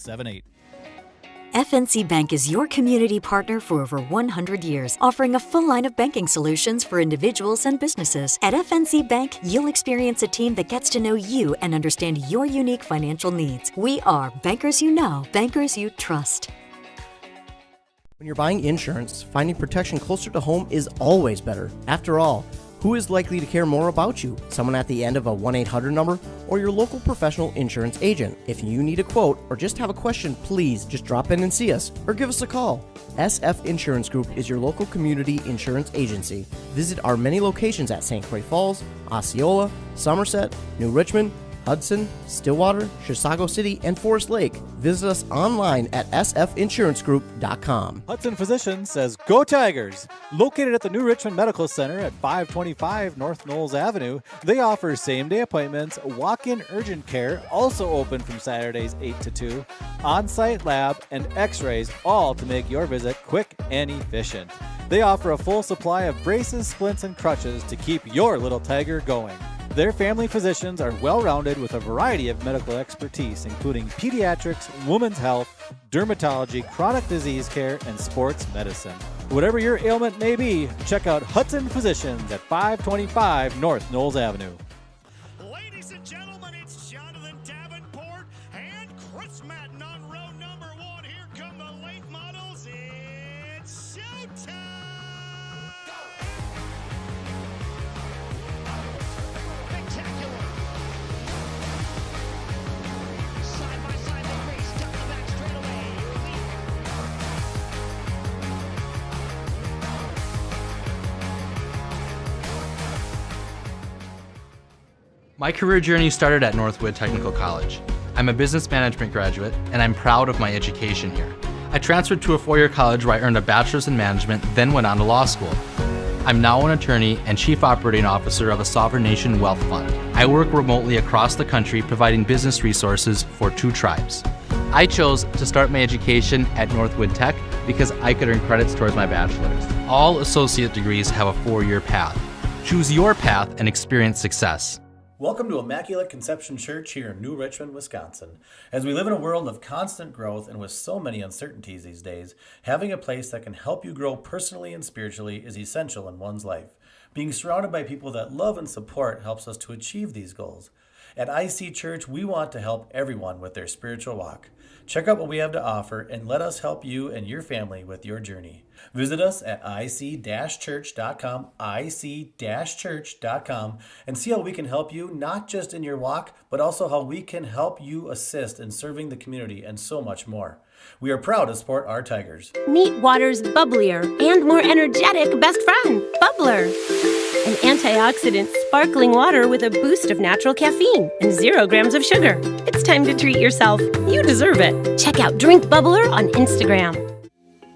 0978. FNC Bank is your community partner for over 100 years, offering a full line of banking solutions for individuals and businesses. At FNC Bank, you'll experience a team that gets to know you and understand your unique financial needs. We are bankers you know, bankers you trust. When you're buying insurance, finding protection closer to home is always better. After all, who is likely to care more about you? Someone at the end of a 1-800 number or your local professional insurance agent? If you need a quote or just have a question, please just drop in and see us or give us a call. SF Insurance Group is your local community insurance agency. Visit our many locations at St. Croix Falls, Osceola, Somerset, New Richmond, Hudson, Stillwater, Chisago City, and Forest Lake. Visit us online at sfinsurancegroup.com. Hudson Physicians says, Go Tigers! Located at the New Richmond Medical Center at 525 North Knowles Avenue, they offer same-day appointments, walk-in urgent care, also open from Saturdays 8 to 2, on-site lab, and x-rays, all to make your visit quick and efficient. They offer a full supply of braces, splints, and crutches to keep your little tiger going. Their family physicians are well-rounded with a variety of medical expertise, including pediatrics, women's health, dermatology, chronic disease care, and sports medicine. Whatever your ailment may be, check out Hudson Physicians at 525 North Knowles Avenue. Ladies and gentlemen, it's Jonathan Davenport and Chris Madden on row number 1. Here come the late models. It's showtime! Spectacular. Side by side they race down the back straightaway. My career journey started at Northwood Technical College. I'm a business management graduate, and I'm proud of my education here. I transferred to a four-year college where I earned a bachelor's in management, then went on to law school. I'm now an attorney and chief operating officer of a sovereign nation wealth fund. I work remotely across the country providing business resources for 2 tribes. I chose to start my education at Northwood Tech because I could earn credits towards my bachelor's. All associate degrees have a 4-year path. Choose your path and experience success. Welcome to Immaculate Conception Church here in New Richmond, Wisconsin. As we live in a world of constant growth and with so many uncertainties these days, having a place that can help you grow personally and spiritually is essential in one's life. Being surrounded by people that love and support helps us to achieve these goals. At IC Church, we want to help everyone with their spiritual walk. Check out what we have to offer and let us help you and your family with your journey. Visit us at ic-church.com, ic-church.com, and see how we can help you, not just in your walk, but also how we can help you assist in serving the community and so much more. We are proud to support our Tigers. Meet water's bubblier and more energetic best friend, Bubbler. An antioxidant sparkling water with a boost of natural caffeine and 0 grams of sugar. It's time to treat yourself. You deserve it. Check out Drink Bubbler on Instagram.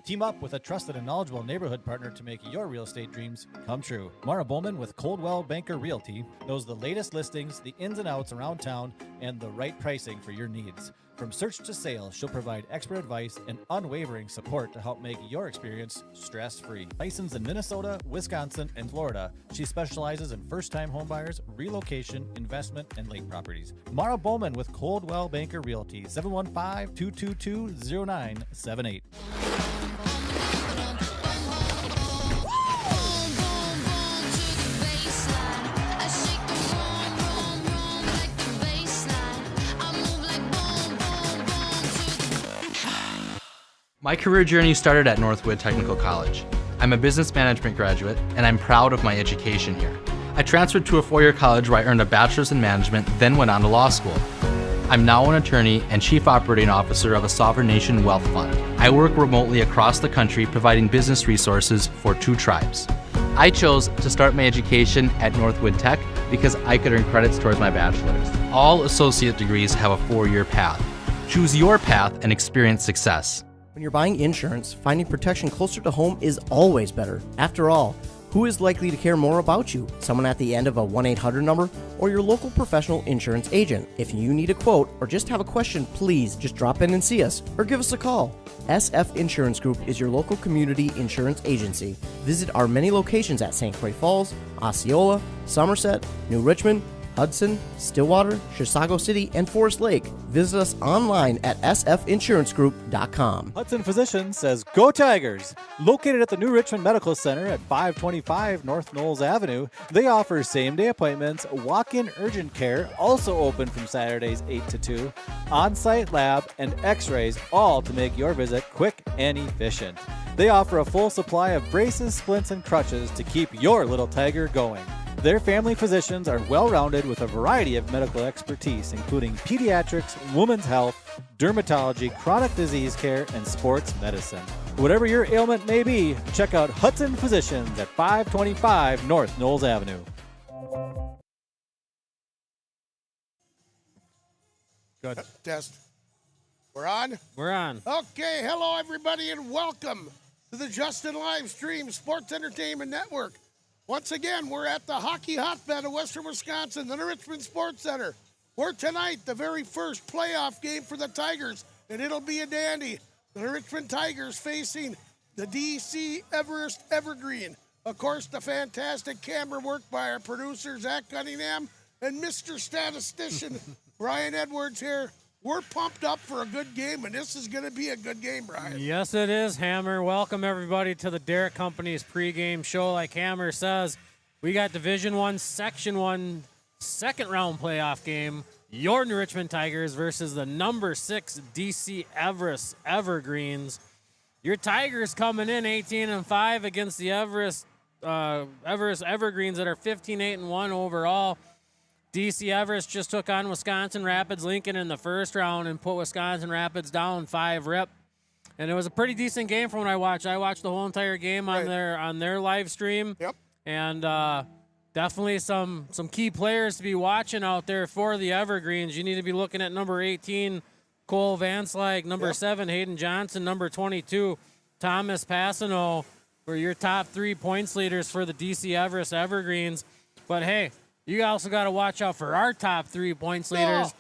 Team up with a trusted and knowledgeable neighborhood partner to make your real estate dreams come true. Mara Bowman with Coldwell Banker Realty knows the latest listings, the ins and outs around town, and the right pricing for your needs. From search to sale, she'll provide expert advice and unwavering support to help make your experience stress-free. Licensed in Minnesota, Wisconsin, and Florida, she specializes in first-time homebuyers, relocation, investment, and lake properties. Mara Bowman with Coldwell Banker Realty, 715-222-0978. My career journey started at Northwood Technical College. I'm a business management graduate, and I'm proud of my education here. I transferred to a 4-year college where I earned a bachelor's in management, then went on to law school. I'm now an attorney and chief operating officer of a sovereign nation wealth fund. I work remotely across the country providing business resources for 2 tribes. I chose to start my education at Northwood Tech because I could earn credits towards my bachelor's. All associate degrees have a 4-year path. Choose your path and experience success. When you're buying insurance, finding protection closer to home is always better. After all, who is likely to care more about you? Someone at the end of a 1-800 number or your local professional insurance agent? If you need a quote or just have a question, please just drop in and see us or give us a call. SF Insurance Group is your local community insurance agency. Visit our many locations at St. Croix Falls, Osceola, Somerset, New Richmond, Hudson, Stillwater, Chisago City, and Forest Lake. Visit us online at sfinsurancegroup.com. Hudson Physicians says, Go Tigers! Located at the New Richmond Medical Center at 525 North Knowles Avenue, they offer same-day appointments, walk-in urgent care, also open from Saturdays 8 to 2, on-site lab, and x-rays, all to make your visit quick and efficient. They offer a full supply of braces, splints, and crutches to keep your little tiger going. Their family physicians are well-rounded with a variety of medical expertise, including pediatrics, women's health, dermatology, chronic disease care, and sports medicine. Whatever your ailment may be, check out Hudson Physicians at 525 North Knowles Avenue. Good. Test. We're on? We're on. Okay, hello everybody and welcome to the Justin Live Stream Sports Entertainment Network. Once again, we're at the hockey hotbed of Western Wisconsin, the Richmond Sports Center. We're tonight the very first playoff game for the Tigers, and it'll be a dandy. The Richmond Tigers facing the DC Everest Evergreen. Of course, the fantastic camera work by our producer, Zach Cunningham, and Mr. Statistician, Brian Edwards here. We're pumped up for a good game, and this is going to be a good game, Brian. Yes, it is, Hammer. Welcome, everybody, to the Derek Company's pregame show. Like Hammer says, we got Division I, Section 1, second-round playoff game. Your New Richmond Tigers versus the number 6 DC Everest Evergreens. Your Tigers coming in 18-5 against the Everest Evergreens that are 15-8-1 overall. DC Everest just took on Wisconsin Rapids Lincoln in the first round and put Wisconsin Rapids down 5-rip. And it was a pretty decent game from what I watched. I watched the whole entire game on their live stream. Yep. And definitely some key players to be watching out there for the Evergreens. You need to be looking at number 18, Cole Vanslyke, number 7, Hayden Johnson, number 22, Thomas Passano, for your top 3 points leaders for the DC Everest Evergreens. But hey, you also got to watch out for our top 3 points leaders.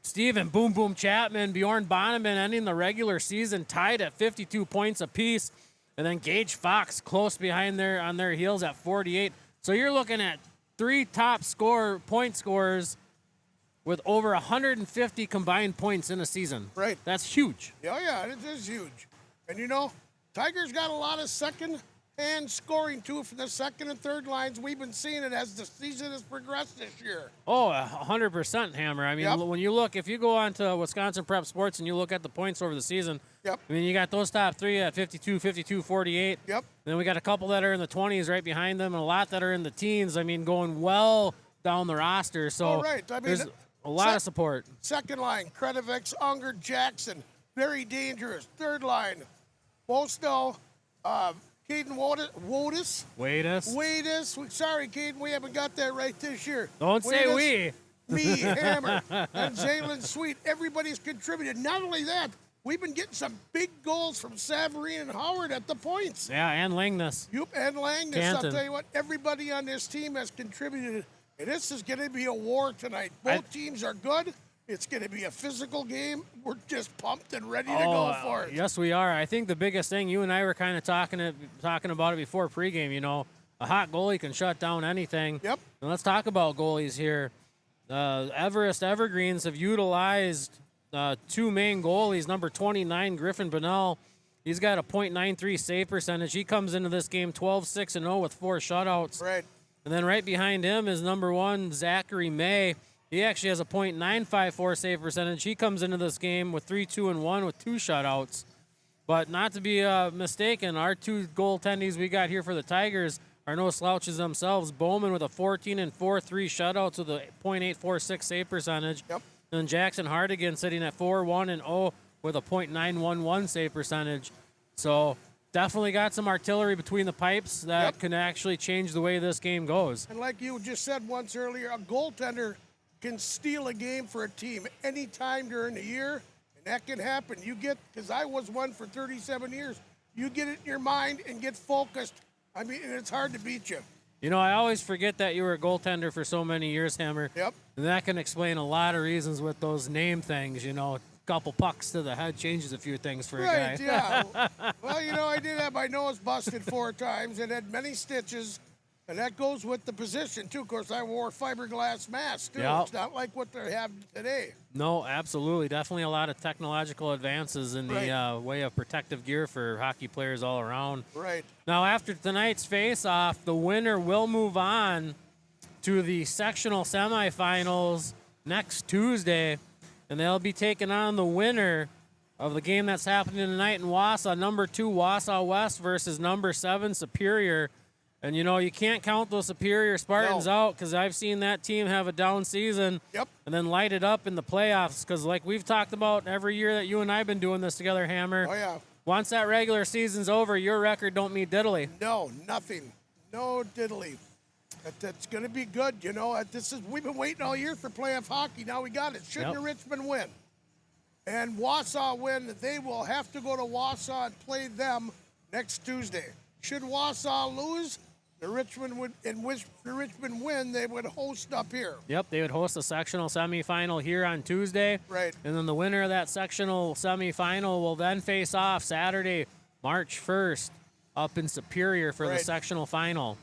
Steven Boom Boom Chapman, Bjorn Bonneman ending the regular season tied at 52 points apiece. And then Gage Fox close behind on their heels at 48. So you're looking at 3 top point scorers with over 150 combined points in a season. Right. That's huge. Oh, yeah, it is huge. And, you know, Tigers got a lot of second and scoring, too, from the second and third lines. We've been seeing it as the season has progressed this year. Oh, 100%, Hammer. I mean, when you look, if you go on to Wisconsin Prep Sports and you look at the points over the season, I mean, you got those top 3 at 52, 52, 48. Yep. Then we got a couple that are in the 20s right behind them and a lot that are in the teens. I mean, going well down the roster. So there's a lot of support. Second line, Kretovics, Unger, Jackson. Very dangerous. Third line, Bostel, Caden Wotus. Sorry, Caden, we haven't got that right this year. Don't say we. Me, Hammer, and Zaylen Sweet. Everybody's contributed. Not only that, we've been getting some big goals from Savarine and Howard at the points. Yeah, and Langness. Yep, and Langness. Canton. I'll tell you what, everybody on this team has contributed. And this is going to be a war tonight. Both teams are good. It's going to be a physical game. We're just pumped and ready to go for it. Yes, we are. I think the biggest thing, you and I were kind of talking about it before pregame, you know, a hot goalie can shut down anything. Yep. And let's talk about goalies here. Everest Evergreens have utilized 2 main goalies. Number 29, Griffin Bunnell. He's got a .93 save percentage. He comes into this game 12-6-0 with 4 shutouts. Right. And then right behind him is number 1, Zachary May. He actually has a .954 save percentage. He comes into this game with 3-2-1 with 2 shutouts. But not to be mistaken, our 2 goaltendies we got here for the Tigers are no slouches themselves. Bowman with a 14-4, 3 shutouts with a .846 save percentage. Yep. And then Jackson Hardigan sitting at 4-1-0 with a .911 save percentage. So definitely got some artillery between the pipes that can actually change the way this game goes. And like you just said once earlier, a goaltender can steal a game for a team any time during the year, and that can happen. You get, because I was one for 37 years, you get it in your mind and get focused. I mean, and it's hard to beat you. You know, I always forget that you were a goaltender for so many years, Hammer. Yep. And that can explain a lot of reasons with those name things, you know. A couple pucks to the head changes a few things for a guy. Right, yeah. Well, you know, I did have my nose busted 4 times and had many stitches. And that goes with the position, too. Of course, I wore fiberglass masks, too. Yep. It's not like what they have today. No, absolutely. Definitely a lot of technological advances in the way of protective gear for hockey players all around. Right. Now, after tonight's face-off, the winner will move on to the sectional semifinals next Tuesday, and they'll be taking on the winner of the game that's happening tonight in Wausau, number 2 Wausau West versus number 7 Superior. And, you know, you can't count those Superior Spartans out because I've seen that team have a down season and then light it up in the playoffs because, like we've talked about every year that you and I have been doing this together, Hammer, once that regular season's over, your record don't mean diddly. No, nothing. No diddly. That's going to be good, you know. We've been waiting all year for playoff hockey. Now we got it. Should New Richmond win and Wausau win, they will have to go to Wausau and play them next Tuesday. Should Wausau lose, New Richmond win, they would host up here. Yep, they would host a sectional semifinal here on Tuesday. Right. And then the winner of that sectional semifinal will then face off Saturday, March 1st, up in Superior for the sectional final.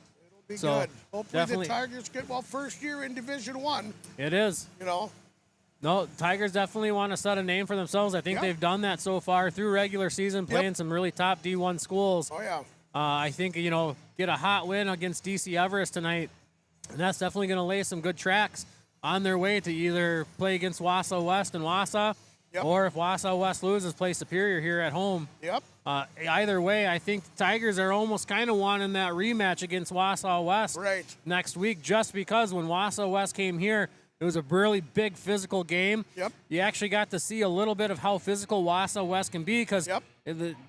Be good. Hopefully the Tigers get, first year in Division I. It is. You know. No, Tigers definitely want to set a name for themselves. I think they've done that so far through regular season, playing some really top D1 schools. Oh, yeah. I think, you know, get a hot win against DC Everest tonight, and that's definitely going to lay some good tracks on their way to either play against Wausau West and Wausau, or if Wausau West loses, play Superior here at home. Yep. Either way, I think the Tigers are almost kind of wanting that rematch against Wausau West next week, just because when Wausau West came here, it was a really big physical game. Yep. You actually got to see a little bit of how physical Wausau West can be because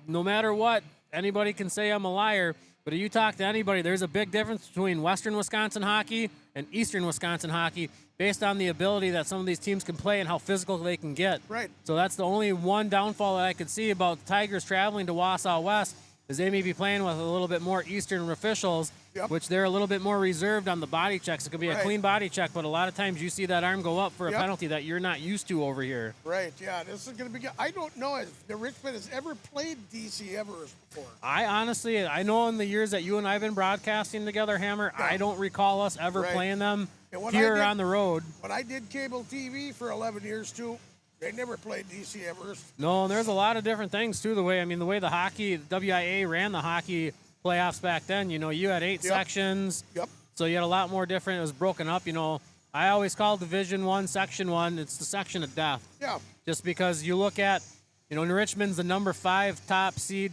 no matter what, anybody can say I'm a liar, but if you talk to anybody, there's a big difference between Western Wisconsin hockey and Eastern Wisconsin hockey based on the ability that some of these teams can play and how physical they can get. Right. So that's the only one downfall that I could see about the Tigers traveling to Wausau West is they may be playing with a little bit more Eastern officials, which they're a little bit more reserved on the body checks. It could be a clean body check, but a lot of times you see that arm go up for a penalty that you're not used to over here. Right, yeah. This is going to be good. I don't know if the Richmond has ever played DC Everest before. I know in the years that you and I have been broadcasting together, Hammer, I don't recall us ever playing them here on the road. When I did cable TV for 11 years, too, they never played DC Everest. No, and there's a lot of different things, too, the way the hockey, WIA ran the hockey playoffs back then. You know, you had 8 sections. Yep. So you had a lot more different. It was broken up, you know. I always call Division I, Section 1, it's the section of death. Yeah. Just because you look at, you know, New Richmond's the number 5 top seed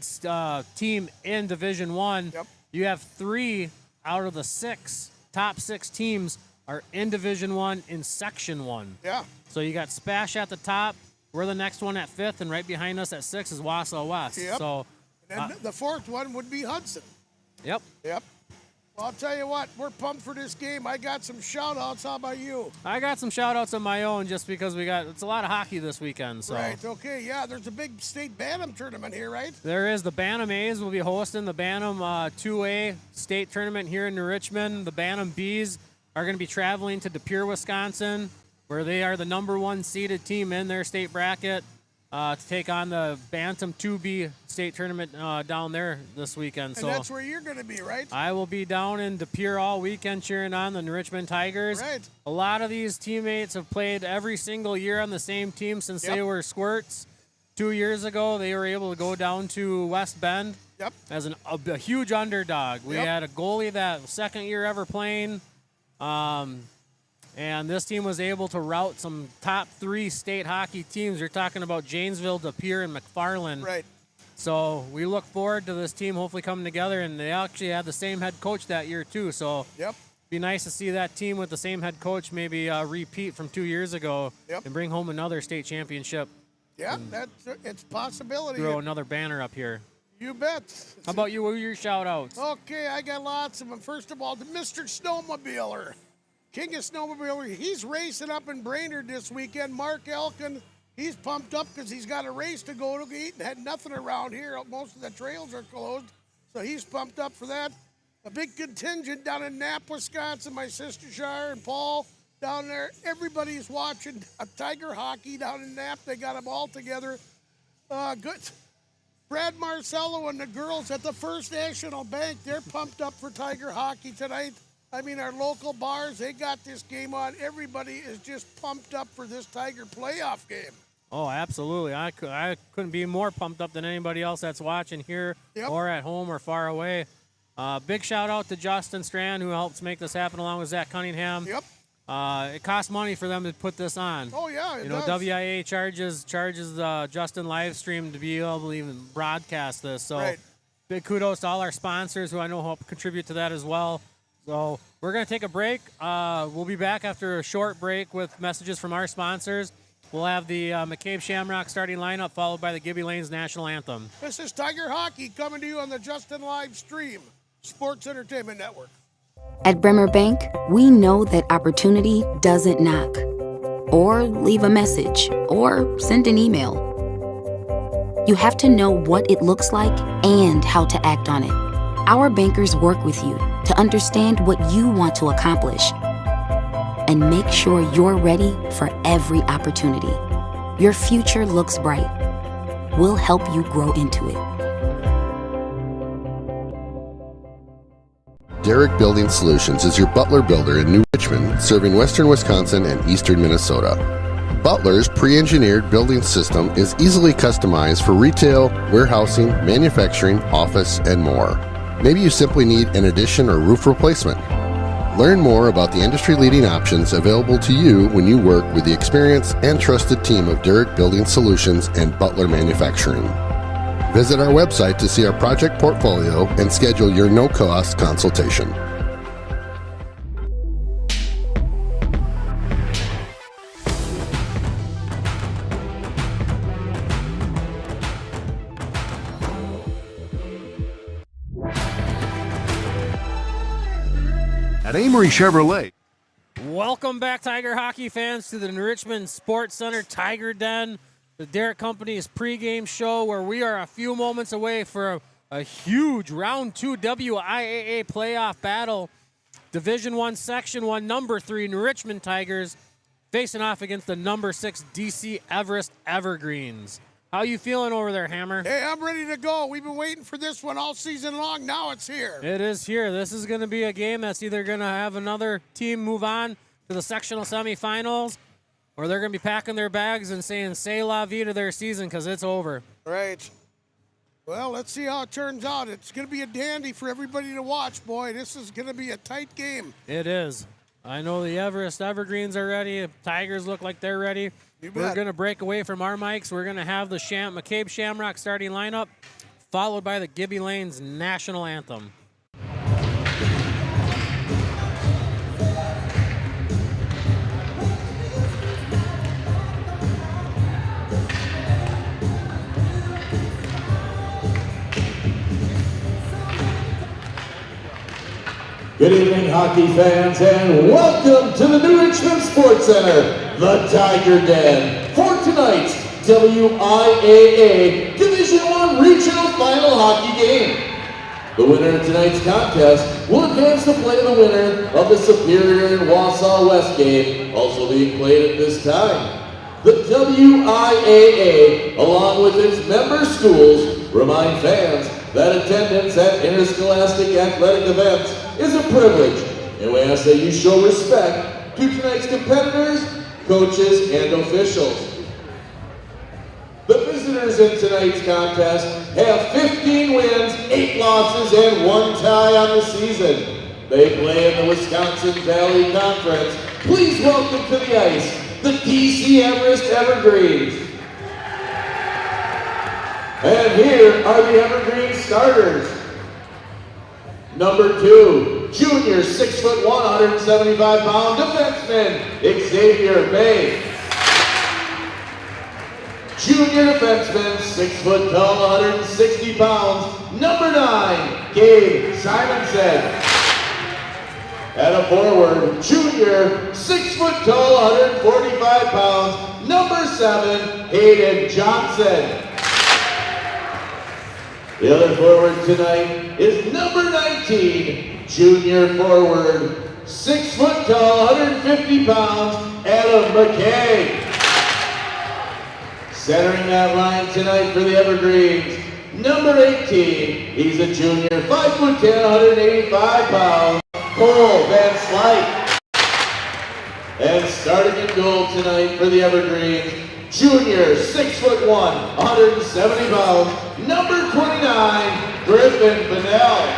team in Division I. Yep. You have 3 out of the top 6 teams are in Division I in Section 1. Yeah. So you got Spash at the top. We're the next one at 5th, and right behind us at 6 is Wausau West. Yep. So, and then the 4th one would be Hudson. Yep. Yep. Well, I'll tell you what, we're pumped for this game. I got some shout-outs. How about you? I got some shout-outs of my own just because it's a lot of hockey this weekend. So. Right, okay, yeah, there's a big state Bantam tournament here, right? There is. The Bantam A's will be hosting the Bantam 2A state tournament here in New Richmond. The Bantam B's are going to be traveling to De Pere, Wisconsin, where they are the number 1 seeded team in their state bracket to take on the Bantam 2B state tournament down there this weekend. And that's where you're going to be, right? I will be down in De Pere all weekend cheering on the New Richmond Tigers. Right. A lot of these teammates have played every single year on the same team since they were squirts. 2 years ago, they were able to go down to West Bend as a huge underdog. We had a goalie that second year ever playing. And this team was able to rout some top 3 state hockey teams. You're talking about Janesville, De Pere, and McFarland. Right. So we look forward to this team hopefully coming together, and they actually had the same head coach that year too. So be nice to see that team with the same head coach maybe repeat from 2 years ago and bring home another state championship. Yeah, it's a possibility. Throw another banner up here. You bet. How about you? What are your shout-outs? Okay, I got lots of them. First of all, the Mr. Snowmobiler. King of Snowmobiler. He's racing up in Brainerd this weekend. Mark Elkin, he's pumped up because he's got a race to go to. He had nothing around here. Most of the trails are closed, so he's pumped up for that. A big contingent down in Knapp, Wisconsin. My sister Shar and Paul down there. Everybody's watching a Tiger hockey down in Knapp. They got them all together. Good. Brad Marcello and the girls at the First National Bank, they're pumped up for Tiger hockey tonight. I mean, our local bars, they got this game on. Everybody is just pumped up for this Tiger playoff game. Oh, absolutely. I couldn't be more pumped up than anybody else that's watching here or at home or far away. Big shout out to Justin Strand, who helps make this happen, along with Zach Cunningham. Yep. It costs money for them to put this on. Oh, yeah, it does. WIA charges the Justin live stream to be able to even broadcast this. So big kudos to all our sponsors who I know help contribute to that as well. So we're going to take a break. We'll be back after a short break with messages from our sponsors. We'll have the McCabe Shamrock starting lineup, followed by the Gibby Lanes National Anthem. This is Tiger Hockey coming to you on the Justin Live Stream Sports Entertainment Network. At Bremer Bank, we know that opportunity doesn't knock, or leave a message, or send an email. You have to know what it looks like and how to act on it. Our bankers work with you to understand what you want to accomplish and make sure you're ready for every opportunity. Your future looks bright. We'll help you grow into it. Derrick Building Solutions is your Butler builder in New Richmond, serving western Wisconsin and eastern Minnesota. Butler's pre-engineered building system is easily customized for retail, warehousing, manufacturing, office, and more. Maybe you simply need an addition or roof replacement. Learn more about the industry-leading options available to you when you work with the experienced and trusted team of Derrick Building Solutions and Butler Manufacturing. Visit our website to see our project portfolio and schedule your no-cost consultation. At Amory Chevrolet. Welcome back, Tiger hockey fans, to the New Richmond Sports Center Tiger Den, the Derrick Company's pregame show, where we are a few moments away for a huge Round 2 WIAA playoff battle. Division 1, Section 1, number 3 New Richmond Tigers facing off against the number 6 DC Everest Evergreens. How you feeling over there, Hammer? Hey, I'm ready to go. We've been waiting for this one all season long. Now it's here. It is here. This is going to be a game that's either going to have another team move on to the sectional semifinals, or they're going to be packing their bags and saying "C'est la vie" to their season because it's over. Right. Well, let's see how it turns out. It's going to be a dandy for everybody to watch, boy. This is going to be a tight game. It is. I know the Everest Evergreens are ready. Tigers look like they're ready. We're going to break away from our mics. We're going to have the McCabe Shamrock starting lineup, followed by the Gibby Lanes National Anthem. Good evening, hockey fans, and welcome to the New Richmond Sports Center, the Tiger Den, for tonight's WIAA Division I Regional Final Hockey Game. The winner of tonight's contest will advance to play the winner of the Superior and Wausau West game, also being played at this time. The WIAA, along with its member schools, remind fans that attendance at interscholastic athletic events is a privilege, and we ask that you show respect to tonight's competitors, coaches, and officials. The visitors in tonight's contest have 15 wins, 8 losses, and 1 tie on the season. They play in the Wisconsin Valley Conference. Please welcome to the ice the DC Everest Evergreens. And here are the Evergreen starters. Number 2, junior, 6'1", 175-pound defenseman, Xavier May. Junior defenseman, 6' tall, 160 pounds, number 9, Gabe Simonson. And a forward, junior, 6' tall, 145 pounds, number 7, Hayden Johnson. The other forward tonight is number 19, junior forward, 6' tall, 150 pounds, Adam McKay. Centering that line tonight for the Evergreens, Number 18, he's a junior, 5'10", 185 pounds, Cole Van Slyke. And starting in goal tonight for the Evergreens, junior, 6'1", 170 pounds, number 29, Griffin Bennell.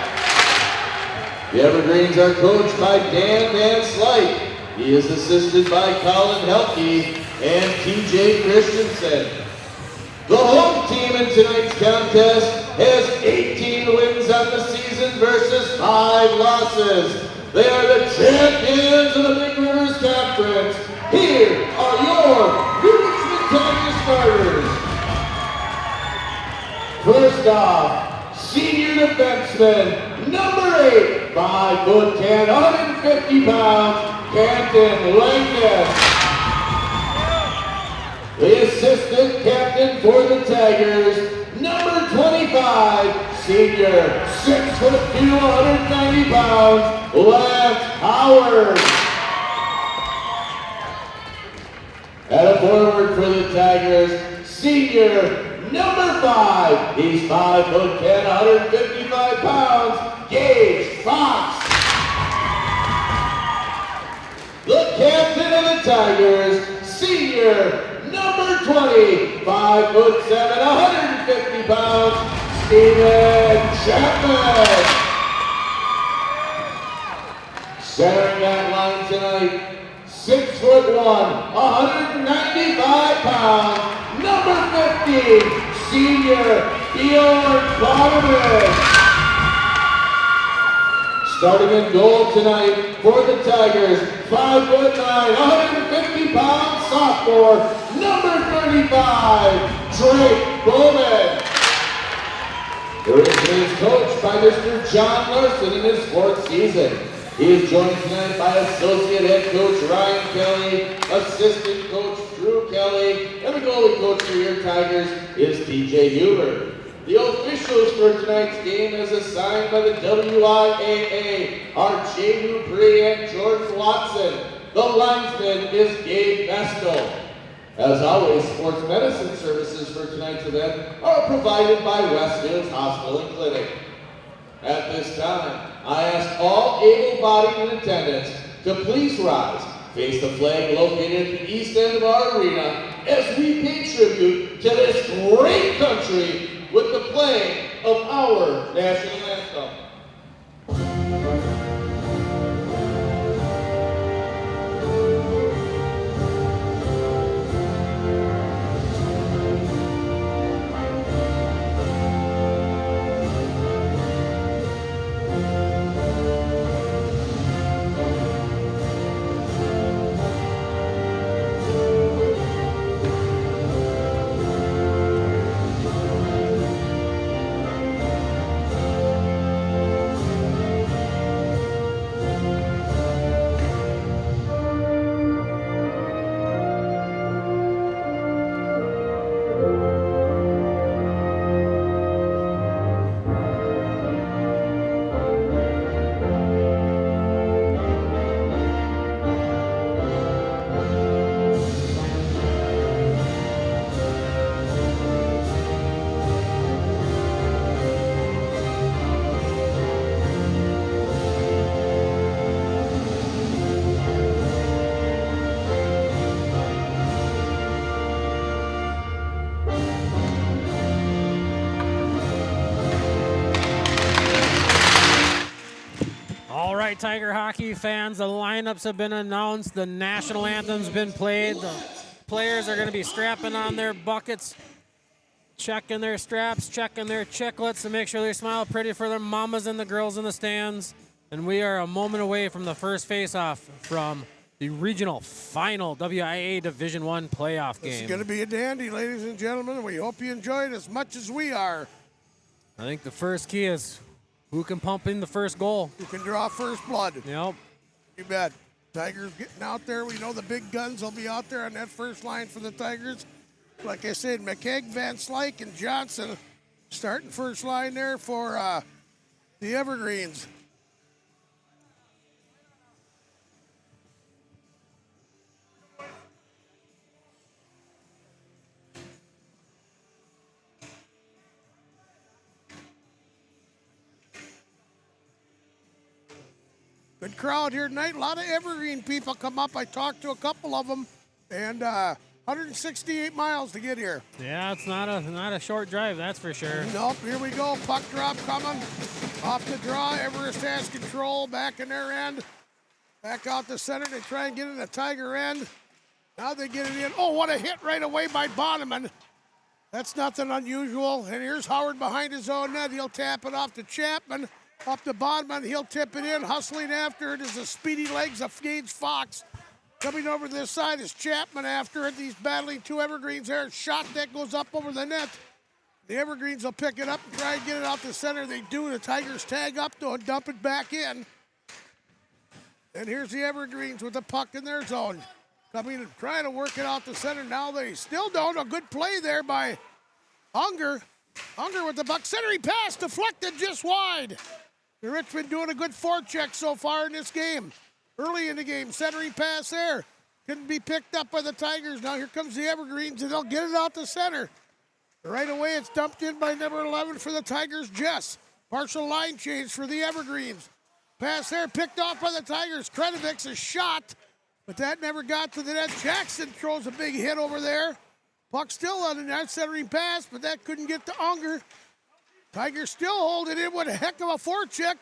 The Evergreens are coached by Dan Van Slyke. He is assisted by Colin Helke and TJ Christensen. The home team in tonight's contest has 18 wins on the season versus 5 losses. They are the champions of the Big Rivers Conference. Here are your New Richmond Tigers starters. First off, senior defenseman, number 8, 5'10", 150 pounds, Canton Langdon. The assistant captain for the Tigers, number 25, senior, 6'2", 190 pounds, Lance Howard. At a forward for the Tigers, senior, number 5, he's 5'10", 155 pounds, Gage Fox. The captain of the Tigers, senior, number 20, 5'7", 150 pounds, Steven Chapman. Centering that line tonight, 6'1", 195 pounds, number 50, senior, Bjorn Bonneman. Starting in goal tonight for the Tigers, 5'9", 150 pounds, sophomore, number 35, Drake Bowman. The Richmond is coached by Mr. John Larson in his 4th season. He is joined tonight by associate head coach Ryan Kelly, assistant coach Drew Kelly, and the goalie coach for your Tigers is TJ Huber. The officials for tonight's game as assigned by the WIAA are Jay Dupree and Jordan Watson. The linesman is Gabe Vestal. As always, sports medicine services for tonight's event are provided by Westfields Hospital and Clinic. At this time, I ask all able-bodied in attendance to please rise, face the flag located at the east end of our arena as we pay tribute to this great country with the playing of our national anthem. Tiger hockey fans, the lineups have been announced. The national anthem's been played. The players are going to be strapping on their buckets, checking their straps, checking their chiclets to make sure they smile pretty for their mamas and the girls in the stands. And we are a moment away from the first face-off from the regional final WIA Division I playoff game. It's going to be a dandy, ladies and gentlemen. We hope you enjoy it as much as we are. I think the first key is who can pump in the first goal? Who can draw first blood? Yep. You bet. Tigers getting out there. We know the big guns will be out there on that first line for the Tigers. Like I said, McKegg, Van Slyke, and Johnson starting first line there for the Evergreens. Good crowd here tonight. A lot of Evergreen people come up. I talked to a couple of them, and 168 miles to get here. Yeah, it's not a short drive, that's for sure. Nope, here we go. Puck drop coming. Off the draw. Everest has control. Back in their end. Back out the center. They try and get in the Tiger end. Now they get it in. Oh, what a hit right away by Bonneman. That's nothing unusual. And here's Howard behind his own net. He'll tap it off to Chapman. Up to Bonneman. He'll tip it in. Hustling after it is the speedy legs of Gage Fox. Coming over to this side is Chapman after it. He's battling two Evergreens there. Shot that goes up over the net. The Evergreens will pick it up and try and get it out the center. They do. The Tigers tag up to and dump it back in. And here's the Evergreens with the puck in their zone. Coming and trying to work it out the center. Now they still don't. A good play there by Unger. Unger with the puck. Centering pass deflected just wide. The Richmond doing a good forecheck so far in this game. Early in the game, centering pass there. Couldn't be picked up by the Tigers. Now here comes the Evergreens, and they'll get it out the center. Right away, it's dumped in by number 11 for the Tigers, Jess. Partial line change for the Evergreens. Pass there, picked off by the Tigers. Kretovich's a shot, but that never got to the net. Jackson throws a big hit over there. Puck still on the net, centering pass, but that couldn't get to Unger. Tigers still hold it in with a heck of a forecheck.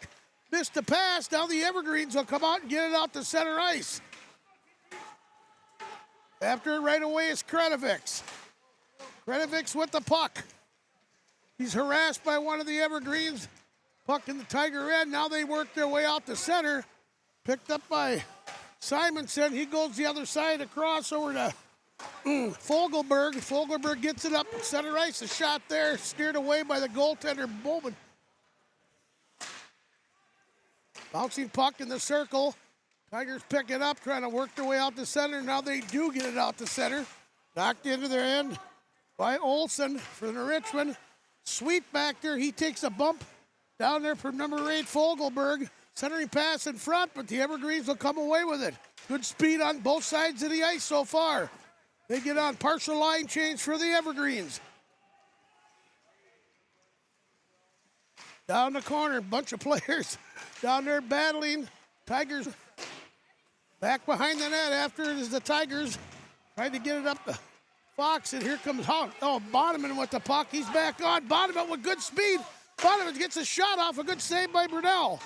Missed the pass. Now the Evergreens will come out and get it out to center ice. After it right away is Kretovich's. Kretovich's with the puck. He's harassed by one of the Evergreens. Puck in the Tiger end. Now they work their way out the center. Picked up by Simonson. He goes the other side across over to Fogelberg. Fogelberg gets it up center ice. A shot there, steered away by the goaltender, Bowman. Bouncing puck in the circle. Tigers pick it up, trying to work their way out the center. Now they do get it out the center. Knocked into their end by Olsen for the Richmond. Sweet back there. He takes a bump down there from number 8, Fogelberg. Centering pass in front, but the Evergreens will come away with it. Good speed on both sides of the ice so far. They get on partial line change for the Evergreens. Down the corner, bunch of players down there battling. Tigers back behind the net. After it is the Tigers trying to get it up to Fox, and here comes Bonneman with the puck. He's back on. Bonneman with good speed. Bonneman gets a shot off. A good save by Brunel.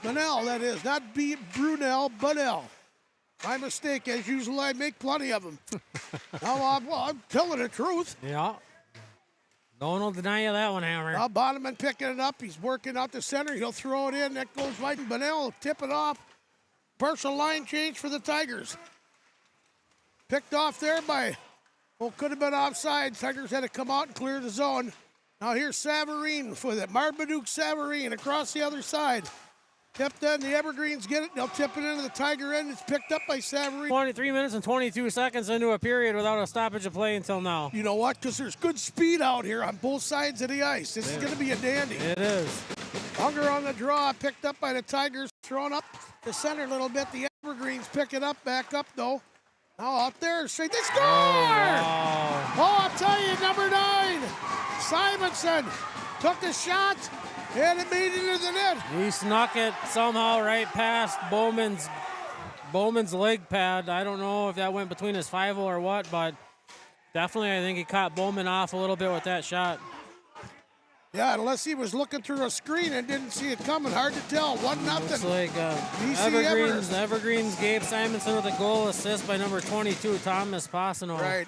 Bunnell, that is. Not Brunel, Bunnell. My mistake. As usual, I make plenty of them. I'm telling the truth. Yeah. No one will deny you that one, Hammer. Now Bonneman picking it up. He's working out the center. He'll throw it in. That goes right. Bunnell will tip it off. Partial line change for the Tigers. Picked off there by, could have been offside. Tigers had to come out and clear the zone. Now here's Savarine with it. Marmaduke Savarine across the other side. Tipped in. The Evergreens get it. They'll tip it into the Tiger end. It's picked up by Savarine. 23 minutes and 22 seconds into a period without a stoppage of play until now. You know what? Because there's good speed out here on both sides of the ice. This is going to be a dandy. It is. Unger on the draw. Picked up by the Tigers. Thrown up the center a little bit. The Evergreens pick it up. Back up, though. Now out there. Straight. They score! Oh, I'll tell you, number 9. Simonson took the shot. And it made it into the net. He snuck it somehow right past Bowman's leg pad. I don't know if that went between his 5 or what, but definitely I think he caught Bowman off a little bit with that shot. Yeah, unless he was looking through a screen and didn't see it coming. Hard to tell. 1-0. Looks like Evergreens gave Simonson with a goal assist by number 22, Thomas Passano. Right.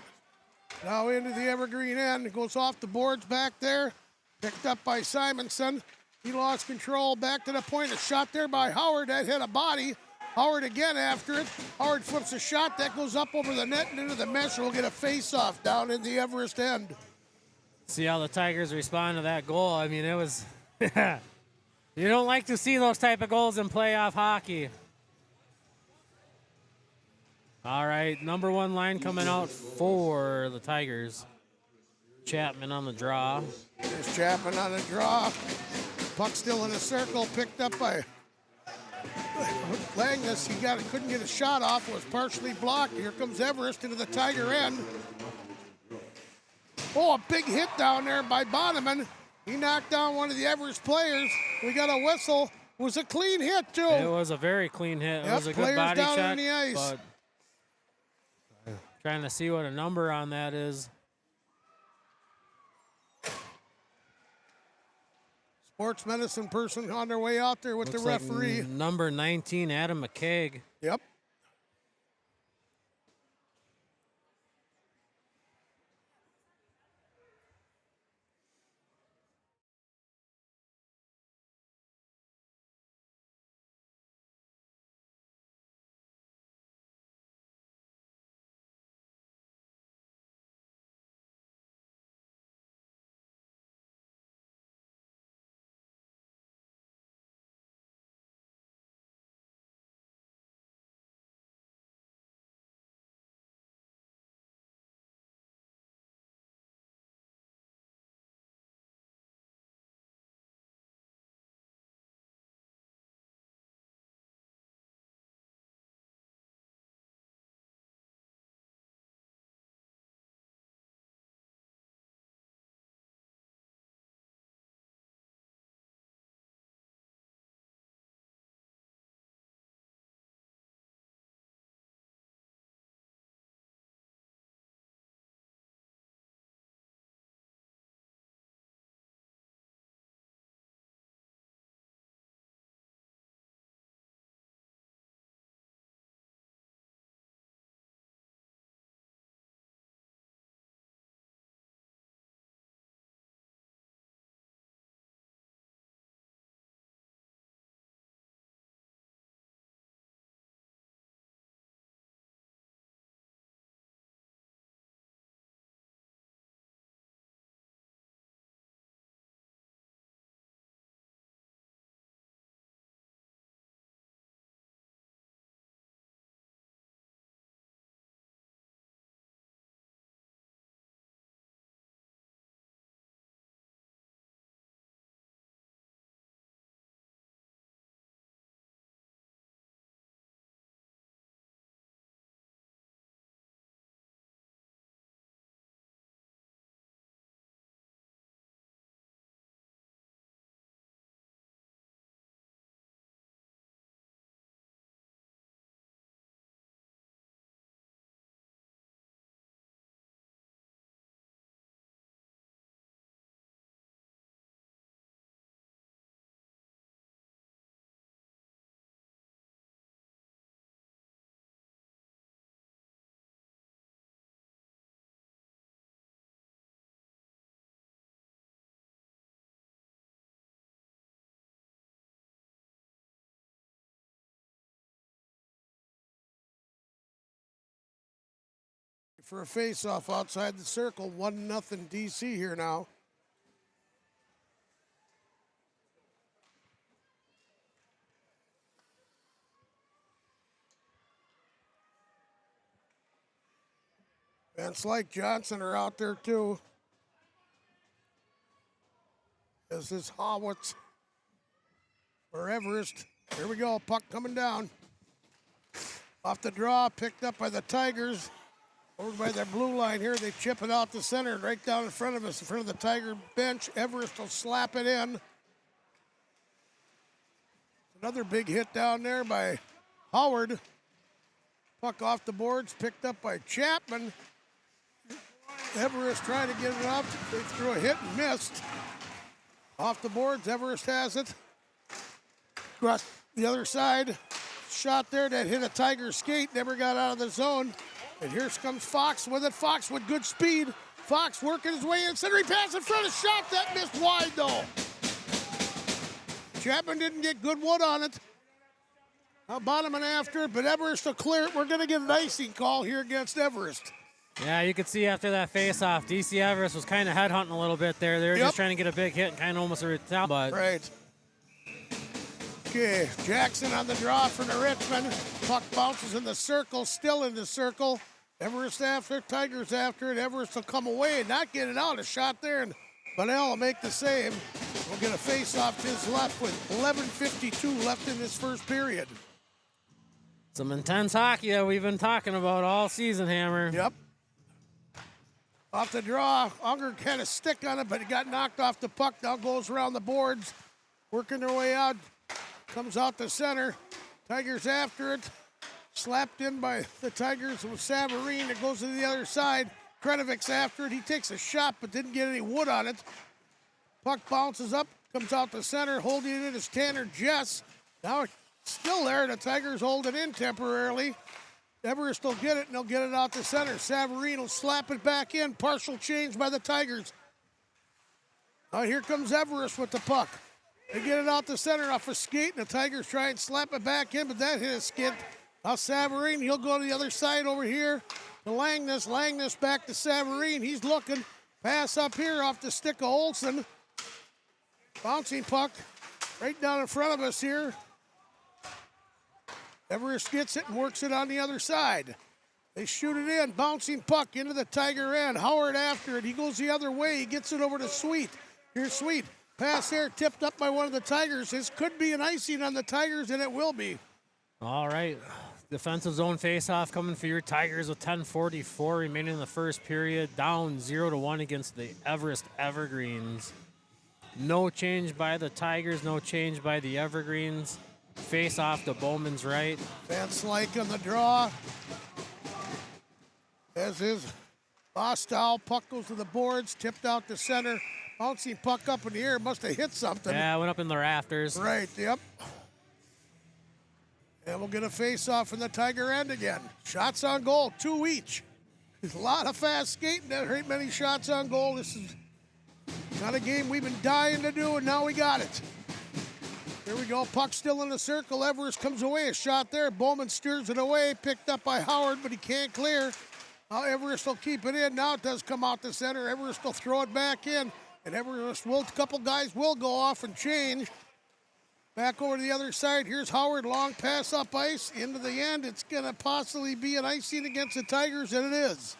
Now into the Evergreen end. It goes off the boards back there. Picked up by Simonson. He lost control back to the point. A shot there by Howard. That hit a body. Howard again after it. Howard flips a shot. That goes up over the net and into the mesh. We'll get a face-off down in the Everest end. See how the Tigers respond to that goal. I mean, it was... You don't like to see those type of goals in playoff hockey. All right, number 1 line coming out for the Tigers. Chapman on the draw. There's Chapman on the draw. Puck still in a circle, picked up by Langness. Couldn't get a shot off, was partially blocked. Here comes Everest into the Tiger end. Oh, a big hit down there by Bonneman. He knocked down one of the Everest players. We got a whistle. Was a clean hit, too. It was a very clean hit. It Yep, was a good players body down check. on the ice. But trying to see what a number on that is. Sports medicine person on their way out there with Looks the like referee. number 19, Adam McCaig. Yep. For a face-off outside the circle, 1-0 DC here now. And Slike Johnson are out there too. This is Howitz for Everest. Here we go, puck coming down. Off the draw, picked up by the Tigers. Over by their blue line here, they chip it out the center, right down in front of us, in front of the Tiger bench. Everest will slap it in. Another big hit down there by Howard. Puck off the boards, picked up by Chapman. Everest trying to get it up. They threw a hit and missed. Off the boards, Everest has it. Across the other side, shot there that hit a Tiger skate, never got out of the zone. And here comes Fox with it. Fox with good speed. Fox working his way in center. He passed in front of shot. That missed wide, though. Chapman didn't get good wood on it. Bottom and after it, but Everest will clear it. We're going to get an icing call here against Everest. Yeah, you could see after that face-off, DC Everest was kind of headhunting a little bit there. They were just trying to get a big hit and kind of almost a retaliation. But right. Okay, Jackson on the draw for the Richmond. Puck bounces in the circle, still in the circle. Everest after, Tigers after it. Everest will come away and not get it out. A shot there, and Bunnell will make the save. We'll get a face-off to his left with 11:52 left in this first period. Some intense hockey that we've been talking about all season, Hammer. Yep. Off the draw, Unger had a stick on it, but it got knocked off the puck. Now goes around the boards, working their way out. Comes out to center. Tigers after it. Slapped in by the Tigers with Savarine. It goes to the other side. Kredovik's after it. He takes a shot but didn't get any wood on it. Puck bounces up. Comes out to center. Holding it is Tanner Jess. Now it's still there. The Tigers hold it in temporarily. Everest will get it, and they'll get it out to center. Savarine will slap it back in. Partial change by the Tigers. Now here comes Everest with the puck. They get it out to center off a skate, and the Tigers try and slap it back in, but that hit a skid. Now Savarine, he'll go to the other side over here to Langness. Langness back to Savarine. He's looking. Pass up here off the stick of Olsen. Bouncing puck right down in front of us here. Everest gets it and works it on the other side. They shoot it in. Bouncing puck into the Tiger end. Howard after it. He goes the other way. He gets it over to Sweet. Here's Sweet. Pass there tipped up by one of the Tigers. This could be an icing on the Tigers, and it will be. All right. Defensive zone faceoff coming for your Tigers with 10:44 remaining in the first period. Down 0-1 against the Everest Evergreens. No change by the Tigers. No change by the Evergreens. Face off to Bowman's right. Van Slyke on the draw. As is Bostow. Puck goes to the boards. Tipped out to center. Bouncing puck up in the air. Must have hit something. Yeah, went up in the rafters. Right, yep. And we'll get a face-off from the Tiger end again. Shots on goal, 2 each. There's a lot of fast skating. There ain't many shots on goal. This is not a game we've been dying to do, and now we got it. Here we go. Puck still in the circle. Everest comes away. A shot there. Bowman steers it away. Picked up by Howard, but he can't clear. Now Everest will keep it in. Now it does come out the center. Everest will throw it back in. And Everest will, a couple guys will go off and change. Back over to the other side. Here's Howard. Long pass up ice. Into the end. It's going to possibly be an icing against the Tigers, and it is.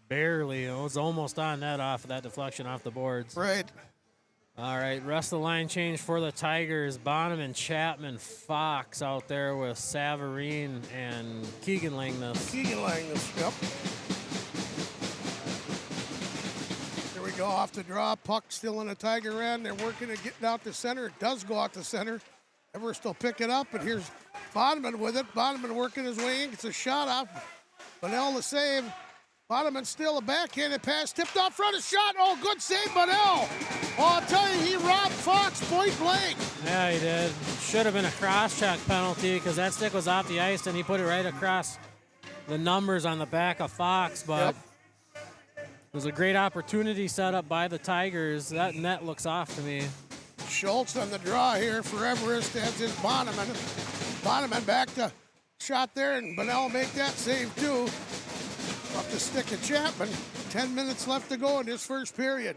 Barely. It was almost on net off of that deflection off the boards. Right. All right. Rest of the line change for the Tigers. Bonham and Chapman. Fox out there with Savarine and Keegan Langness. Keegan Langness, yep. Here we go. Off the draw. Puck still in the Tiger end. They're working at getting out to center. It does go out to center. Everest will pick it up, and here's Bonneman with it. Bonneman working his way in. Gets a shot off. Bunnell the save. Bonneman still a backhanded pass. Tipped off front. A shot. Oh, good save, Bunnell. Oh, I'll tell you, he robbed Fox point blank. Yeah, he did. Should have been a cross-check penalty because that stick was off the ice, and he put it right across the numbers on the back of Fox. But it was a great opportunity set up by the Tigers. That net looks off to me. Schultz on the draw here for Everest, as is Bonneman. Bonneman back to shot there, and Bunnell make that save too. Up the stick of Chapman. 10 minutes left to go in this first period.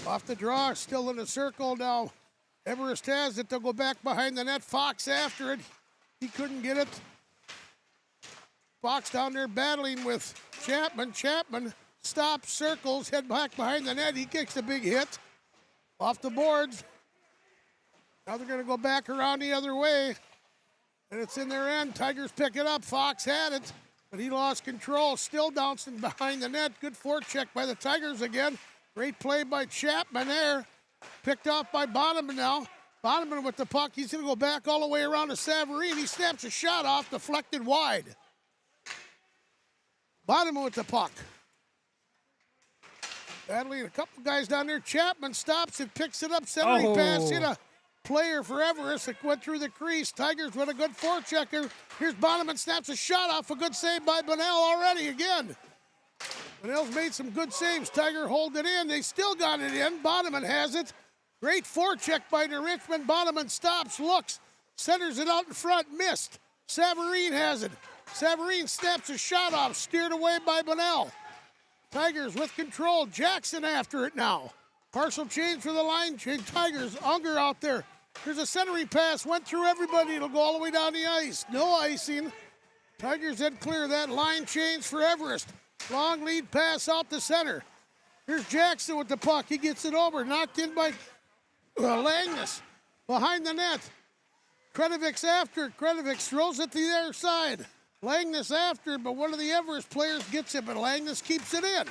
Off the draw, still in the circle now. Everest has it. They'll go back behind the net. Fox after it. He couldn't get it. Fox down there battling with Chapman. Chapman stops, circles, head back behind the net. He kicks a big hit off the boards. Now they're going to go back around the other way. And it's in their end. Tigers pick it up. Fox had it, but he lost control. Still bouncing behind the net. Good forecheck by the Tigers again. Great play by Chapman there. Picked off by Bonneman now. Bonneman with the puck. He's going to go back all the way around to Savarine. He snaps a shot off, deflected wide. Bonneman with the puck. Battling a couple guys down there. Chapman stops and picks it up. Centering pass hit a player for Everest. It went through the crease. Tigers with a good forechecker. Here's Bonneman, snaps a shot off. A good save by Bunnell already again. Bunnell's made some good saves. Tiger hold it in. They still got it in. Bonneman has it. Great forecheck by the Richmond. Bonneman stops, looks, centers it out in front, missed. Savarine has it. Savarine snaps a shot off, steered away by Bunnell. Tigers with control. Jackson after it now. Partial change for the line change. Tigers, Unger out there. Here's a centering pass. Went through everybody. It'll go all the way down the ice. No icing. Tigers had clear that line change for Everest. Long lead pass out the center. Here's Jackson with the puck. He gets it over. Knocked in by Langness. Behind the net. Kredovik's after. Kredovic throws it to the other side. Langness after, but one of the Everest players gets it, but Langness keeps it in.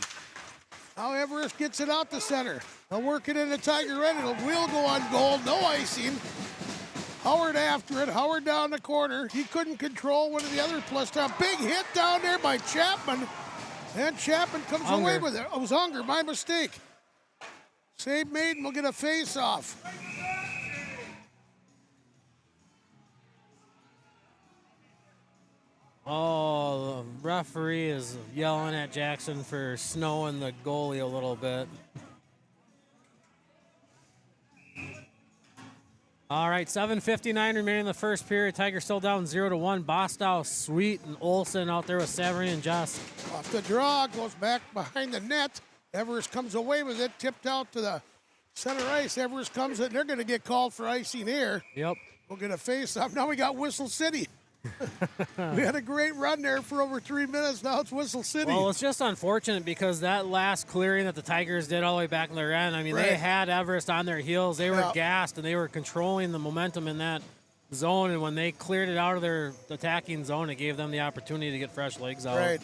Now Everest gets it out the center. They'll work it in the Tiger end. It will go on goal. No icing. Howard after it. Howard down the corner. He couldn't control one of the other plus down. Big hit down there by Chapman. And Chapman comes away with it. It was Unger. My mistake. Save made and we'll get a face-off. Oh, the referee is yelling at Jackson for snowing the goalie a little bit. All right, 7:59 remaining in the first period. Tigers still down 0-1. Bostow, Sweet, and Olsen out there with Savarine and Joss. Off the draw, goes back behind the net. Everest comes away with it, tipped out to the center ice. Everest comes in. They're going to get called for icing here. Yep. We'll get a face-off. Now we got Whistle City. We had a great run there for over 3 minutes. Now it's Whistle City. Well, it's just unfortunate because that last clearing that the Tigers did all the way back in their end, I mean, they had Everest on their heels. They were gassed, and they were controlling the momentum in that zone. And when they cleared it out of their attacking zone, it gave them the opportunity to get fresh legs out. Right.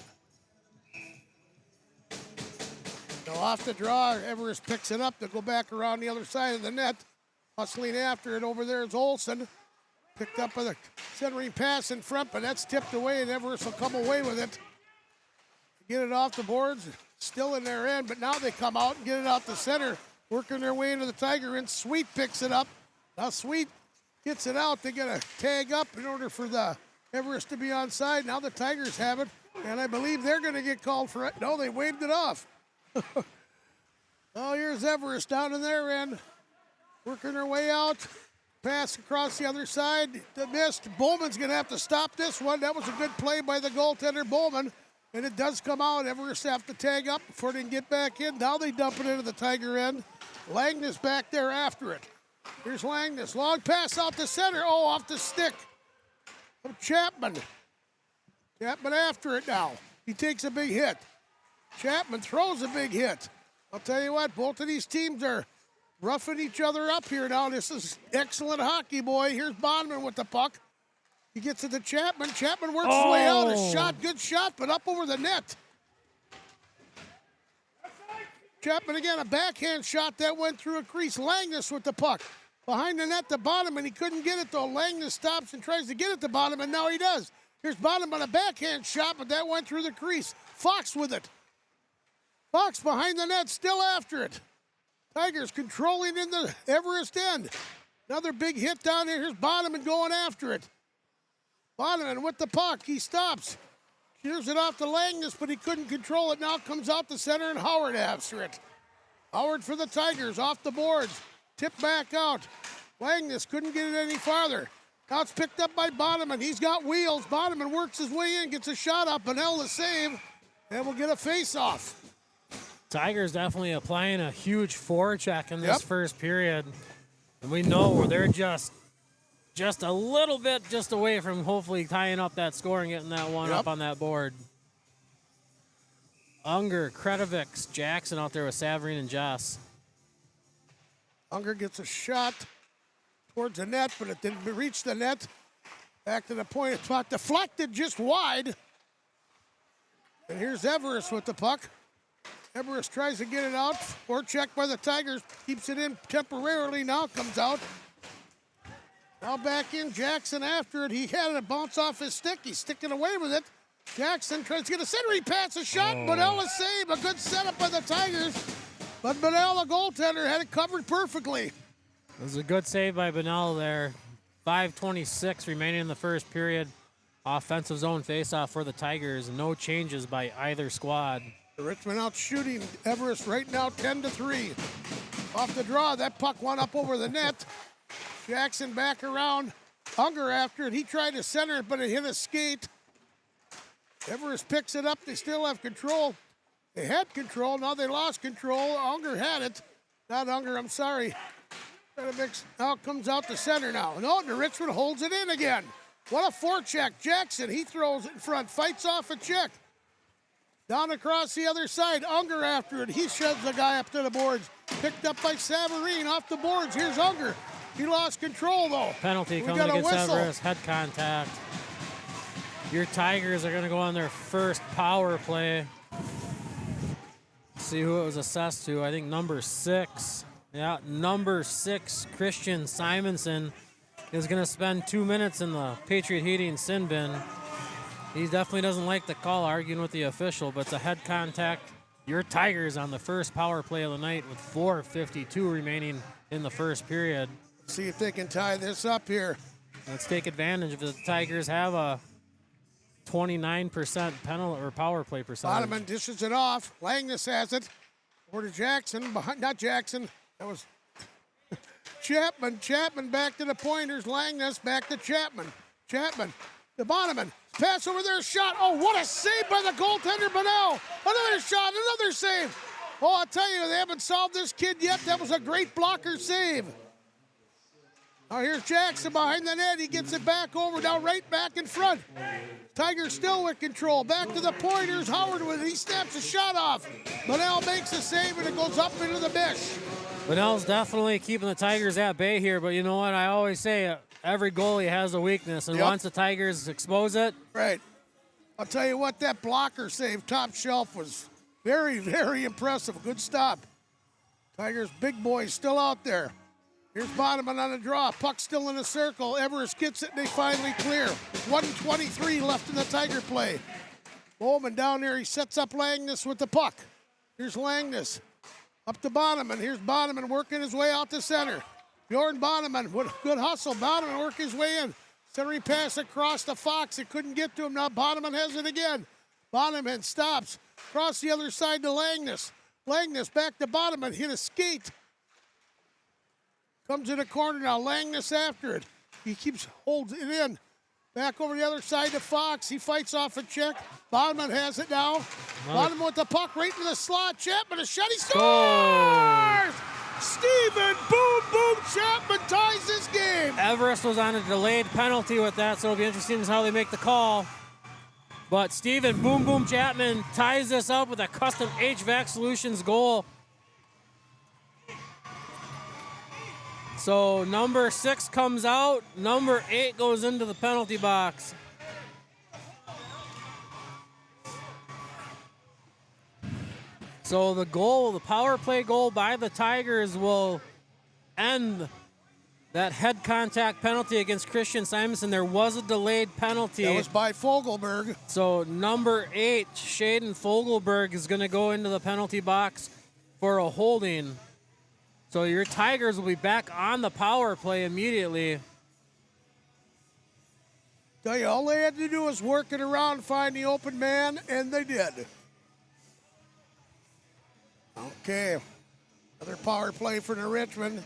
Now off the draw, Everest picks it up to go back around the other side of the net. Hustling after it over there is Olsen. Picked up with a centering pass in front, but that's tipped away, and Everest will come away with it. Get it off the boards, still in their end, but now they come out and get it out the center, working their way into the Tiger end. Sweet picks it up. Now Sweet gets it out. They got to tag up in order for the Everest to be onside. Now the Tigers have it, and I believe they're going to get called for it. No, they waved it off. Oh, here's Everest down in their end, working their way out. Pass across the other side. Missed. Bowman's going to have to stop this one. That was a good play by the goaltender, Bowman. And it does come out. Everest have to tag up before they can get back in. Now they dump it into the Tiger end. Langness back there after it. Here's Langness. Long pass out the center. Oh, off the stick of Chapman. Chapman after it now. He takes a big hit. Chapman throws a big hit. I'll tell you what, both of these teams are roughing each other up here now. This is excellent hockey, boy. Here's Bonneman with the puck. He gets it to Chapman. Chapman works his way out. A shot, good shot, but up over the net. Chapman again, a backhand shot that went through a crease. Langness with the puck. Behind the net to Bonneman. He couldn't get it, though. Langness stops and tries to get it to Bonneman. Now he does. Here's Bonneman, a backhand shot, but that went through the crease. Fox with it. Fox behind the net, still after it. Tigers controlling in the Everest end. Another big hit down there. Here's Bonneman going after it. Bonneman with the puck. He stops. Shears it off to Langness, but he couldn't control it. Now comes out the center, and Howard after it. Howard for the Tigers, off the boards. Tipped back out. Langness couldn't get it any farther. Now it's picked up by Bonneman. He's got wheels. Bonneman works his way in, gets a shot up, Bunnell to save, and we'll get a face-off. Tigers definitely applying a huge forecheck in this first period. And we know they're just a little bit just away from hopefully tying up that score and getting that one up on that board. Unger, Kretovics, Jackson out there with Savarine and Joss. Unger gets a shot towards the net, but it didn't reach the net. Back to the point. It's not deflected, just wide. And here's Everest with the puck. Everest tries to get it out. Forecheck by the Tigers. Keeps it in temporarily. Now comes out. Now back in. Jackson after it. He had it bounce off his stick. He's sticking away with it. Jackson tries to get a centering pass. A shot. Bunnell a save. A good setup by the Tigers. But Bunnell, a goaltender, had it covered perfectly. It was a good save by Bunnell there. 5:26 remaining in the first period. Offensive zone faceoff for the Tigers. No changes by either squad. The Richmond out shooting Everest right now 10-3. Off the draw, that puck went up over the net. Jackson back around. Unger after it. He tried to center it, but it hit a skate. Everest picks it up. They still have control. They had control. Now they lost control. Unger had it. Not Unger, I'm sorry. Now it comes out the center now. No, the Richmond holds it in again. What a forecheck. Jackson, he throws it in front. Fights off a check. Down across the other side, Unger after it. He shoves the guy up to the boards. Picked up by Savarine off the boards. Here's Unger. He lost control, though. Penalty coming against Everest. Head contact. Your Tigers are going to go on their first power play. see who it was assessed to. I think number 6. Yeah, number 6, Christian Simonson, is going to spend 2 minutes in the Patriot Heating sin bin. He definitely doesn't like the call, arguing with the official, but it's a head contact. Your Tigers on the first power play of the night with 4:52 remaining in the first period. See if they can tie this up here. Let's take advantage of the Tigers have a 29% penalty or power play percentage. Bodeman dishes it off. Langness has it. Over to Jackson. Not Jackson. That was Chapman. Chapman back to the pointers. Langness back to Chapman. Chapman to Bodeman. Pass over there. Shot. Oh, what a save by the goaltender, Bunnell. Another shot. Another save. Oh, I'll tell you, they haven't solved this kid yet. That was a great blocker save. Now here's Jackson behind the net. He gets it back over. Now right back in front. Tigers still with control. Back to the pointers. Howard with it. He snaps a shot off. Bunnell makes a save, and it goes up into the mesh. Bunnell's definitely keeping the Tigers at bay here, but you know what? I always say every goalie has a weakness, and once the Tigers expose it. Right. I'll tell you what, that blocker save, top shelf, was very, very impressive. Good stop. Tigers' big boys still out there. Here's Bodeman on the draw. Puck still in the circle. Everest gets it, and they finally clear. 1:23 left in the Tiger play. Bowman down there. He sets up Langness with the puck. Here's Langness. Up to Bodeman. Here's Bodeman working his way out to center. Bjorn Bodeman with good hustle. Bodeman working his way in. Centering pass across to Fox. It couldn't get to him. Now Bodeman has it again. Bodeman stops. Across the other side to Langness. Langness back to Bodeman. Hit a skate. Comes to the corner now. Langness after it. He holds it in. Back over the other side to Fox. He fights off a check. Bodeman has it now. Bodeman with the puck right into the slot. Chapman a shot. He scores! Steven Boom Boom Chapman ties this game. Everest was on a delayed penalty with that, so it'll be interesting to see how they make the call. But Steven Boom Boom Chapman ties this up with a custom HVAC Solutions goal. So number 6 comes out. Number 8 goes into the penalty box. So the goal, the power play goal by the Tigers will end that head contact penalty against Christian Simonson. There was a delayed penalty. That was by Fogelberg. So number 8, Shaden Fogelberg, is going to go into the penalty box for a holding. So your Tigers will be back on the power play immediately. Tell you, all they had to do was work it around, find the open man, and they did. Okay, another power play for the Richmond.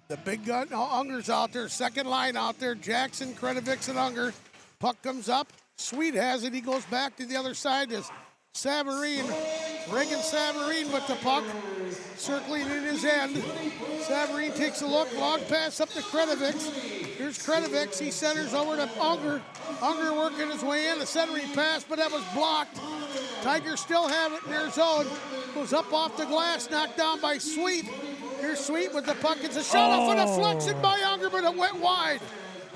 The big gun, Unger's out there, second line out there. Jackson, Kretovics, and Unger. Puck comes up. Sweet has it. He goes back to the other side. Is Savarine, Reagan Savarine with the puck, circling in his end. Savarine takes a look, long pass up to Kretovics. Here's Kretovics. He centers over to Unger. Unger working his way in, a centering pass, but that was blocked. Tigers still have it in their zone. Goes up off the glass, knocked down by Sweet. Here's Sweet with the puck. It's a shot off a deflection by Unger, but it went wide.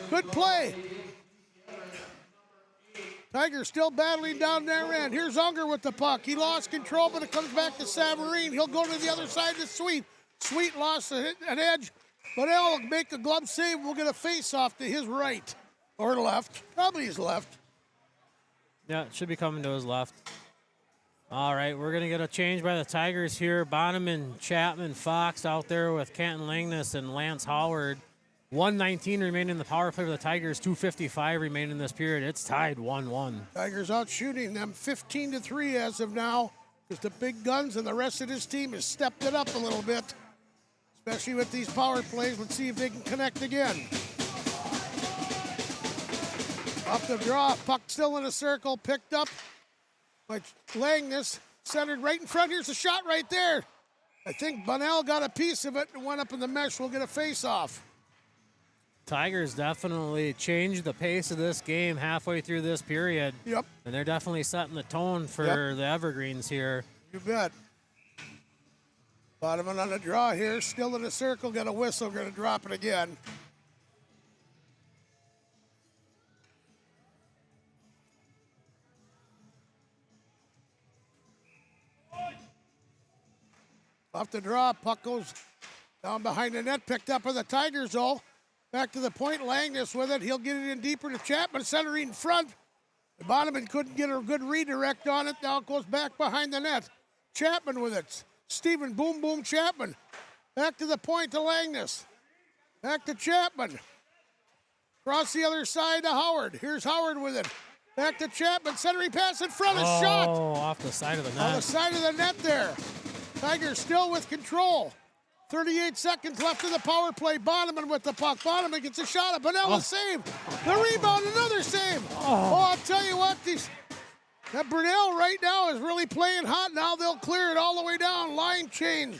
Good play. Tigers still battling down their end. Here's Unger with the puck. He lost control, but it comes back to Savarine. He'll go to the other side to Sweet. Sweet lost an edge, but he'll make a glove save. We'll get a face-off to his right or left. Probably his left. Yeah, it should be coming to his left. All right, we're going to get a change by the Tigers here. Bodeman, Chapman, Fox out there with Canton Langness and Lance Howard. 1:19 remaining in the power play for the Tigers. 2:55 remaining in this period. It's tied 1-1. Tigers out shooting them 15-3 as of now, because the big guns and the rest of this team has stepped it up a little bit, especially with these power plays. Let's see if they can connect again. Up the draw, puck still in a circle, picked up by Langness, centered right in front. Here's a shot right there. I think Bunnell got a piece of it and went up in the mesh. We'll get a face-off. Tigers definitely changed the pace of this game halfway through this period. Yep. And they're definitely setting the tone for the Evergreens here. You bet. Bodeman on the draw here, still in the circle, got a whistle, going to drop it again. Off the draw, puck goes down behind the net, picked up by the Tigers, though. Back to the point, Langness with it. He'll get it in deeper to Chapman, centering in front. The Bonneman couldn't get a good redirect on it. Now it goes back behind the net. Chapman with it. Stephen Boom Boom Chapman. Back to the point to Langness. Back to Chapman. Across the other side to Howard. Here's Howard with it. Back to Chapman. Centering pass in front. A shot. Oh, off the side of the net. On the side of the net there. Tigers still with control. 38 seconds left in the power play. Bonneman with the puck. Bonneman gets a shot. Bonella save. The rebound, another save. Oh, I'll tell you what, that Brunel right now is really playing hot. Now they'll clear it all the way down. Line change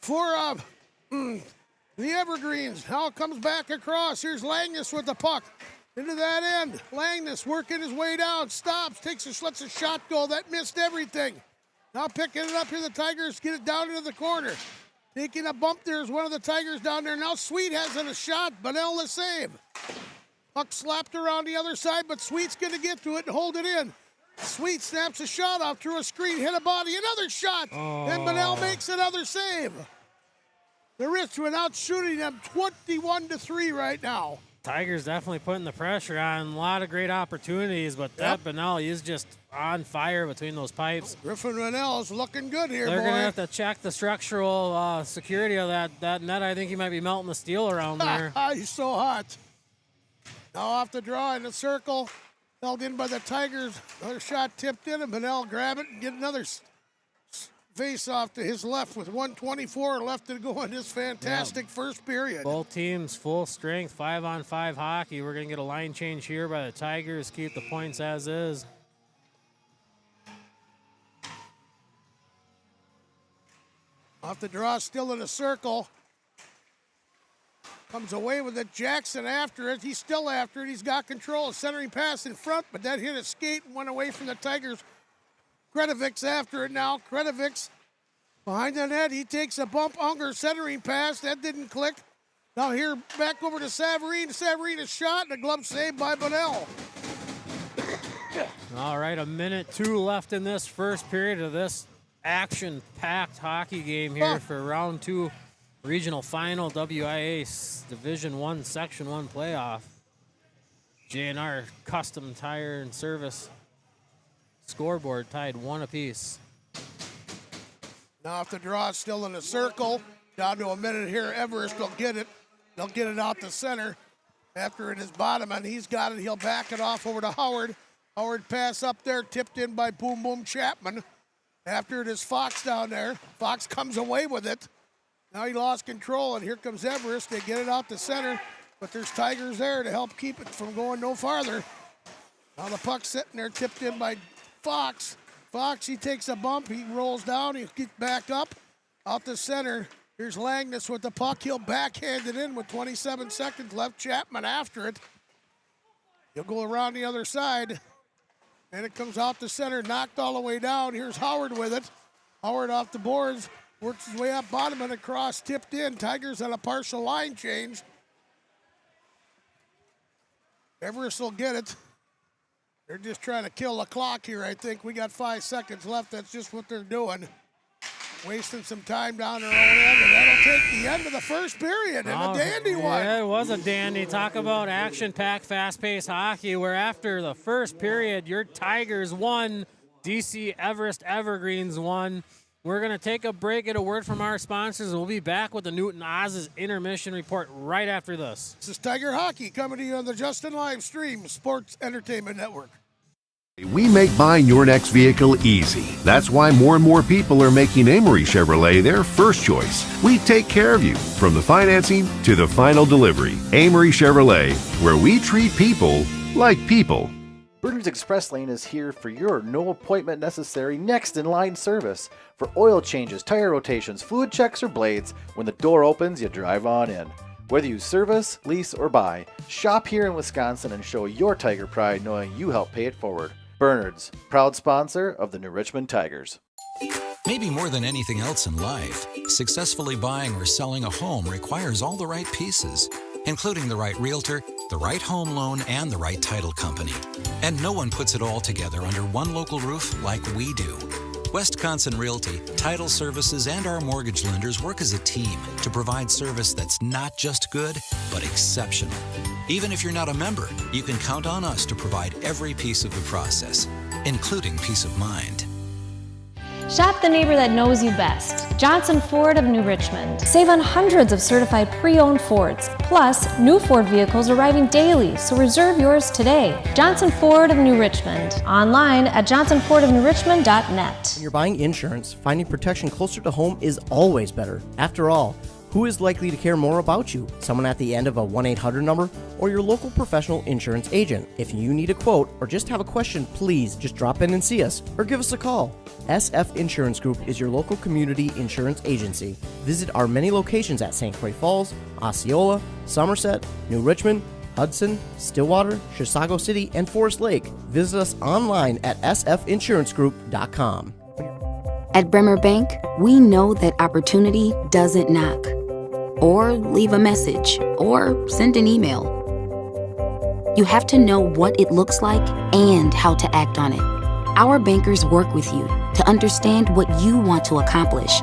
for the Evergreens. Now it comes back across. Here's Langness with the puck. Into that end. Langness working his way down. Stops. Lets a shot go. That missed everything. Now picking it up here, the Tigers get it down into the corner. Taking a bump there is one of the Tigers down there. Now Sweet has it a shot. Bunnell the save. Puck slapped around the other side, but Sweet's going to get to it and hold it in. Sweet snaps a shot off through a screen, hit a body, another shot. And Bunnell makes another save. The Richmond out shooting them 21-3 right now. Tigers definitely putting the pressure on. A lot of great opportunities, but that Benelli is just on fire between those pipes. Griffin Rennell's looking good here, They're boy. going to have to check the structural security of that net. I think he might be melting the steel around there. He's so hot. Now off the draw in the circle. Held in by the Tigers. Another shot tipped in, and Bunnell grab it and get another face off to his left with 1:24 left to go in this fantastic first period. Both teams full strength, 5-on-5 hockey. We're going to get a line change here by the Tigers. Keep the points as is. Off the draw, still in a circle. Comes away with it. Jackson after it. He's still after it. He's got control. Centering pass in front, but that hit a skate and went away from the Tigers. Kredovik's after it now. Kredovik's behind the net. He takes a bump. Unger centering pass. That didn't click. Now here back over to Savarine. Savarine is shot and a glove save by Bunnell. All right, 1:02 left in this first period of this action-packed hockey game here for round 2 regional final WIA Division 1 Section 1 playoff. J&R Custom Tire and Service scoreboard tied 1 apiece. Now off the draw, still in the circle. Down to a minute here. Everest will get it. They'll get it out the center. After it is Bonneman. He's got it. He'll back it off over to Howard. Howard pass up there, tipped in by Boom Boom Chapman. After it is Fox down there. Fox comes away with it. Now he lost control, and here comes Everest. They get it out the center, but there's Tigers there to help keep it from going no farther. Now the puck's sitting there, tipped in by Fox. Fox, he takes a bump. He rolls down. He gets back up out the center. Here's Langness with the puck. He'll backhand it in with 27 seconds left. Chapman after it. He'll go around the other side. And it comes out the center, knocked all the way down. Here's Howard with it. Howard off the boards, works his way up, bottom and across, tipped in. Tigers on a partial line change. Everest will get it. They're just trying to kill the clock here, I think. We got 5 seconds left. That's just what they're doing. Wasting some time down their own end, and that'll take the end of the first period. And a dandy one. Yeah, it was a dandy. Talk about action-packed, fast-paced hockey, where after the first period, your Tigers won, DC Everest Evergreens won. We're going to take a break, get a word from our sponsors, and we'll be back with the Newton Oz's intermission report right after this. This is Tiger Hockey coming to you on the Justin Live Stream Sports Entertainment Network. We make buying your next vehicle easy. That's why more and more people are making Amory Chevrolet their first choice. We take care of you from the financing to the final delivery. Amory Chevrolet, where we treat people like people. Bernard's Express Lane is here for your no appointment necessary next in line service. For oil changes, tire rotations, fluid checks, or blades, when the door opens, you drive on in. Whether you service, lease, or buy, shop here in Wisconsin and show your Tiger pride knowing you help pay it forward. Bernard's, proud sponsor of the New Richmond Tigers. Maybe more than anything else in life, successfully buying or selling a home requires all the right pieces, including the right realtor, the right home loan, and the right title company. And no one puts it all together under one local roof like we do. Wisconsin Realty, Title Services, and our mortgage lenders work as a team to provide service that's not just good, but exceptional. Even if you're not a member, you can count on us to provide every piece of the process, including peace of mind. Shop the neighbor that knows you best. Johnson Ford of New Richmond. Save on hundreds of certified pre-owned Fords. Plus, new Ford vehicles arriving daily, so reserve yours today. Johnson Ford of New Richmond. Online at johnsonfordofnewrichmond.net. When you're buying insurance, finding protection closer to home is always better. After all, who is likely to care more about you? Someone at the end of a 1-800 number or your local professional insurance agent? If you need a quote or just have a question, please just drop in and see us or give us a call. SF Insurance Group is your local community insurance agency. Visit our many locations at St. Croix Falls, Osceola, Somerset, New Richmond, Hudson, Stillwater, Chisago City, and Forest Lake. Visit us online at sfinsurancegroup.com. At Bremer Bank, we know that opportunity doesn't knock. Or leave a message, or send an email. You have to know what it looks like and how to act on it. Our bankers work with you to understand what you want to accomplish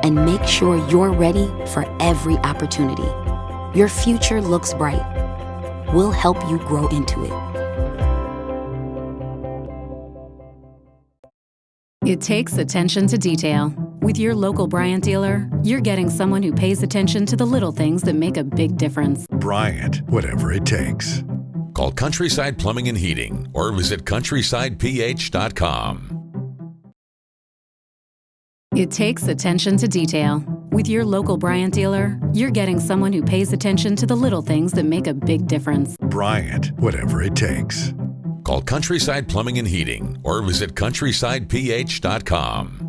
and make sure you're ready for every opportunity. Your future looks bright. We'll help you grow into it. It takes attention to detail. With your local Bryant dealer, you're getting someone who pays attention to the little things that make a big difference. Bryant, whatever it takes. Call Countryside Plumbing and Heating or visit countrysideph.com. It takes attention to detail. With your local Bryant dealer, you're getting someone who pays attention to the little things that make a big difference. Bryant, whatever it takes. Call Countryside Plumbing and Heating or visit countrysideph.com.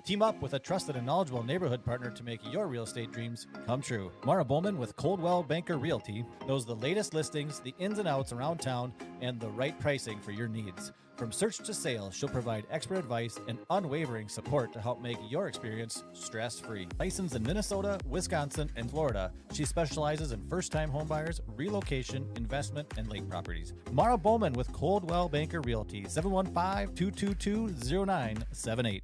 Team up with a trusted and knowledgeable neighborhood partner to make your real estate dreams come true. Mara Bowman with Coldwell Banker Realty knows the latest listings, the ins and outs around town, and the right pricing for your needs. From search to sale, she'll provide expert advice and unwavering support to help make your experience stress-free. Licensed in Minnesota, Wisconsin, and Florida, she specializes in first-time homebuyers, relocation, investment, and lake properties. Mara Bowman with Coldwell Banker Realty, 715-222-0978.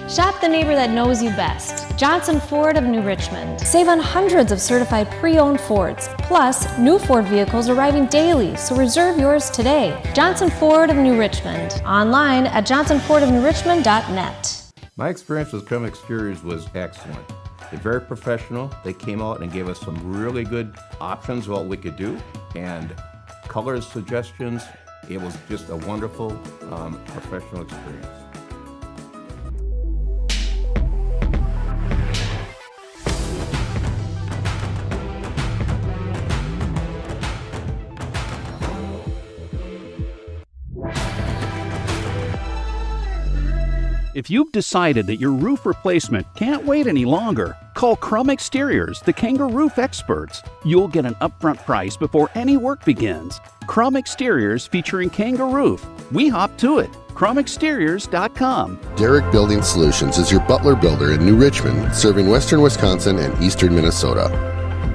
Shop the neighbor that knows you best. Johnson Ford of New Richmond. Save on hundreds of certified pre-owned Fords. Plus, new Ford vehicles arriving daily, so reserve yours today. Johnson Ford of New Richmond. Online at johnsonfordofnewrichmond.net. My experience with Chrome Exteriors was excellent. They're very professional. They came out and gave us some really good options of what we could do and color suggestions. It was just a wonderful professional experience. If you've decided that your roof replacement can't wait any longer, call Crum Exteriors, the Kangaroo Roof experts. You'll get an upfront price before any work begins. Crum Exteriors featuring Kangaroo Roof. We hop to it. CrumExteriors.com. Derrick Building Solutions is your Butler builder in New Richmond, serving western Wisconsin and eastern Minnesota.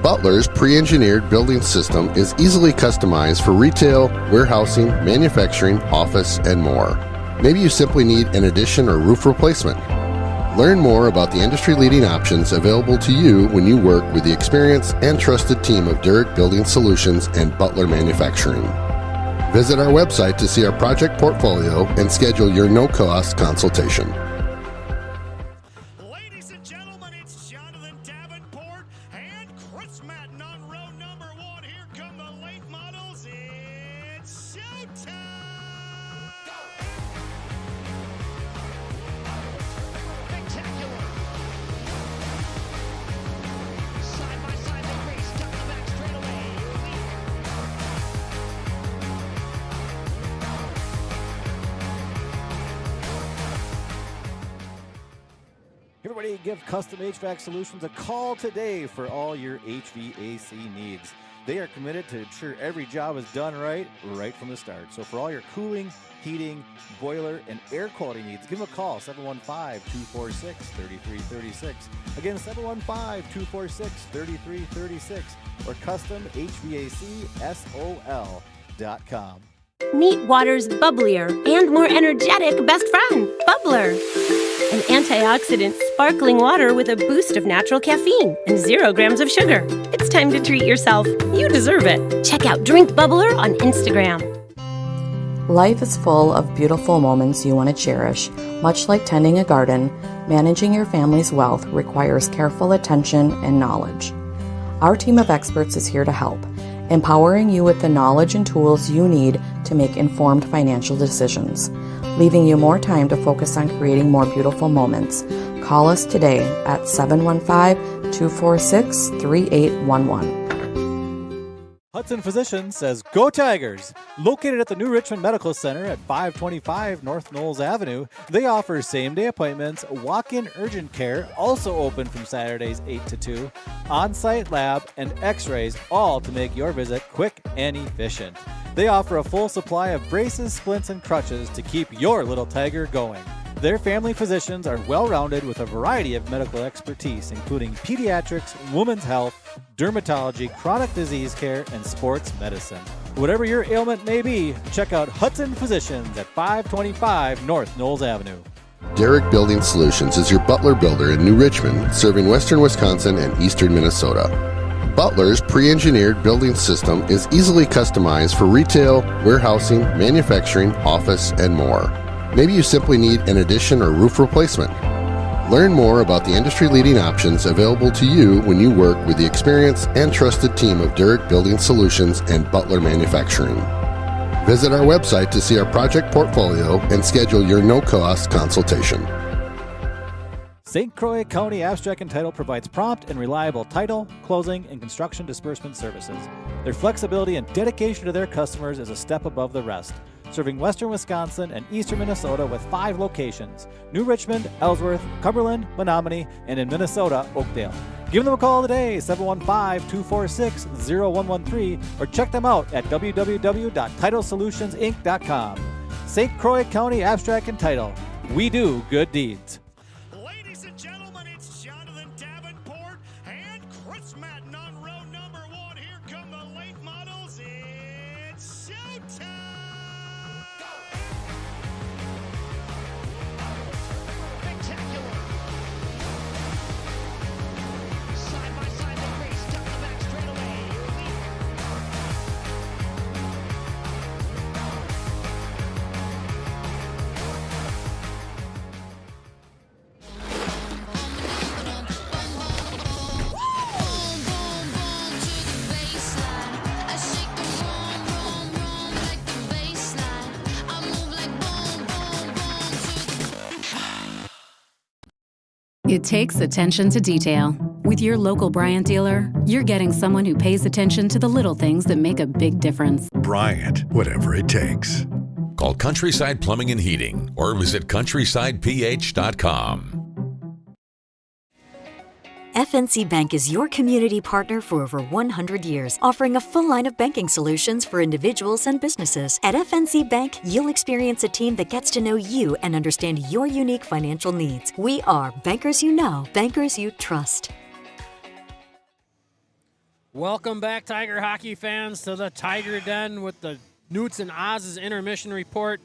Butler's pre-engineered building system is easily customized for retail, warehousing, manufacturing, office, and more. Maybe you simply need an addition or roof replacement. Learn more about the industry-leading options available to you when you work with the experienced and trusted team of Derrick Building Solutions and Butler Manufacturing. Visit our website to see our project portfolio and schedule your no-cost consultation. Ladies and gentlemen, it's Jonathan Davenport and Chris Madden on row number 1. Here come the late models. It's showtime! Everybody, give Custom HVAC Solutions a call today for all your HVAC needs. They are committed to ensure every job is done right from the start. So for all your cooling, heating, boiler, and air quality needs, give them a call, 715-246-3336. Again, 715-246-3336 or CustomHVACSOL.com. Meet water's bubblier and more energetic best friend, Bubbler. An antioxidant sparkling water with a boost of natural caffeine and 0 grams of sugar. It's time to treat yourself. You deserve it. Check out Drink Bubbler on Instagram. Life is full of beautiful moments you want to cherish. Much like tending a garden, managing your family's wealth requires careful attention and knowledge. Our team of experts is here to help, empowering you with the knowledge and tools you need to make informed financial decisions, leaving you more time to focus on creating more beautiful moments. Call us today at 715-246-3811. Hudson Physicians says, Go Tigers! Located at the New Richmond Medical Center at 525 North Knowles Avenue, they offer same-day appointments, walk-in urgent care, also open from Saturdays 8 to 2, on-site lab, and x-rays, all to make your visit quick and efficient. They offer a full supply of braces, splints, and crutches to keep your little tiger going. Their family physicians are well-rounded with a variety of medical expertise, including pediatrics, women's health, dermatology, chronic disease care, and sports medicine. Whatever your ailment may be, check out Hudson Physicians at 525 North Knowles Avenue. Derrick Building Solutions is your Butler builder in New Richmond, serving western Wisconsin and eastern Minnesota. Butler's pre-engineered building system is easily customized for retail, warehousing, manufacturing, office, and more. Maybe you simply need an addition or roof replacement. Learn more about the industry-leading options available to you when you work with the experienced and trusted team of Derrick Building Solutions and Butler Manufacturing. Visit our website to see our project portfolio and schedule your no-cost consultation. St. Croix County Abstract and Title provides prompt and reliable title, closing, and construction disbursement services. Their flexibility and dedication to their customers is a step above the rest, serving western Wisconsin and eastern Minnesota with 5 locations: New Richmond, Ellsworth, Cumberland, Menominee, and in Minnesota, Oakdale. Give them a call today, 715-246-0113, or check them out at www.titlesolutionsinc.com. St. Croix County Abstract and Title. We do good deeds. Ladies and gentlemen, it's Jonathan Davenport and Chris Madden on row number 1. Here come the late models. It's showtime! Spectacular! Side by side, the race down the back straight away. It takes attention to detail. With your local Bryant dealer, you're getting someone who pays attention to the little things that make a big difference. Bryant, whatever it takes. Call Countryside Plumbing and Heating or visit countrysideph.com. FNC Bank is your community partner for over 100 years, offering a full line of banking solutions for individuals and businesses. At FNC Bank, you'll experience a team that gets to know you and understand your unique financial needs. We are bankers you know, bankers you trust. Welcome back, Tiger hockey fans, to the Tiger Den with the Newts and Oz's intermission report,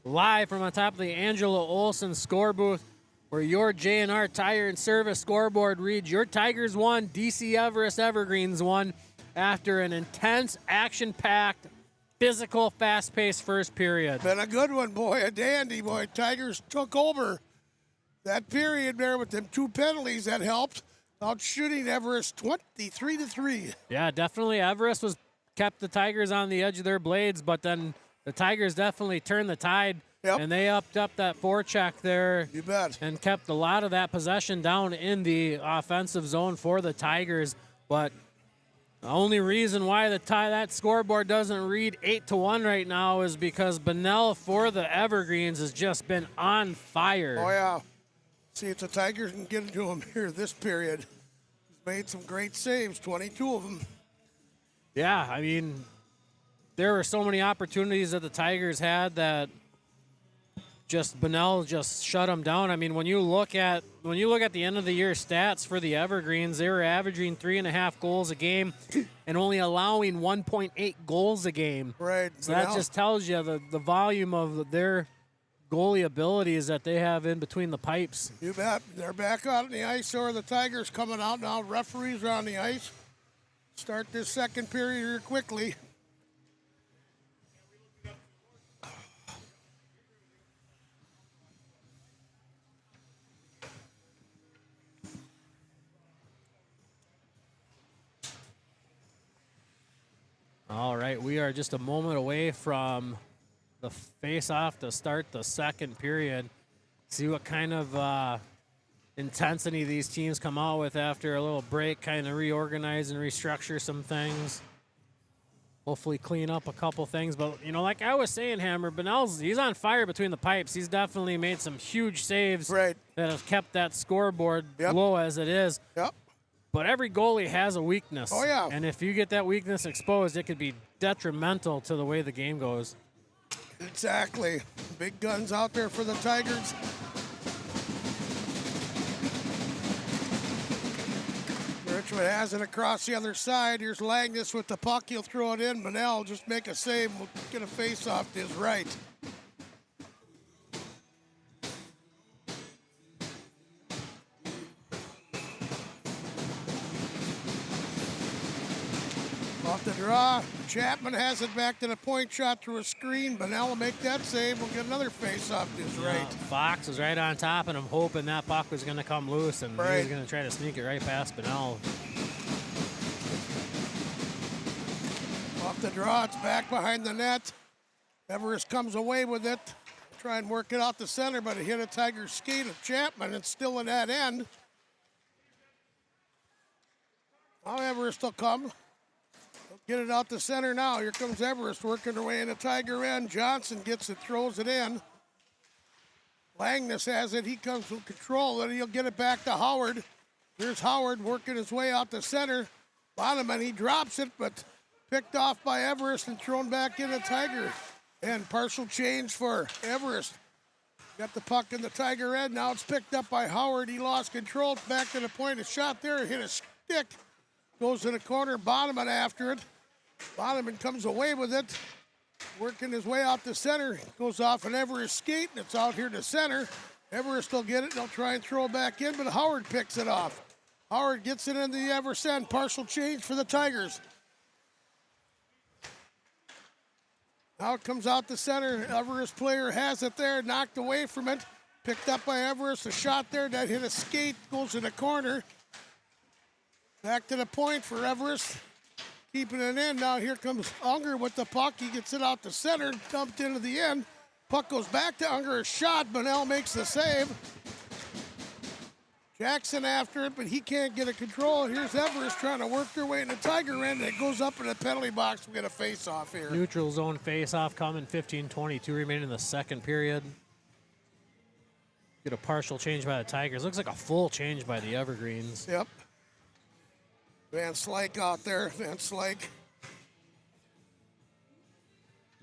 live from on top of the Angela Olsen score booth, where your J&R Tire and Service scoreboard reads, your Tigers won, DC Everest Evergreens won, after an intense, action-packed, physical, fast-paced first period. Been a good one, boy, a dandy, boy. Tigers took over that period there with them 2 penalties. That helped out shooting Everest 23-3. Yeah, definitely Everest kept the Tigers on the edge of their blades, but then the Tigers definitely turned the tide. Yep. And they upped up that forecheck there. You bet. And kept a lot of that possession down in the offensive zone for the Tigers. But the only reason why that scoreboard doesn't read 8-1 right now is because Bunnell for the Evergreens has just been on fire. Oh, yeah. See if the Tigers can get into him here this period. He's made some great saves, 22 of them. Yeah, I mean, there were so many opportunities that the Tigers had that Bunnell just shut them down. I mean, when you look at the end of the year stats for the Evergreens, they were averaging 3.5 goals a game and only allowing 1.8 goals a game. Right. So that just tells you the volume of their goalie abilities that they have in between the pipes. You bet. They're back out on the ice, so are the Tigers coming out now. Referees are on the ice. Start this second period here quickly. All right, we are just a moment away from the face-off to start the second period. See what kind of intensity these teams come out with after a little break, kind of reorganize and restructure some things. Hopefully clean up a couple things. But, like I was saying, Hammer, he's on fire between the pipes. He's definitely made some huge saves that have kept that scoreboard low as it is. Yep. But every goalie has a weakness. Oh, yeah. And if you get that weakness exposed, it could be detrimental to the way the game goes. Exactly. Big guns out there for the Tigers. Richmond has it across the other side. Here's Langness with the puck. He'll throw it in. Bunnell just make a save. We'll get a face-off to his right. Off the draw, Chapman has it back to the point, shot through a screen. Bunnell will make that save. We'll get another face-off to his right. Fox was right on top, and I'm hoping that puck was going to come loose, and he was going to try to sneak it right past Bunnell. Off the draw, it's back behind the net. Everest comes away with it. Try and work it out the center, but it hit a Tiger's skate of Chapman. It's still in that end. Now Everest will come. Get it out the center now. Here comes Everest working her way in the Tiger end. Johnson gets it, throws it in. Langness has it. He comes with control, and he'll get it back to Howard. Here's Howard working his way out the center. Bonneman, he drops it, but picked off by Everest and thrown back in the Tiger. And partial change for Everest. Got the puck in the Tiger end. Now it's picked up by Howard. He lost control. Back to the point. A shot there. Hit a stick. Goes to the corner. Bonneman after it. Bonneman comes away with it. Working his way out the center. Goes off an Everest skate, and it's out here to center. Everest will get it. They'll try and throw it back in, but Howard picks it off. Howard gets it into the Everest end. Partial change for the Tigers. Now it comes out the center. Everest player has it there. Knocked away from it. Picked up by Everest. A shot there that hit a skate. Goes in the corner. Back to the point for Everest. Keeping it in. Now here comes Unger with the puck. He gets it out the center. Dumped into the end. Puck goes back to Unger. A shot. Bunnell makes the save. Jackson after it, but he can't get a control. Here's Everest trying to work their way in the Tiger end. And it goes up in the penalty box. We get a face-off here. Neutral zone face-off coming. 15:22 remaining in the second period. Get a partial change by the Tigers. Looks like a full change by the Evergreens. Yep. Van Slyke out there. Van Slyke.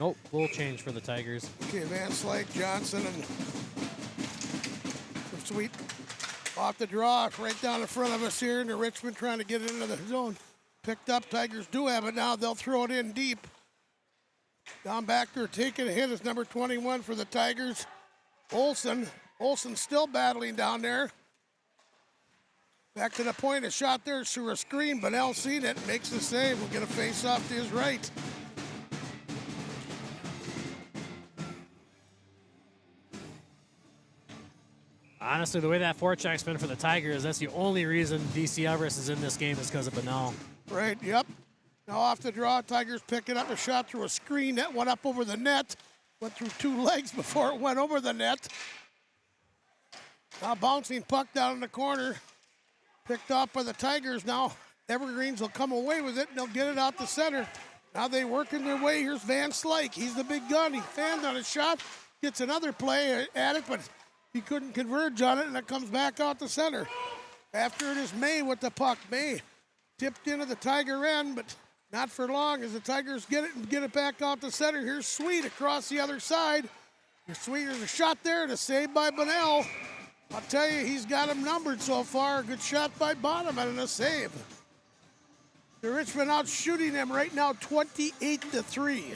Nope, full change for the Tigers. Okay, Van Slyke, Johnson, and Sweet off the draw, right down in front of us here, and Richmond trying to get it into the zone. Picked up. Tigers do have it now. They'll throw it in deep. Down back there, taking a hit is number 21 for the Tigers. Olsen still battling down there. Back to the point, a shot there through a screen. Bunnell seen it, makes the save. We'll get a face-off to his right. Honestly, the way that forecheck's been for the Tigers, that's the only reason DC Everest is in this game is because of Bunnell. Right, yep. Now off the draw, Tigers picking up a shot through a screen. That went up over the net. Went through two legs before it went over the net. Now bouncing puck down in the corner. Picked off by the Tigers now. Evergreens will come away with it, and they'll get it out the center. Now they working their way. Here's Van Slyke. He's the big gun. He fanned on a shot. Gets another play at it, but he couldn't converge on it, and it comes back out the center. After it is May with the puck. May tipped into the Tiger end, but not for long as the Tigers get it and get it back out the center. Here's Sweet across the other side. There's a shot there and a save by Bunnell. I'll tell you, he's got him numbered so far. Good shot by Bonneman and a save. The Richmond out shooting him right now 28-3.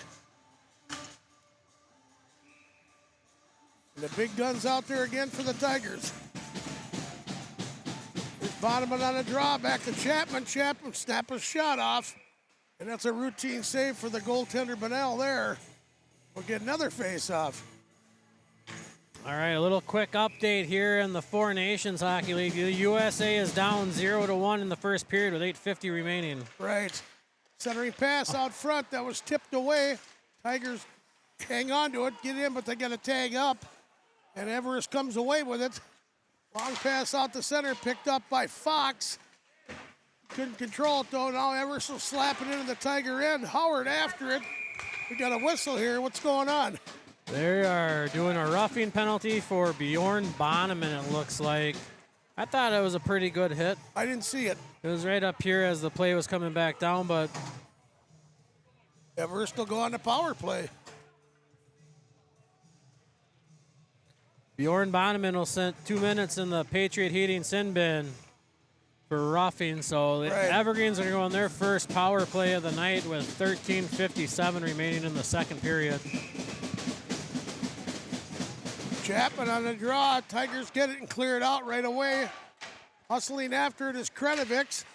And the big guns out there again for the Tigers. There's Bonneman on a draw, back to Chapman. Chapman snap a shot off. And that's a routine save for the goaltender Bunnell there. We'll get another face-off. All right, a little quick update here in the Four Nations Hockey League. The USA is down 0-1 in the first period with 8:50 remaining. Right. Centering pass out front. That was tipped away. Tigers hang on to it, get in, but they got to tag up. And Everest comes away with it. Long pass out the center, picked up by Fox. Couldn't control it, though. Now Everest will slap it into the Tiger end. Howard after it. We got a whistle here. What's going on? They are doing a roughing penalty for Bjorn Bonneman, it looks like. I thought it was a pretty good hit. I didn't see it. It was right up here as the play was coming back down, but Everest will go on the power play. Bjorn Bonneman will spend 2 minutes in the Patriot Heating sin bin for roughing. So the Evergreens are going their first power play of the night with 13:57 remaining in the second period. Chapman on the draw. Tigers get it and clear it out right away. Hustling after it is Kretovics.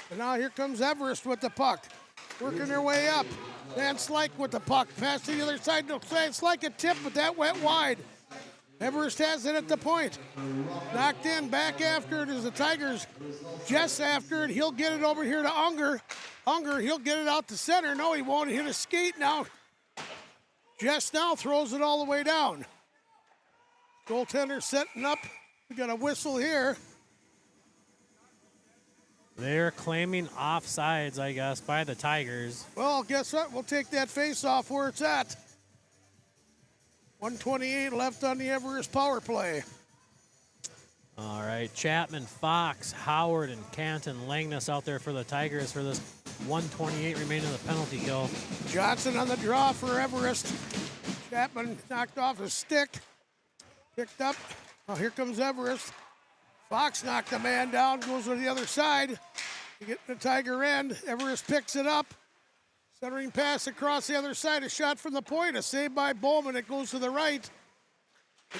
And now here comes Everest with the puck. Working their way up. Van Slyke with the puck. Pass to the other side. No, it's like a tip, but that went wide. Everest has it at the point. Knocked in. Back after it is the Tigers. Jess after it. He'll get it over here to Unger. Unger, he'll get it out to center. No, he won't. Hit a skate now. Jess now throws it all the way down. Goaltender setting up. We got a whistle here. They're claiming offsides, I guess, by the Tigers. Well, guess what? We'll take that face off where it's at. 1:28 left on the Everest power play. All right, Chapman, Fox, Howard, and Canton Langness out there for the Tigers for this 1:28 remaining in the penalty kill. Johnson on the draw for Everest. Chapman knocked off his stick. Picked up. Oh, here comes Everest. Fox knocked the man down, goes to the other side. You get the Tiger end. Everest picks it up. Centering pass across the other side. A shot from the point. A save by Bowman. It goes to the right.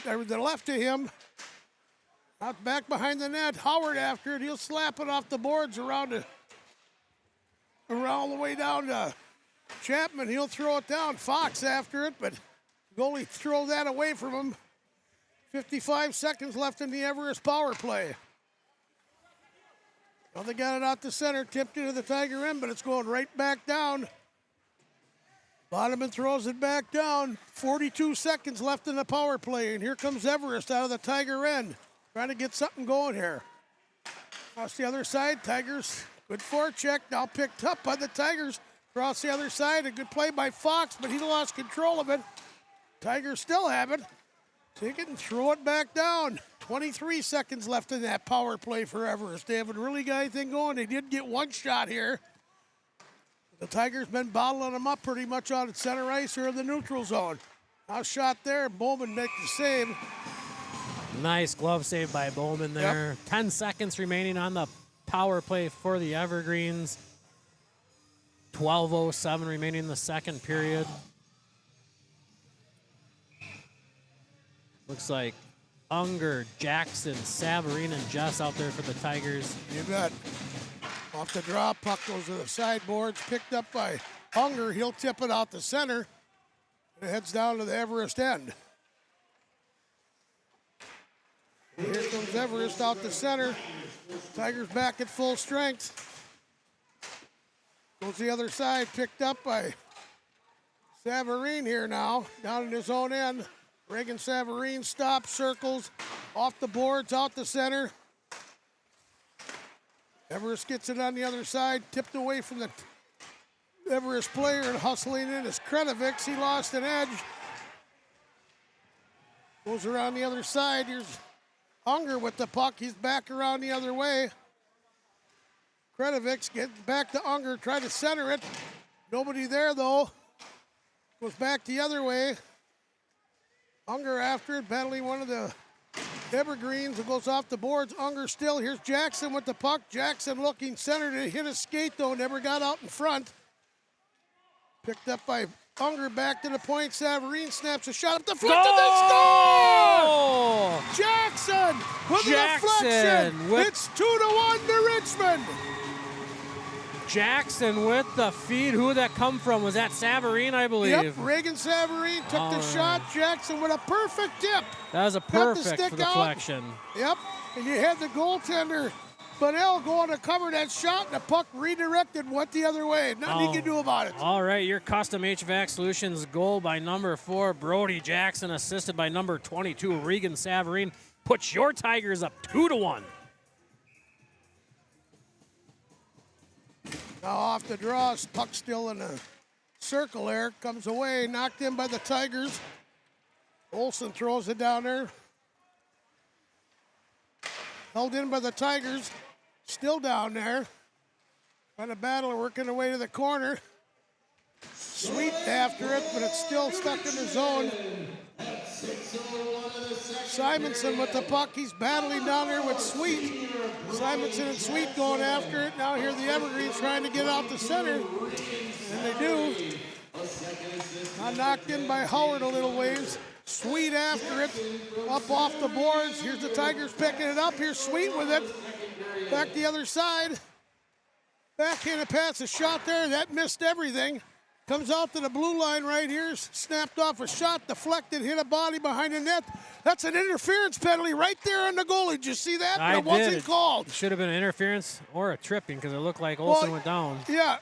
The left to him. Out back behind the net. Howard after it. He'll slap it off the boards around the way down to Chapman. He'll throw it down. Fox after it, but goalie throw that away from him. 55 seconds left in the Everest power play. Well, they got it out the center, tipped into the Tiger end, but it's going right back down. Bonneman throws it back down. 42 seconds left in the power play, and here comes Everest out of the Tiger end, trying to get something going here. Across the other side, Tigers, good forecheck, now picked up by the Tigers. Across the other side, a good play by Fox, but he lost control of it. Tigers still have it. Take it and throw it back down. 23 seconds left in that power play for Everest. They haven't really got anything going. They did get one shot here. The Tigers been bottling them up pretty much out at center ice or in the neutral zone. Now shot there. Bowman makes the save. Nice glove save by Bowman there. Yep. 10 seconds remaining on the power play for the Evergreens. 12:07 remaining in the second period. Looks like Unger, Jackson, Savarine, and Jess out there for the Tigers. You bet. Off the draw, puck goes to the sideboards, picked up by Unger. He'll tip it out the center. It heads down to the Everest end. And here comes Everest out the center. Tigers back at full strength. Goes the other side, picked up by Savarine here now, down in his own end. Reagan Savarine stops, circles, off the boards, out the center. Everest gets it on the other side, tipped away from the Everest player and hustling in is Kretovics. He lost an edge. Goes around the other side. Here's Unger with the puck. He's back around the other way. Kretovics gets back to Unger, try to center it. Nobody there though. Goes back the other way. Unger after it, battling one of the Evergreens. It goes off the boards. Unger still. Here's Jackson with the puck. Jackson looking center to hit a skate, though. Never got out in front. Picked up by Unger, back to the point. Savarine snaps a shot up the front. And they score! Jackson with a deflection. It's 2-1 to Richmond. Jackson with the feed. Who did that come from? Was that Savarine, I believe? Yep, Reagan Savarine took the shot. Jackson with a perfect tip. That was a perfect deflection. Yep, and you had the goaltender, Bunnell, going to cover that shot, and the puck redirected, went the other way. Nothing you can do about it. All right, your Custom HVAC Solutions goal by number 4, Brody Jackson, assisted by number 22, Regan Savarine, puts your Tigers up 2-1. Now off the draw, puck still in the circle there, comes away, knocked in by the Tigers. Olsen throws it down there. Held in by the Tigers, still down there. Trying to battle, working their way to the corner. Sweet after it, but it's still stuck in the zone. Simonson with the puck. He's battling down there with Sweet. Simonson and Sweet going after it. Now here the Evergreens trying to get out the center. And they do. Now knocked in by Howard a little ways. Sweet after it. Up off the boards. Here's the Tigers picking it up. Here's Sweet with it. Back the other side. Backhanded pass, a shot there. That missed everything. Comes out to the blue line right here. Snapped off a shot, deflected, hit a body behind the net. That's an interference penalty right there on the goalie. Did you see that? I it wasn't called. It should have been an interference or a tripping because it looked like Olsen went down. Yeah.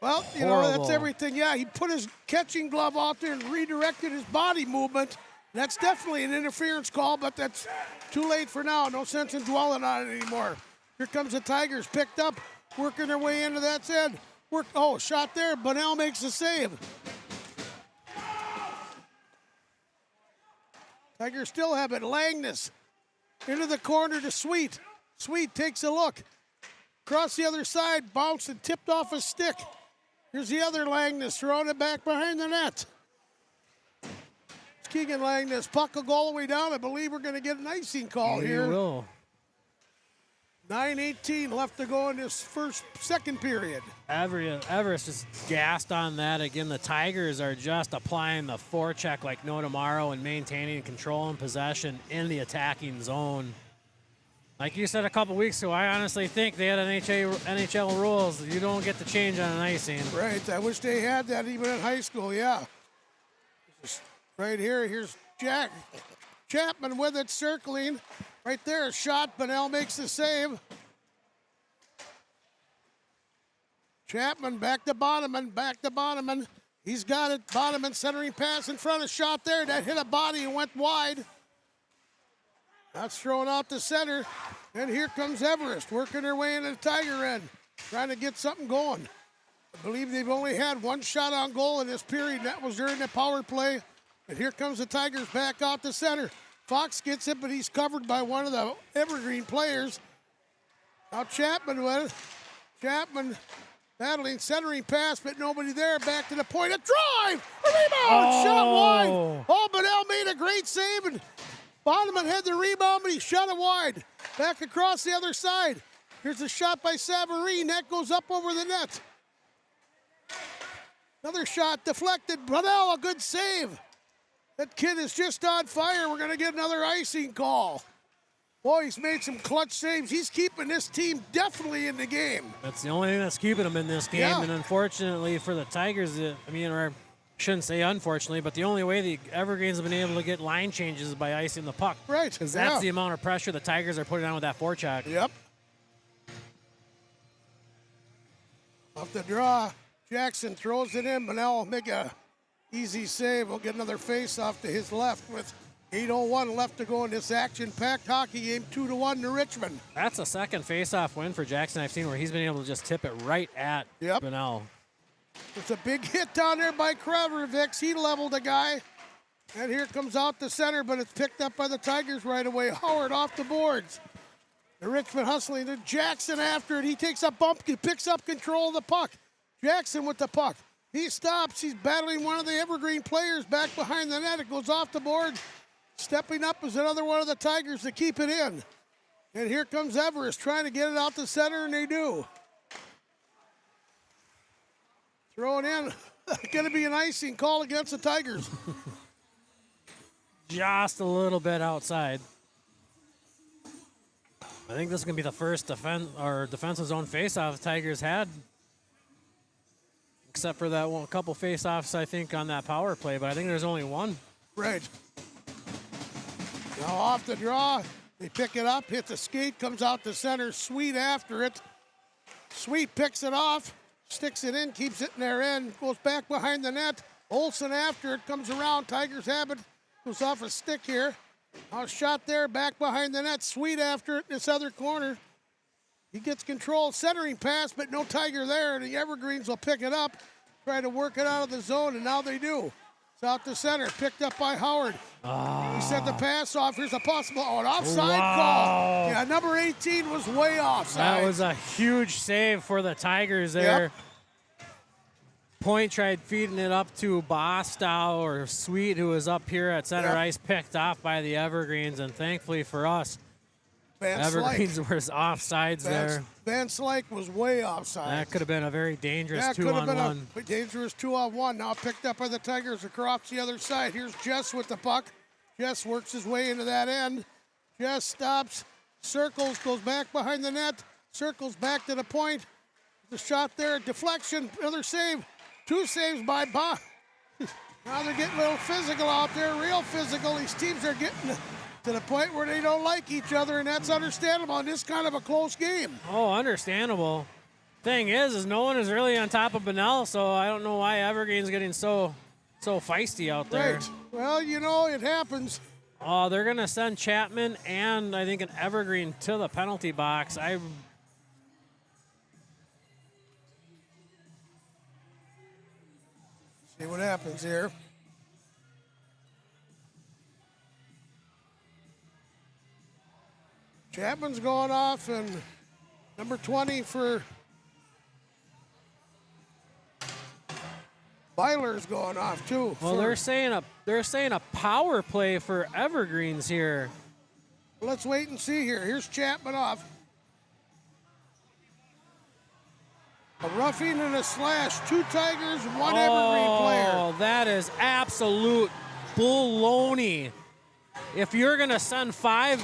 Well, you know, that's everything. Yeah, he put his catching glove out there and redirected his body movement. That's definitely an interference call, but that's too late for now. No sense in dwelling on it anymore. Here comes the Tigers, picked up, working their way into that end. Shot there. Bunnell makes the save. Tigers still have it. Langness into the corner to Sweet. Sweet takes a look. Across the other side, bounced and tipped off a stick. Here's the other Langness throwing it back behind the net. It's Keegan Langness. Puck will go all the way down. I believe we're going to get an icing call here. We will. 9:18 left to go in this second period. Everest is gassed on that. Again, the Tigers are just applying the forecheck like no tomorrow and maintaining control and possession in the attacking zone. Like you said a couple weeks ago, I honestly think they had NHL rules. You don't get to change on an icing. Right. I wish they had that even in high school, yeah. Right here, here's Chapman with it, circling. Right there, a shot. Bunnell makes the save. Chapman back to Bonneman. He's got it. Bonneman centering pass in front of shot there. That hit a body and went wide. That's thrown out to center. And here comes Everest working their way into the Tiger end, trying to get something going. I believe they've only had one shot on goal in this period. That was during the power play. And here comes the Tigers back out to center. Fox gets it, but he's covered by one of the Evergreen players. Now Chapman with it. Chapman battling, centering pass, but nobody there. Back to the point. A drive! A rebound! Shot wide! Bunnell made a great save, and Bonneman had the rebound, but he shot it wide. Back across the other side. Here's a shot by Savarine. That goes up over the net. Another shot deflected. Bunnell, a good save. That kid is just on fire. We're going to get another icing call. Boy, he's made some clutch saves. He's keeping this team definitely in the game. That's the only thing that's keeping them in this game. Yeah. And unfortunately for the Tigers, or I shouldn't say unfortunately, but the only way the Evergreens have been able to get line changes is by icing the puck. Right. Because that's the amount of pressure the Tigers are putting on with that forecheck. Yep. Off the draw, Jackson throws it in, but now will make a easy save. We'll get another face-off to his left with 8:01 left to go in this action-packed hockey game, 2-1 to Richmond. That's a second face-off win for Jackson I've seen where he's been able to just tip it right at Bunnell. It's a big hit down there by Kravervix. He leveled a guy. And here comes out the center, but it's picked up by the Tigers right away. Howard off the boards. The Richmond hustling. Jackson after it. He takes a bump. He picks up control of the puck. Jackson with the puck. He stops. He's battling one of the Evergreen players back behind the net. It goes off the board. Stepping up is another one of the Tigers to keep it in. And here comes Everest trying to get it out the center, and they do. Throw it in. Going to be an icing call against the Tigers. Just a little bit outside. I think this is going to be the first defensive zone faceoff the Tigers had. Except for that one, couple faceoffs, I think, on that power play, but I think there's only one. Right. Now off the draw, they pick it up, hit the skate, comes out to center, Sweet after it. Sweet picks it off, sticks it in, keeps it in their end, goes back behind the net. Olsen after it, comes around, Tigers have it, goes off a stick here. Now shot there, back behind the net, Sweet after it, this other corner. He gets control, centering pass, but no Tiger there, and the Evergreens will pick it up, try to work it out of the zone, and now they do. It's out to center, picked up by Howard. He sent the pass off. Here's a possible, an offside call. Yeah, number 18 was way offside. That was a huge save for the Tigers there. Yep. Point tried feeding it up to Bostow or Sweet, who was up here at center ice, picked off by the Evergreens, and thankfully for us, Evergreens was offsides there. Van Slyke was way offside. That could have been a very dangerous 2-on-1. Could have been a dangerous 2-on-1. Now picked up by the Tigers across the other side. Here's Jess with the puck. Jess works his way into that end. Jess stops, circles, goes back behind the net, circles back to the point. The shot there, deflection, another save. 2 saves by Bob. Now they're getting a little physical out there, real physical. These teams are getting to the point where they don't like each other, and that's understandable in this kind of a close game. Oh, understandable. Thing is no one is really on top of Bunnell, so I don't know why Evergreen's getting so feisty out there. Right. Well, you know, it happens. Oh, they're going to send Chapman and I think an Evergreen to the penalty box. See what happens here. Chapman's going off, and number 20 for Byler's going off too. Well, they're saying a power play for Evergreens here. Let's wait and see here. Here's Chapman off. A roughing and a slash. 2 Tigers, 1 Evergreen player. Oh, that is absolute baloney. If you're gonna send 5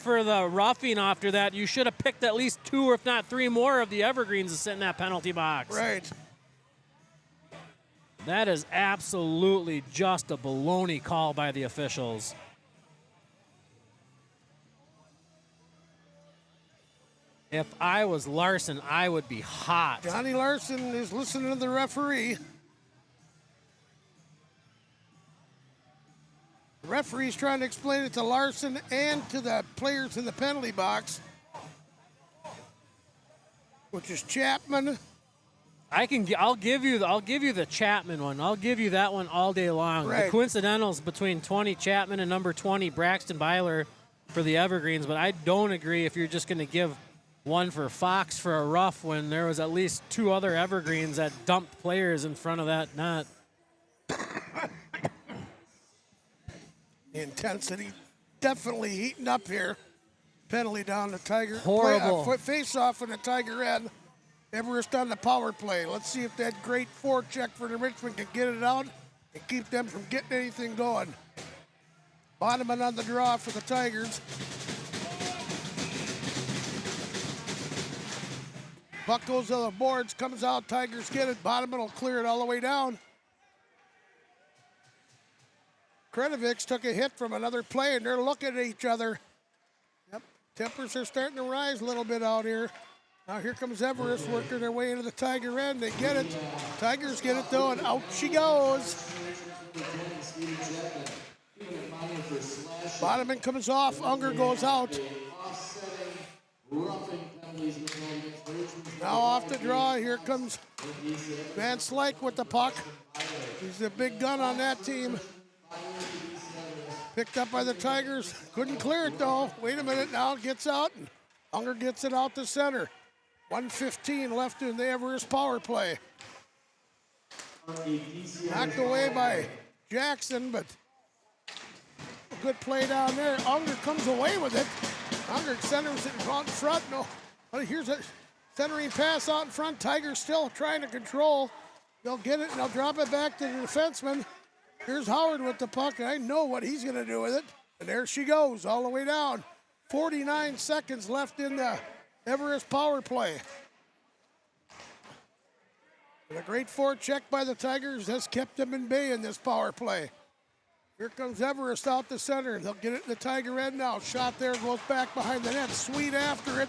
for the roughing after that, you should have picked at least 2 or if not 3 more of the Evergreens to sit in that penalty box. Right. That is absolutely just a baloney call by the officials. If I was Larson, I would be hot. Johnny Larson is listening to the referee. The referee's trying to explain it to Larson and to the players in the penalty box, which is Chapman. I'll give you the Chapman one. I'll give you that one all day long. Right. The coincidentals between 20 Chapman and number 20 Braxton Byler for the Evergreens, but I don't agree if you're just going to give one for Fox for a rough when there was at least 2 other Evergreens that dumped players in front of that net. The intensity definitely heating up here. Penalty down the Tiger. Horrible. Face off in the Tiger end. Everest on the power play. Let's see if that great forecheck for the Richmond can get it out and keep them from getting anything going. Bonneman on the draw for the Tigers. Puck goes to the boards, comes out, Tigers get it. Bonneman will clear it all the way down. Krenovic took a hit from another play, and they're looking at each other. Yep, tempers are starting to rise a little bit out here. Now here comes Everest working their way into the Tiger end. They get it. Tigers get it though, and out she goes. Bonneman comes off. Unger goes out. Now off the draw. Here comes Van Slyke with the puck. He's the big gun on that team. Picked up by the Tigers. Couldn't clear it though. Wait a minute. Now it gets out. And Unger gets it out to center. 1:15 left in the Everest power play. Knocked away by Jackson, but a good play down there. Unger comes away with it. Unger centers it in front. No, but here's a centering pass out in front. Tigers still trying to control. They'll get it and they'll drop it back to the defenseman. Here's Howard with the puck, and I know what he's going to do with it. And there she goes, all the way down. 49 seconds left in the Everest power play. And a great forecheck by the Tigers has kept them in bay in this power play. Here comes Everest out the center. They'll get it in the Tiger end now. Shot there, goes back behind the net. Sweet after it.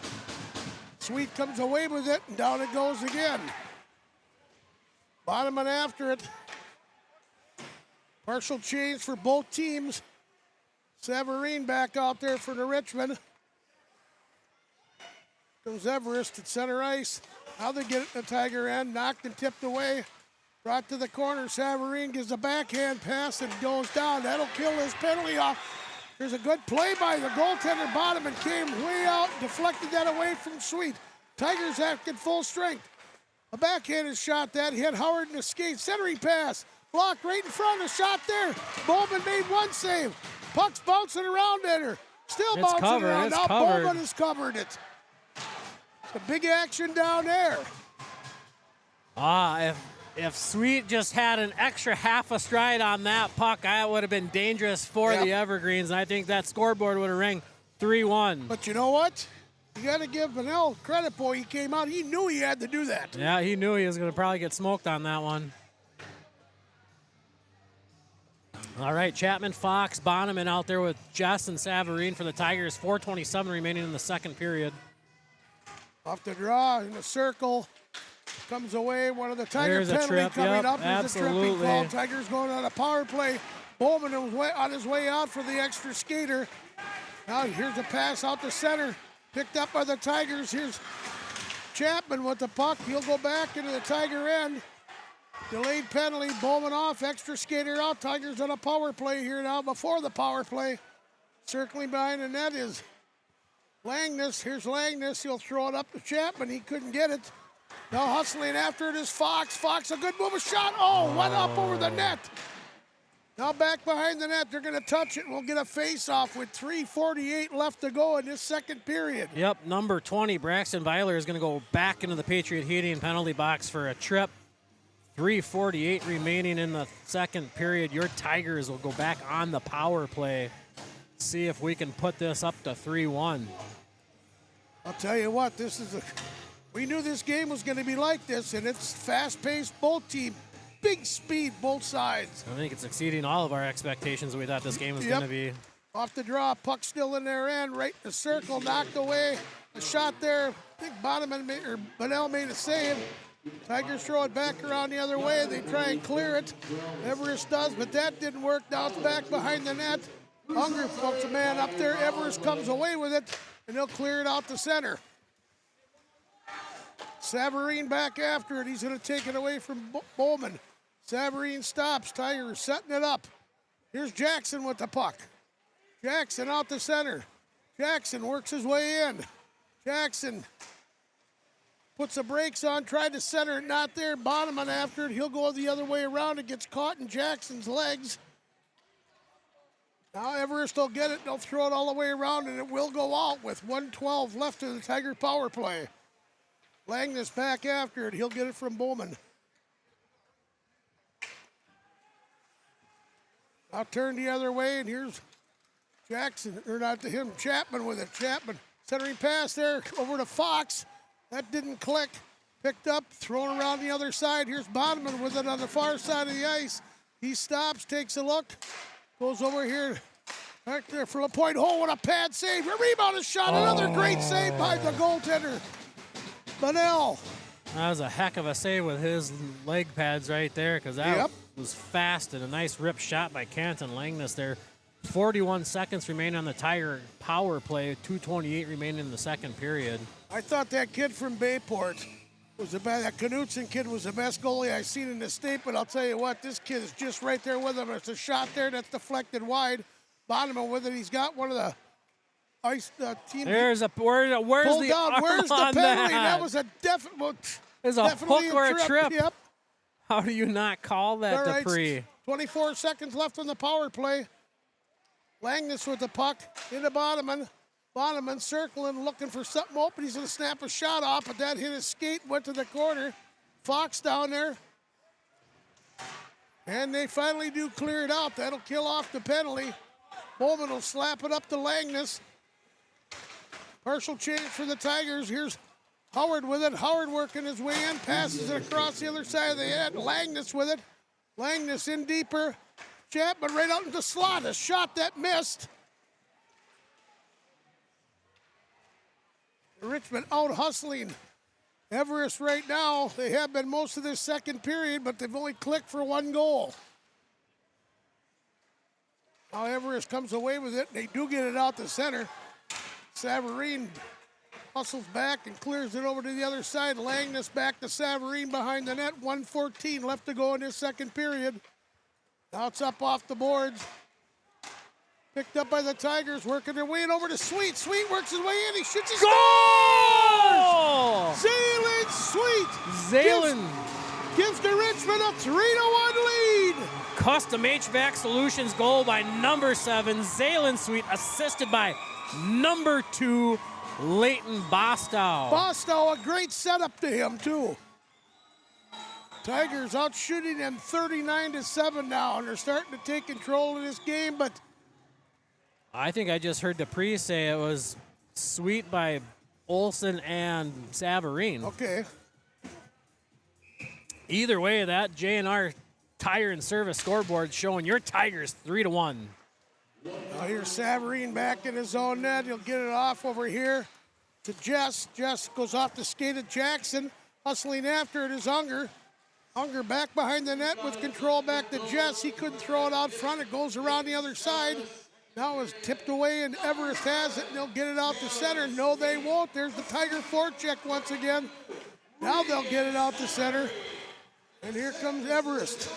Sweet comes away with it, and down it goes again. Bottom and after it. Partial change for both teams. Savarine back out there for the Richmond. Comes Everest at center ice. Now they get it in the Tiger end. Knocked and tipped away. Brought to the corner. Savarine gives a backhand pass and goes down. That'll kill his penalty off. There's a good play by the goaltender bottom and came way out. Deflected that away from Sweet. Tigers acted full strength. A backhanded shot that hit Howard in the skate. Centering pass. Blocked right in front of the shot there. Bowman made one save. Puck's bouncing around at her. Still It's bouncing covered. around. It's Now covered. Bowman has covered it. The big action down there. If Sweet just had an extra half a stride on that puck, that would have been dangerous for the Evergreens. And I think that scoreboard would have rang 3-1. But you know what? You got to give Vanell credit, boy. He came out. He knew he had to do that. Yeah, he knew he was going to probably get smoked on that one. All right, Chapman, Fox, Bonneman out there with Jess and Savarine for the Tigers. 4:27 remaining in the second period. Off the draw in the circle. Comes away. One of the Tiger There's a penalty trip. coming Yep, up. There's a tripping absolutely. call. Tigers going on a power play. Bowman was on his way out for the extra skater. Now here's a pass out the center. Picked up by the Tigers. Here's Chapman with the puck. He'll go back into the Tiger end. Delayed penalty. Bowman off. Extra skater out. Tigers on a power play here now before the power play. Circling behind the net is Langness. Here's Langness. He'll throw it up to Chapman. He couldn't get it. Now hustling after it is Fox. Fox, a good move, a shot. Oh, went up over the net. Now back behind the net. They're going to touch it. We'll get a face-off with 3:48 left to go in this second period. Yep, number 20, Braxton Weiler, is going to go back into the Patriot Heating penalty box for a trip. 3:48 remaining in the second period. Your Tigers will go back on the power play. See if we can put this up to 3-1. I'll tell you what, we knew this game was going to be like this, and it's fast-paced, both teams, big speed, both sides. I think it's exceeding all of our expectations we thought this game was going to be. Off the draw, puck still in their end, right in the circle, knocked away. A shot there, I think Bonnell made a save. Tigers throw it back around the other way. They try and clear it. Everest does, but that didn't work. Now it's back behind the net. Unger puts a man up there. Everest comes away with it, and they'll clear it out the center. Savarine back after it. He's going to take it away from Bowman. Savarine stops. Tigers setting it up. Here's Jackson with the puck. Jackson out the center. Jackson works his way in. Jackson puts the brakes on, tried to center it, not there. Bonneman after it. He'll go the other way around. It gets caught in Jackson's legs. Now Everest will get it. They'll throw it all the way around, and it will go out with 1:12 left in the Tiger power play. Langness back after it. He'll get it from Bowman. Now turn the other way, and here's Jackson, or not to him, Chapman with it. Chapman, centering pass there over to Fox. That didn't click. Picked up, thrown around the other side. Here's Bonneman with it on the far side of the ice. He stops, takes a look, goes over here, back there for a point. Oh, what a pad save. A rebound, a shot. Another great save by the goaltender, Bonnell. That was a heck of a save with his leg pads right there, because that was fast and a nice rip shot by Canton Langness there. 41 seconds remaining on the Tiger power play. 2:28 remaining in the second period. I thought that kid from Bayport was that Knutson kid was the best goalie I've seen in the state, but I'll tell you what, this kid is just right there with him. It's a shot there that's deflected wide. Bonneman with it. He's got one of the ice team. Where's the pulled down. arm Where's the on penalty? that? Was a definitely Is a hook or a trip? Yep. How do you not call that, All right, Dupree? 24 seconds left on the power play. Langness with the puck into Bonneman. Bonneman circling, looking for something open. He's going to snap a shot off, but that hit his skate, went to the corner. Fox down there. And they finally do clear it out. That'll kill off the penalty. Bowman will slap it up to Langness. Partial change for the Tigers. Here's Howard with it. Howard working his way in, passes it across the other side of the net. Langness with it. Langness in deeper. Chapman right out into the slot. A shot that missed. Richmond out hustling Everest right now. They have been most of this second period, but they've only clicked for one goal. Now Everest comes away with it. They do get it out the center. Savarine hustles back and clears it over to the other side. Langness back to Savarine behind the net. 1:14 left to go in this second period. Now it's up off the boards. Picked up by the Tigers, working their way in over to Sweet. Sweet works his way in. He shoots his goal! Zaylen Sweet. Zaylen gives to Richmond a 3-1 lead. Custom HVAC Solutions goal by number 7, Zaylen Sweet, assisted by number 2, Leighton Bostow. Bostow, a great setup to him, too. Tigers out shooting them 39-7 now, and they're starting to take control of this game, but I think I just heard Dupree say it was Sweet by Olsen and Savarine. Okay. Either way, that J&R Tire and Service scoreboard showing your Tigers 3-1. Now here's Savarine back in his own net. He'll get it off over here to Jess. Jess goes off the skate of Jackson. Hustling after it is Unger. Unger back behind the net with control back to Jess. He couldn't throw it out front. It goes around the other side. Now it's tipped away and Everest has it and they'll get it out to center. No, they won't. There's the Tiger forecheck once again. Now they'll get it out to center. And here comes Everest.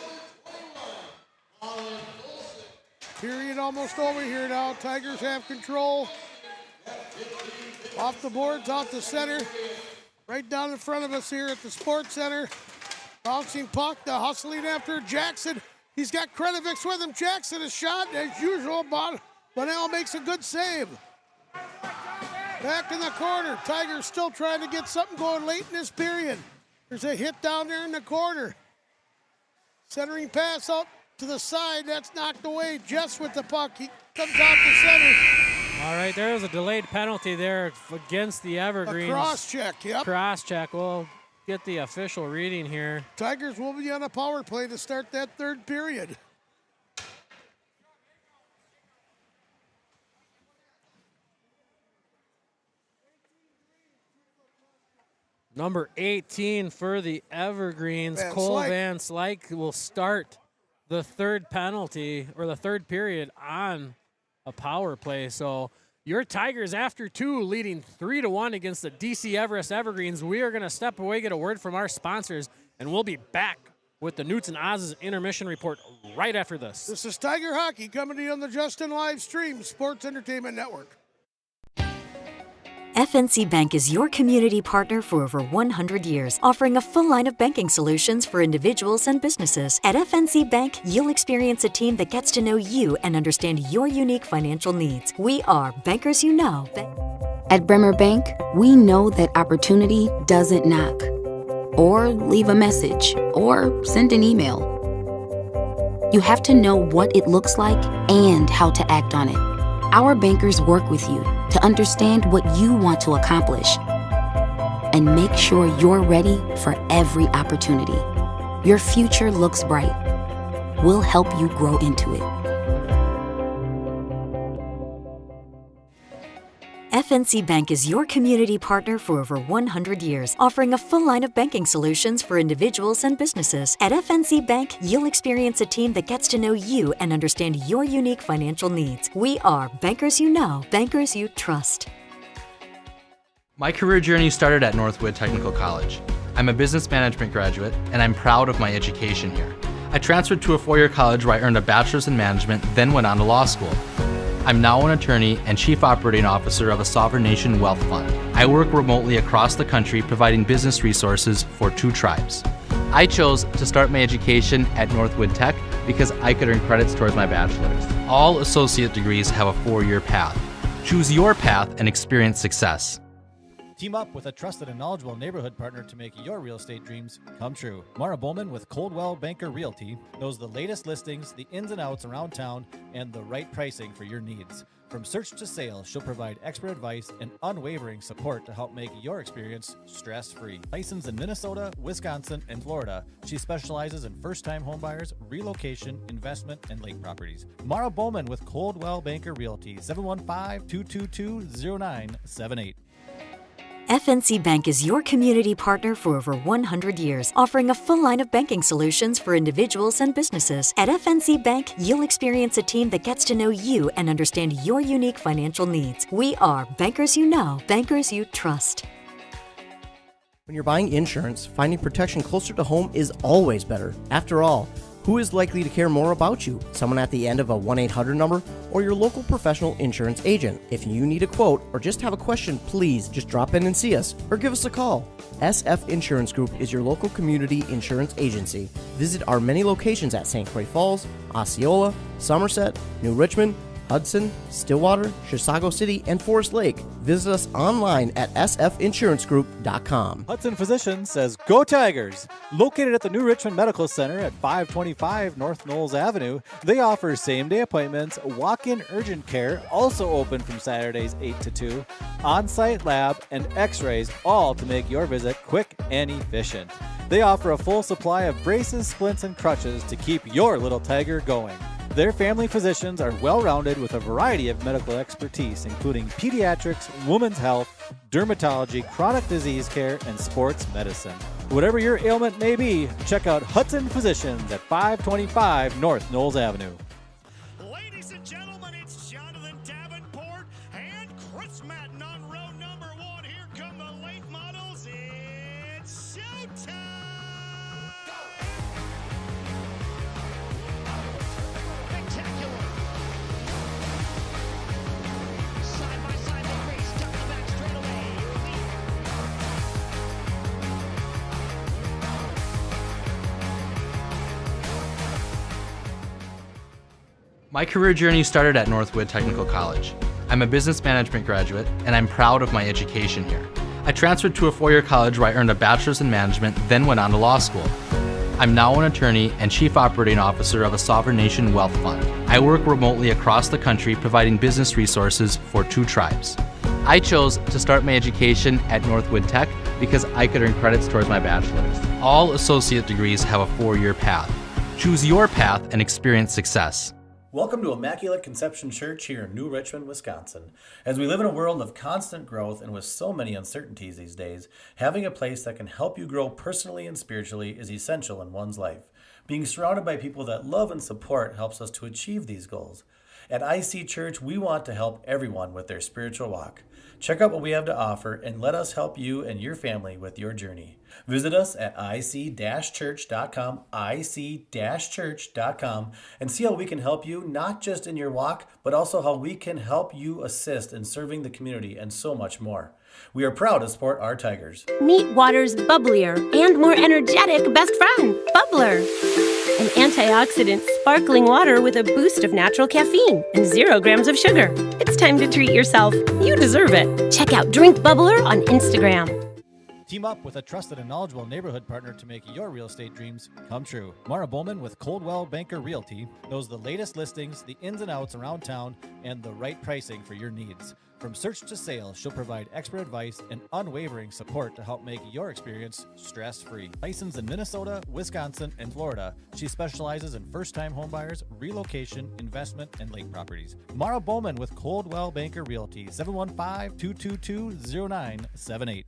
Period almost over here now. Tigers have control. Off the boards, out to center. Right down in front of us here at the Sports Center. Bouncing puck, the hustling after Jackson. He's got Krenovich with him. Jackson is shot as usual. Bonnell makes a good save. Back in the corner. Tigers still trying to get something going late in this period. There's a hit down there in the corner. Centering pass out to the side. That's knocked away. Jess with the puck. He comes out to center. All right, there was a delayed penalty there against the Evergreens. A cross check, yep. Cross check. We'll get the official reading here. Tigers will be on a power play to start that third period. Number 18 for the Evergreens, Cole Van Slyke will start the third penalty or the third period on a power play. So your Tigers after 2 leading 3-1 against the DC Everest Evergreens. We are going to step away, get a word from our sponsors, and we'll be back with the Newts and Oz's intermission report right after this. This is Tiger Hockey coming to you on the Justin Live Stream Sports Entertainment Network. FNC Bank is your community partner for over 100 years, offering a full line of banking solutions for individuals and businesses. At FNC Bank, you'll experience a team that gets to know you and understand your unique financial needs. We are bankers you know. At Bremer Bank, we know that opportunity doesn't knock, or leave a message, or send an email. You have to know what it looks like and how to act on it. Our bankers work with you to understand what you want to accomplish and make sure you're ready for every opportunity. Your future looks bright. We'll help you grow into it. FNC Bank is your community partner for over 100 years, offering a full line of banking solutions for individuals and businesses. At FNC Bank, you'll experience a team that gets to know you and understand your unique financial needs. We are bankers you know, bankers you trust. My career journey started at Northwood Technical College. I'm a business management graduate, and I'm proud of my education here. I transferred to a four-year college where I earned a bachelor's in management, then went on to law school. I'm now an attorney and chief operating officer of a sovereign nation wealth fund. I work remotely across the country providing business resources for 2 tribes. I chose to start my education at Northwood Tech because I could earn credits towards my bachelor's. All associate degrees have a 4-year path. Choose your path and experience success. Team up with a trusted and knowledgeable neighborhood partner to make your real estate dreams come true. Mara Bowman with Coldwell Banker Realty knows the latest listings, the ins and outs around town, and the right pricing for your needs. From search to sale, she'll provide expert advice and unwavering support to help make your experience stress-free. Licensed in Minnesota, Wisconsin, and Florida, she specializes in first-time homebuyers, relocation, investment, and lake properties. Mara Bowman with Coldwell Banker Realty, 715-222-0978. FNC Bank is your community partner for over 100 years, offering a full line of banking solutions for individuals and businesses. At FNC Bank, you'll experience a team that gets to know you and understand your unique financial needs. We are bankers you know, bankers you trust. When you're buying insurance, finding protection closer to home is always better. After all, who is likely to care more about you? Someone at the end of a 1-800 number or your local professional insurance agent? If you need a quote or just have a question, please just drop in and see us or give us a call. SF Insurance Group is your local community insurance agency. Visit our many locations at St. Croix Falls, Osceola, Somerset, New Richmond, Hudson, Stillwater, Chisago City, and Forest Lake. Visit us online at sfinsurancegroup.com. Hudson Physicians says, Go Tigers! Located at the New Richmond Medical Center at 525 North Knowles Avenue, they offer same-day appointments, walk-in urgent care, also open from Saturdays 8 to 2, on-site lab, and x-rays, all to make your visit quick and efficient. They offer a full supply of braces, splints, and crutches to keep your little tiger going. Their family physicians are well-rounded with a variety of medical expertise, including pediatrics, women's health, dermatology, chronic disease care, and sports medicine. Whatever your ailment may be, check out Hudson Physicians at 525 North Knowles Avenue. Ladies and gentlemen, it's Jonathan Davenport and Chris Madden on row number 1. Here come the late models. It's showtime! My career journey started at Northwood Technical College. I'm a business management graduate, and I'm proud of my education here. I transferred to a 4-year college where I earned a bachelor's in management, then went on to law school. I'm now an attorney and chief operating officer of a sovereign nation wealth fund. I work remotely across the country providing business resources for 2 tribes. I chose to start my education at Northwood Tech because I could earn credits towards my bachelor's. All associate degrees have a 4-year path. Choose your path and experience success. Welcome to Immaculate Conception Church here in New Richmond, Wisconsin. As we live in a world of constant growth and with so many uncertainties these days, having a place that can help you grow personally and spiritually is essential in one's life. Being surrounded by people that love and support helps us to achieve these goals. At IC Church, we want to help everyone with their spiritual walk. Check out what we have to offer and let us help you and your family with your journey. Visit us at ic-church.com, ic-church.com, and see how we can help you, not just in your walk, but also how we can help you assist in serving the community and so much more. We are proud to support our Tigers. Meet water's bubblier and more energetic best friend, Bubbler. An antioxidant sparkling water with a boost of natural caffeine and 0 grams of sugar. It's time to treat yourself. You deserve it. Check out Drink Bubbler on Instagram. Team up with a trusted and knowledgeable neighborhood partner to make your real estate dreams come true. Mara Bowman with Coldwell Banker Realty knows the latest listings, the ins and outs around town, and the right pricing for your needs. From search to sale, she'll provide expert advice and unwavering support to help make your experience stress-free. Licensed in Minnesota, Wisconsin, and Florida, she specializes in first-time homebuyers, relocation, investment, and lake properties. Mara Bowman with Coldwell Banker Realty, 715-222-0978.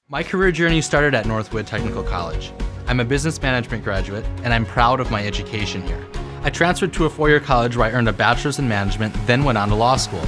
My career journey started at Northwood Technical College. I'm a business management graduate, and I'm proud of my education here. I transferred to a 4-year college where I earned a bachelor's in management, then went on to law school.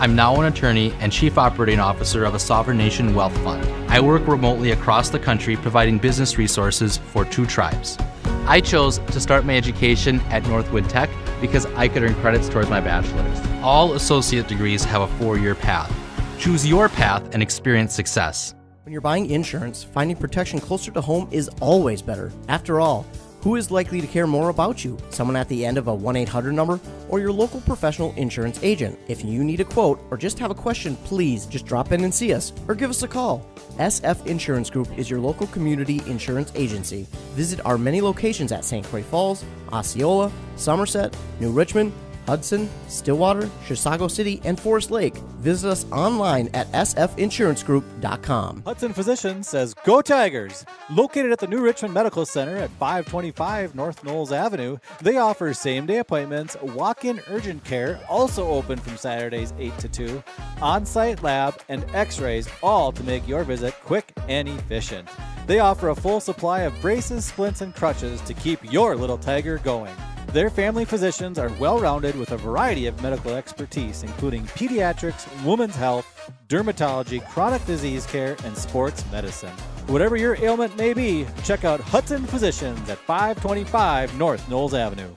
I'm now an attorney and chief operating officer of a sovereign nation wealth fund. I work remotely across the country providing business resources for 2 tribes. I chose to start my education at Northwood Tech because I could earn credits towards my bachelor's. All associate degrees have a 4-year path. Choose your path and experience success. When you're buying insurance, finding protection closer to home is always better. After all, who is likely to care more about you? Someone at the end of a 1-800 number or your local professional insurance agent? If you need a quote or just have a question, please just drop in and see us or give us a call. SF Insurance Group is your local community insurance agency. Visit our many locations at St. Croix Falls, Osceola, Somerset, New Richmond, Hudson, Stillwater, Chisago City, and Forest Lake. Visit us online at sfinsurancegroup.com. Hudson Physicians says, Go Tigers! Located at the New Richmond Medical Center at 525 North Knowles Avenue, they offer same-day appointments, walk-in urgent care, also open from Saturdays 8 to 2, on-site lab, and x-rays, all to make your visit quick and efficient. They offer a full supply of braces, splints, and crutches to keep your little tiger going. Their family physicians are well-rounded with a variety of medical expertise, including pediatrics, women's health, dermatology, chronic disease care, and sports medicine. Whatever your ailment may be, check out Hudson Physicians at 525 North Knowles Avenue.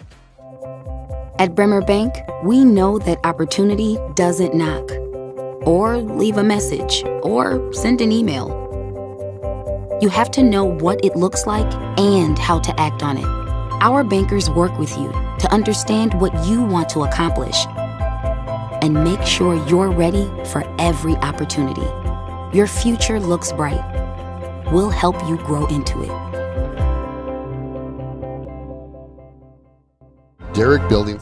At Bremer Bank, we know that opportunity doesn't knock. Or leave a message, or send an email. You have to know what it looks like and how to act on it. Our bankers work with you to understand what you want to accomplish and make sure you're ready for every opportunity. Your future looks bright. We'll help you grow into it. Derek Building.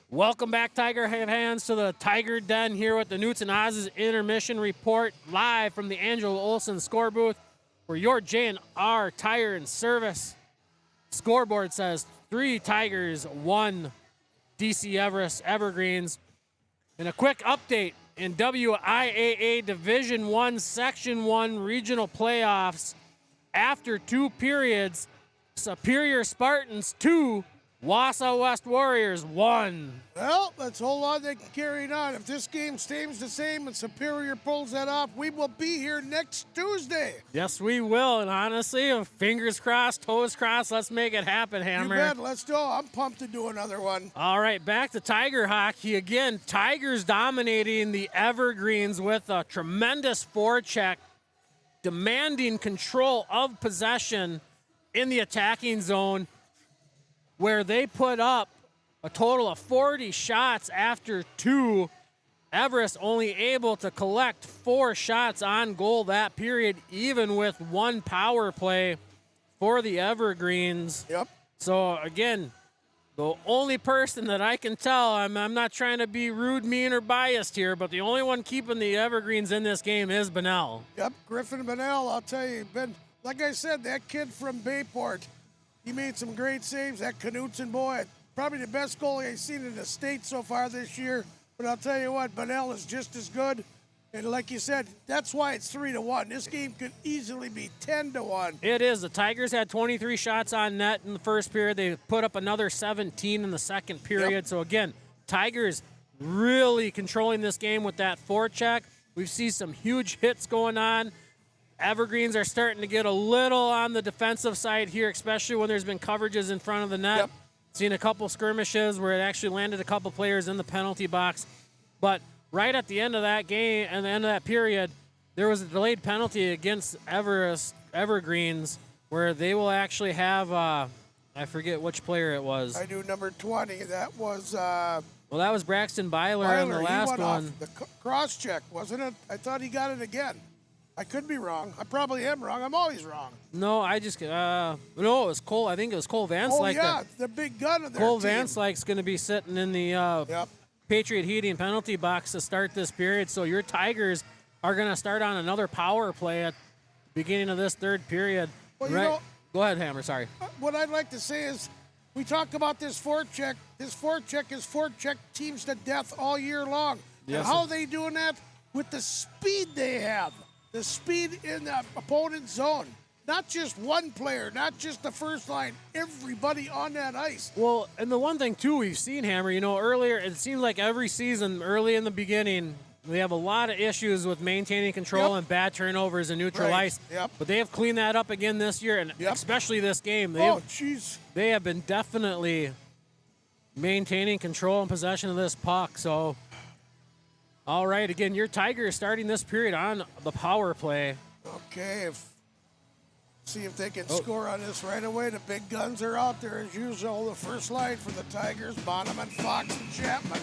Welcome back, Tiger fans, to the Tiger Den here with the Newts and Oz's Intermission Report, live from the Angelo Olsen score booth, where your J&R Tire and Service scoreboard says 3 Tigers, 1 DC Everest Evergreens. And a quick update in WIAA Division I, Section 1 regional playoffs. After 2 periods, Superior Spartans 2, Wausau West Warriors 1. Well, let's hold on. They can carry it on. If this game stays the same and Superior pulls that off, we will be here next Tuesday. Yes, we will. And honestly, fingers crossed, toes crossed, let's make it happen, Hammer. You bet. Let's go. I'm pumped to do another one. All right, back to Tiger hockey. Again, Tigers dominating the Evergreens with a tremendous forecheck, demanding control of possession in the attacking zone, where they put up a total of 40 shots after 2. Everest only able to collect 4 shots on goal that period, even with 1 power play for the Evergreens. Yep. So, again, the only person that I can tell, I'm not trying to be rude, mean, or biased here, but the only one keeping the Evergreens in this game is Bunnell. Yep, Griffin Bunnell, I'll tell you, like I said, that kid from Bayport, he made some great saves. That Knutson boy, probably the best goalie I've seen in the state so far this year. But I'll tell you what, Bunnell is just as good. And like you said, that's why it's 3-1. This game could easily be 10-1. It is. The Tigers had 23 shots on net in the first period. They put up another 17 in the second period. Yep. So again, Tigers really controlling this game with that forecheck. We've seen some huge hits going on. Evergreens are starting to get a little on the defensive side here, especially when there's been coverages in front of the net. Yep. Seen a couple skirmishes where it actually landed a couple players in the penalty box. But right at the end of that game and the end of that period, there was a delayed penalty against Evergreens where they will actually have, I forget which player it was. I do number 20. That was... well, that was Braxton Byler on the last one. The cross check, wasn't it? I thought he got it again. I could be wrong. I probably am wrong. I'm always wrong. No, I just no, it was Cole. I think it was Cole Van Slyke. Oh, yeah, the big gun of their Cole team. Van Slyke's going to be sitting in the Patriot Heating penalty box to start this period. So your Tigers are going to start on another power play at the beginning of this third period. Well, right. You know, go ahead, Hammer. Sorry. What I'd like to say is we talk about this forecheck. This forecheck is forecheck teams to death all year long. Yes, and how are they doing that? With the speed they have. The speed in the opponent's zone. Not just one player, not just the first line, everybody on that ice. Well, and the one thing, too, we've seen, Hammer, earlier, it seems like every season, early in the beginning, They have a lot of issues with maintaining control and bad turnovers and neutral ice. But they have cleaned that up again this year, and especially this game. They have been definitely maintaining control and possession of this puck. So, all right, again, your Tigers starting this period on the power play. Okay, see if they can score on this right away. The big guns are out there as usual. The first line for the Tigers, Bonneman, Fox, and Chapman.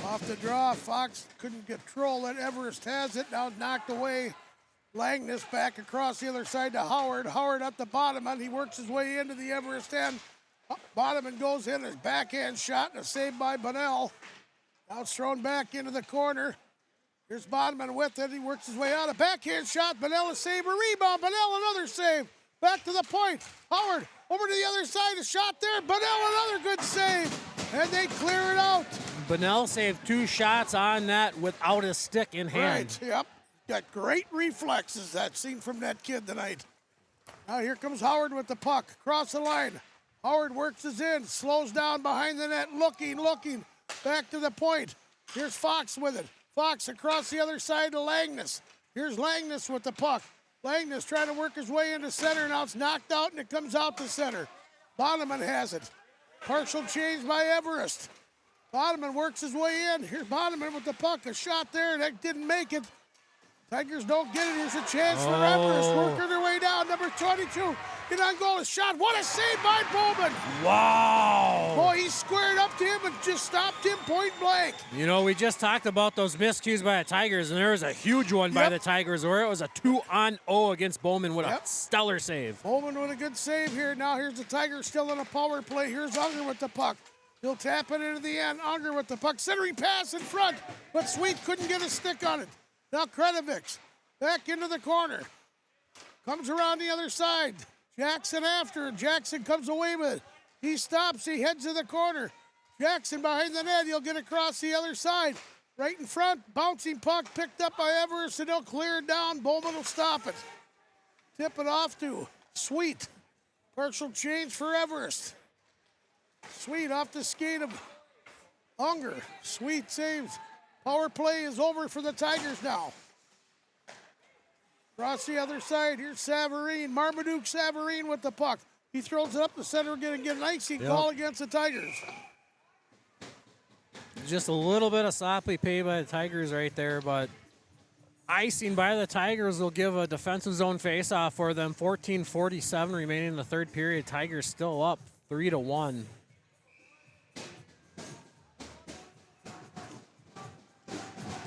Off the draw, Fox couldn't control it. Everest has it, now knocked away. Langness back across the other side to Howard. Howard up the Bonneman. He works his way into the Everest end. Bonneman goes in, his backhand shot, and a save by Bunnell. Now it's thrown back into the corner. Here's Bonneman with it. He works his way out. A backhand shot. Bunnell a save, a rebound. Bunnell another save. Back to the point. Howard over to the other side. A shot there. Bunnell another good save. And they clear it out. Bunnell saved 2 shots on that without a stick in hand. Right, yep. Got great reflexes, that seen from that kid tonight. Now here comes Howard with the puck. Across the line. Howard works his in. Slows down behind the net. Looking. Back to the point. Here's Fox with it. Fox across the other side to Langness. Here's Langness with the puck. Langness trying to work his way into center. Now it's knocked out and it comes out to center. Bonneman has it. Partial change by Everest. Bonneman works his way in. Here's Bonneman with the puck. A shot there. That didn't make it. Tigers don't get it. Here's a chance for Everest. Working their way down. Number 22. Get on goal. A shot. What a save by Bowman. Wow. Boy, he squared up to him and just stopped him point blank. You know, we just talked about those miscues by the Tigers, and there was a huge one by the Tigers where it was a 2-on-0 against Bowman with a stellar save. Bowman with a good save here. Now here's the Tigers still in a power play. Here's Unger with the puck. He'll tap it into the end. Unger with the puck. Centering pass in front, but Sweet couldn't get a stick on it. Now Kretovics back into the corner. Comes around the other side. Jackson after. Jackson comes away with it. He stops. He heads to the corner. Jackson behind the net. He'll get across the other side. Right in front. Bouncing puck picked up by Everest, and he'll clear it down. Bowman will stop it. Tip it off to Sweet. Partial change for Everest. Sweet off the skate of Unger. Sweet saves. Power play is over for the Tigers now. Across the other side, here's Savarine. Marmaduke Savarine with the puck. He throws it up the center, get an icing call against the Tigers. Just a little bit of sloppy play by the Tigers right there, but icing by the Tigers will give a defensive zone faceoff for them. 14:47 remaining in the third period. Tigers still up 3-1.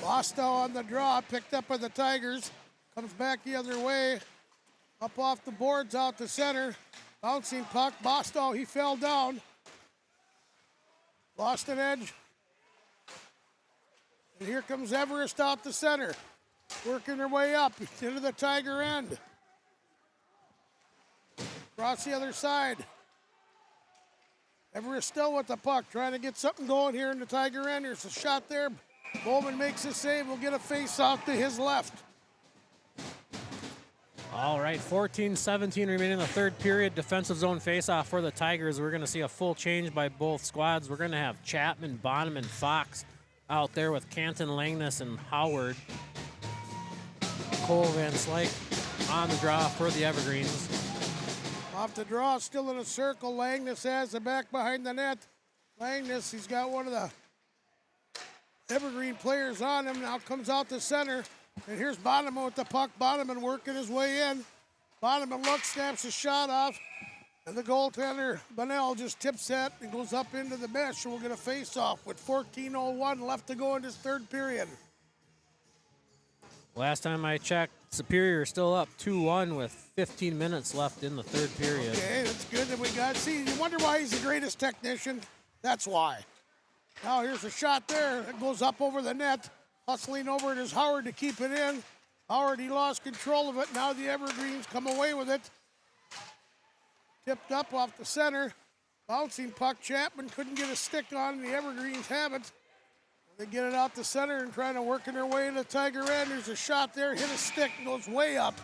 Bostow on the draw, picked up by the Tigers. Comes back the other way. Up off the boards, out to center. Bouncing puck. Bostow, he fell down. Lost an edge. And here comes Everest out to center. Working their way up into the Tiger end. Across the other side. Everest still with the puck, trying to get something going here in the Tiger end. There's a shot there. Bowman makes a save. Will get a face off to his left. All right, 14-17 remaining in the third period. Defensive zone faceoff for the Tigers. We're going to see a full change by both squads. We're going to have Chapman, Bonneman, Fox out there with Canton, Langness, and Howard. Cole Van Slyke on the draw for the Evergreens. Off the draw, still in a circle. Langness has the back behind the net. Langness, he's got one of the Evergreen players on him. Now comes out the center. And here's Bonneman with the puck. Bonneman working his way in. Bonneman looks, snaps a shot off. And the goaltender, Bunnell, just tips that and goes up into the mesh. And we'll get a face-off with 14:01 left to go in this third period. Last time I checked, Superior is still up 2-1 with 15 minutes left in the third period. Okay, that's good that we got. See, you wonder why he's the greatest technician? That's why. Now here's a shot there. It goes up over the net. Hustling over it is Howard to keep it in. Howard, he lost control of it. Now the Evergreens come away with it. Tipped up off the center. Bouncing puck. Chapman couldn't get a stick on. The Evergreens have it. They get it out the center and trying to work their way into Tiger end. There's a shot there. Hit a stick. Goes way up.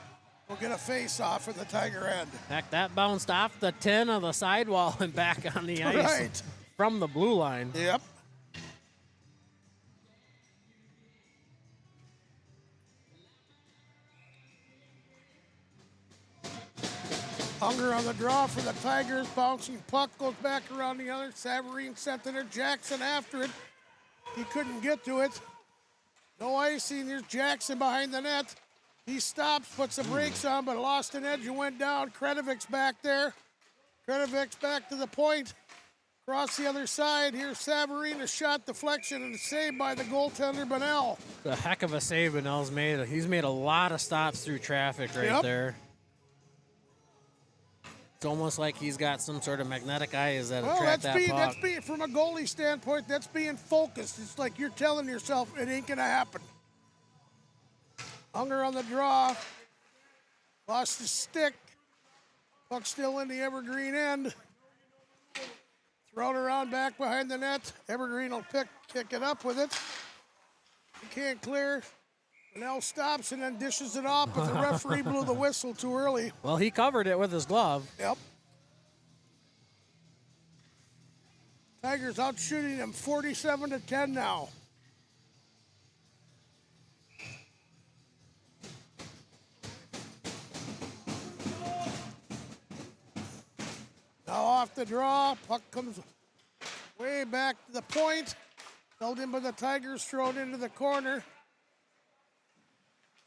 will get a face-off in the Tiger end. Heck, that bounced off the 10 of the sidewall and back on the ice Right. from the blue line. Yep. Hunger on the draw for the Tigers. Bouncing puck goes back around the other. Savarine sent it to Jackson after it. He couldn't get to it. No icing. There's Jackson behind the net. He stops, puts the brakes on, but lost an edge and went down. Kretovic's back there. Kretovic's back to the point. Across the other side. Here's Savarine. A shot deflection and saved by the goaltender, Bonnell. A heck of a save Bonnell's made. He's made a lot of stops through traffic right there. It's almost like he's got some sort of magnetic eyes that attract that puck. That's being, from a goalie standpoint, that's being focused. It's like you're telling yourself it ain't going to happen. Hunger on the draw. Lost his stick. Puck still in the Evergreen end. Thrown around back behind the net. Evergreen will kick it up with it. He can't clear. Bonnell stops and then dishes it off, but the referee blew the whistle too early. Well, he covered it with his glove. Yep. Tigers out shooting him 47-10 now. Now off the draw, puck comes way back to the point. Held in by the Tigers, thrown into the corner.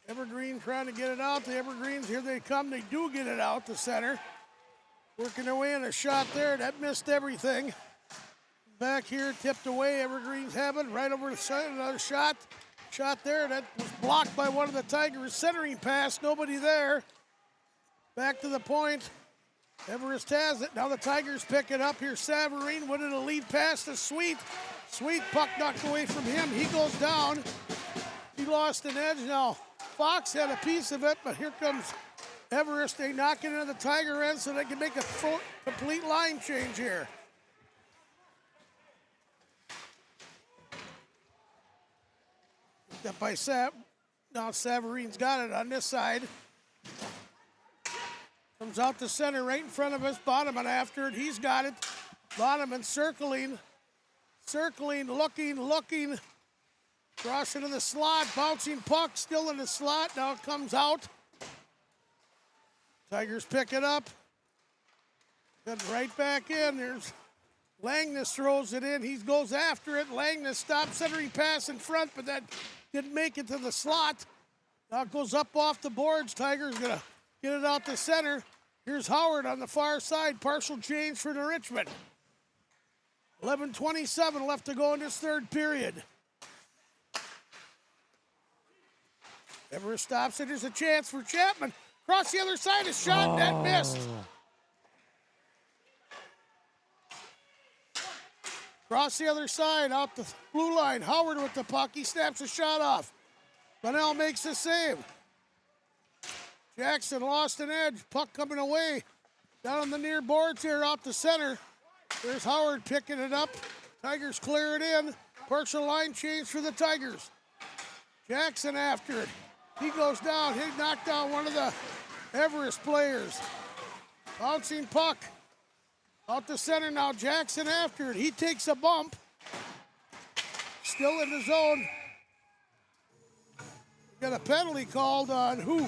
Evergreen trying to get it out. The Evergreens, here they come. They do get it out to center. Working their way in a shot there. That missed everything. Back here, tipped away. Evergreens have it right over the side. Another shot. Shot there. That was blocked by one of the Tigers. Centering pass. Nobody there. Back to the point. Everest has it. Now the Tigers pick it up. Here's Savarine winning a lead pass to Sweet. Sweet puck knocked away from him. He goes down. He lost an edge now. Fox had a piece of it, but here comes Everest. They knock it into the Tiger end so they can make a full, complete line change here. Up by Sav. Now Savarine's got it on this side. Comes out to center right in front of us. Bonneman after it. He's got it. Bonneman circling, looking. Cross into the slot, bouncing puck, still in the slot. Now it comes out. Tigers pick it up. Then right back in. There's Langness throws it in. He goes after it. Langness stops, centering pass in front, but that didn't make it to the slot. Now it goes up off the boards. Tigers gonna get it out to center. Here's Howard on the far side. Partial change for the Richmond. 11:27 left to go in this third period. Everest stops it. There's a chance for Chapman. Across the other side, a shot that missed. Across the other side, out the blue line. Howard with the puck. He snaps a shot off. Bonnell makes the save. Jackson lost an edge. Puck coming away. Down on the near boards here, out the center. There's Howard picking it up. Tigers clear it in. Partial line change for the Tigers. Jackson after it. He goes down. He knocked down one of the Everest players. Bouncing puck. Out the center now. Jackson after it. He takes a bump. Still in the zone. Got a penalty called on who?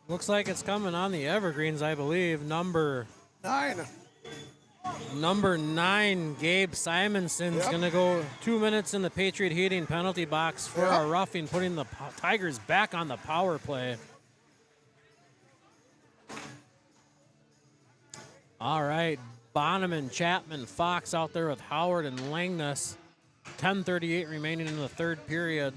Looks like it's coming on the Evergreens, I believe. Number 9. Number 9, Gabe Simonson's going to go 2 minutes in the Patriot Heating penalty box for a roughing, putting the Tigers back on the power play. All right, Bonneman, Chapman, Fox out there with Howard and Langness. 10:38 remaining in the third period.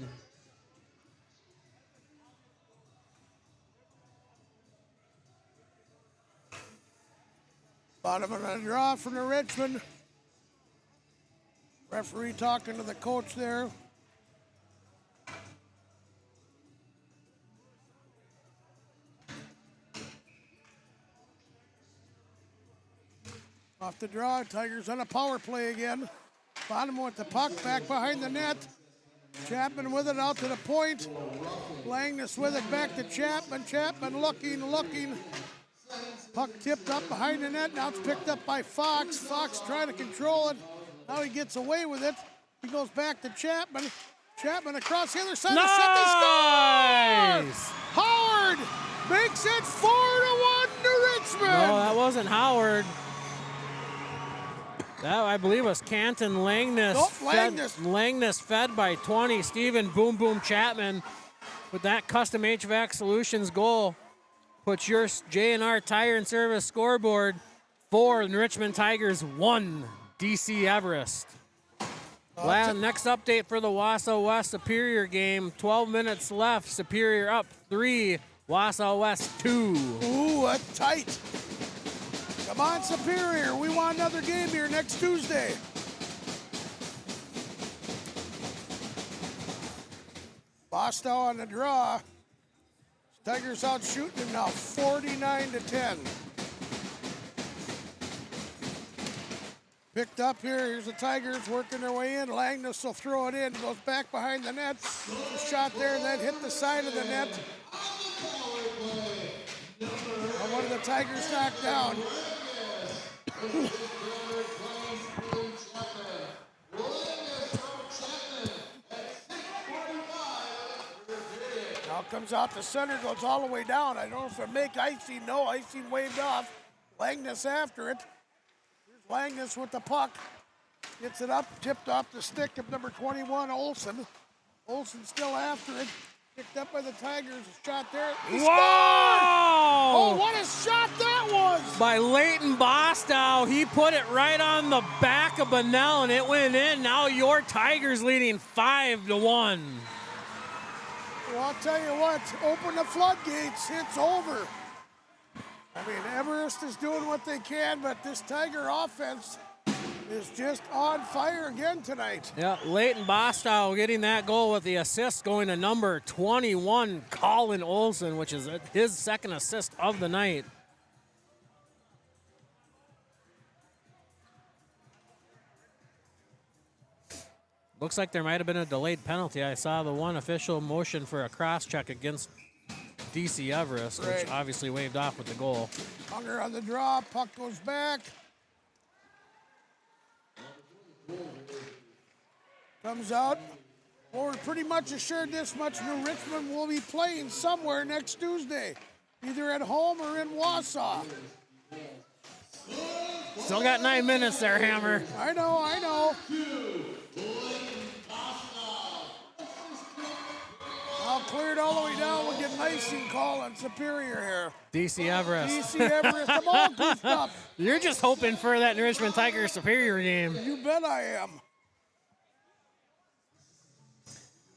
Bottom of the draw from the Richmond. Referee talking to the coach there. Off the draw, Tigers on a power play again. Bottom with the puck back behind the net. Chapman with it out to the point. Langness with it back to Chapman. Chapman looking. Puck tipped up behind the net. Now it's picked up by Fox. Fox trying to control it. Now he gets away with it. He goes back to Chapman. Chapman across the other side. Nice! The second score! Howard makes it 4-1 to Richmond. No, that wasn't Howard. That, I believe, was Canton Langness. Nope, Langness. Langness fed by 20. Stephen Boom Boom Chapman with that Custom HVAC Solutions goal. Puts your J&R Tire and Service scoreboard 4, and Richmond Tigers 1, DC Everest. Next update for the Wausau West Superior game. 12 minutes left. Superior up 3, Wausau West 2. Ooh, a tight. Come on, Superior. We want another game here next Tuesday. Wausau on the draw. Tigers out shooting him now, 49-10. Picked up here. Here's the Tigers working their way in. Langness will throw it in. Goes back behind the net. A shot there and then hit the side of the net. And one of the Tigers knocked down. Now comes out the center, goes all the way down. I don't know if it make icing. No, icing waved off. Langness after it. Here's Langness with the puck. Gets it up, tipped off the stick of number 21, Olsen. Olsen still after it. Picked up by the Tigers. A shot there. He Whoa! Scored! Oh, what a shot that was! By Leighton Bostow. He put it right on the back of Bunnell, and it went in. Now your Tigers leading 5-1. Well, I'll tell you what, open the floodgates, it's over. I mean, Everest is doing what they can, but this Tiger offense is just on fire again tonight. Yeah, Leighton Bostow getting that goal with the assist going to number 21, Colin Olsen, which is his second assist of the night. Looks like there might have been a delayed penalty. I saw the one official motion for a cross-check against DC Everest, which obviously waved off with the goal. Hunger on the draw, puck goes back. Comes out. Well, we're pretty much assured this much. New Richmond will be playing somewhere next Tuesday, either at home or in Wausau. Still got 9 minutes there, Hammer. I know. I'll clear it all the way down. We'll get an icing call on Superior here. DC Everest. DC Everest. I'm all goofed up. You're just hoping for that Richmond Tigers Superior game. You bet I am.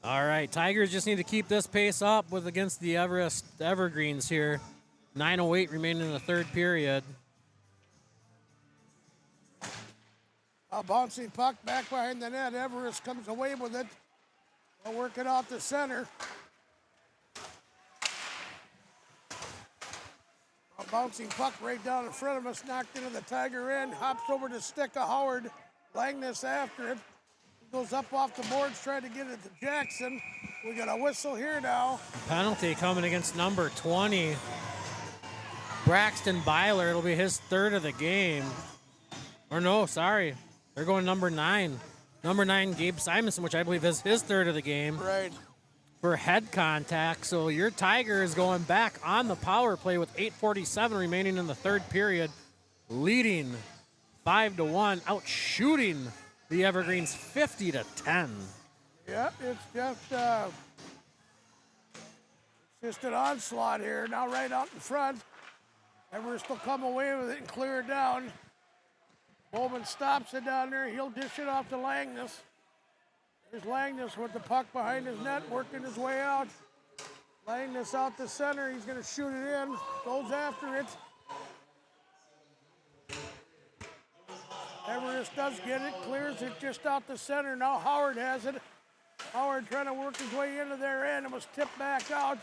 All right, Tigers just need to keep this pace up with against the Everest Evergreens here. 9:08 remaining in the third period. A bouncing puck back behind the net. Everest comes away with it. They'll work it out the center. A bouncing puck right down in front of us, knocked into the Tiger end. Hops over to stick of Howard. Langness after it. Goes up off the boards, trying to get it to Jackson. We got a whistle here now. Penalty coming against number 20, Braxton Byler. It'll be his third of the game. Or no, sorry. They're going number 9. Number 9, Gabe Simonson, which I believe is his third of the game. Right. For head contact. So your Tiger is going back on the power play with 8:47 remaining in the third period, leading 5-1, out shooting the Evergreens 50-10. Yeah, it's just an onslaught here. Now right out in front. Everest will come away with it and clear it down. Bowman stops it down there. He'll dish it off to Langness. There's Langness with the puck behind his net, working his way out. Langness out the center. He's going to shoot it in. Goes after it. Everest does get it. Clears it just out the center. Now Howard has it. Howard trying to work his way into their end. It was tipped back out.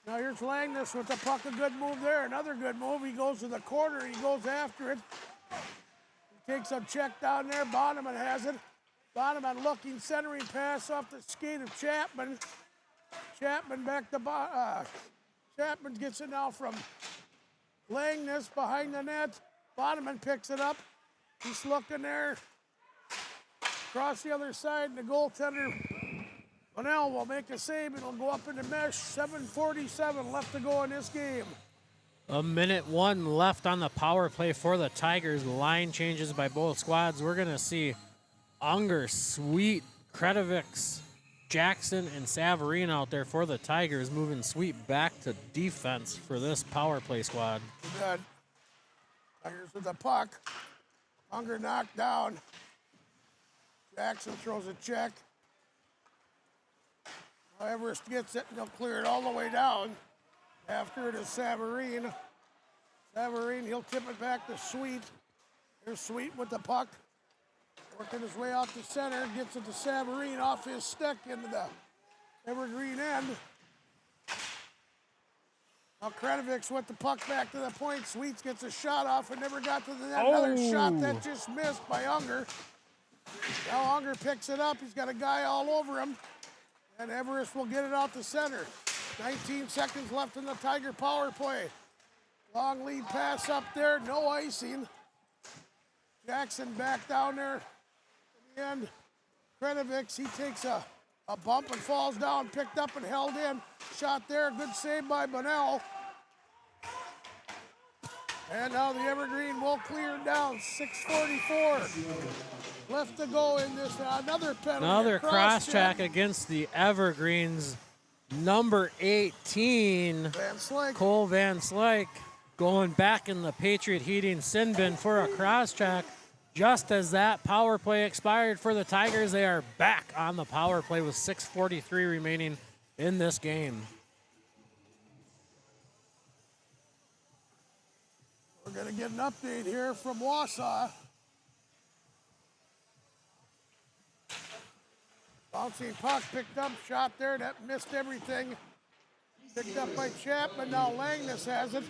Now here's Langness with the puck. A good move there. Another good move. He goes to the corner. He goes after it. He takes a check down there. Bonneman has it. Bonneman looking, centering pass off the skate of Chapman. Chapman back to Chapman gets it now from Langness behind the net. Bonneman picks it up. He's looking there. Across the other side, and the goaltender, Monell, will make a save. It'll go up in the mesh. 7:47 left to go in this game. A minute 1 left on the power play for the Tigers. Line changes by both squads. We're going to see Unger, Sweet, Kretovics, Jackson, and Savarine out there for the Tigers, moving Sweet back to defense for this power play squad. Good. Tigers with the puck. Unger knocked down. Jackson throws a check. Everest gets it, and they'll clear it all the way down. After it is Savarine. Savarine, he'll tip it back to Sweet. Here's Sweet with the puck. Working his way out the center, gets it to Savarine off his stick into the Evergreen end. Now Kretovics with the puck back to the point. Sweets gets a shot off and never got to the net. Another shot that just missed by Unger. Now Unger picks it up. He's got a guy all over him. And Everest will get it out the center. 19 seconds left in the Tiger power play. Long lead pass up there, no icing. Jackson back down there. In the end, Kretovics, he takes a bump and falls down, picked up and held in. Shot there, good save by Bunnell. And now the Evergreen will clear down. 6:44 left to go in this. Another penalty. Another cross check against the Evergreens. Number 18, Cole Van Slyke, going back in the Patriot Heating sin bin for a cross check. Just as that power play expired for the Tigers, they are back on the power play with 6:43 remaining in this game. We're going to get an update here from Wausau. Bouncing puck picked up, shot there, that missed everything. Picked up by Chapman, now Langness has it.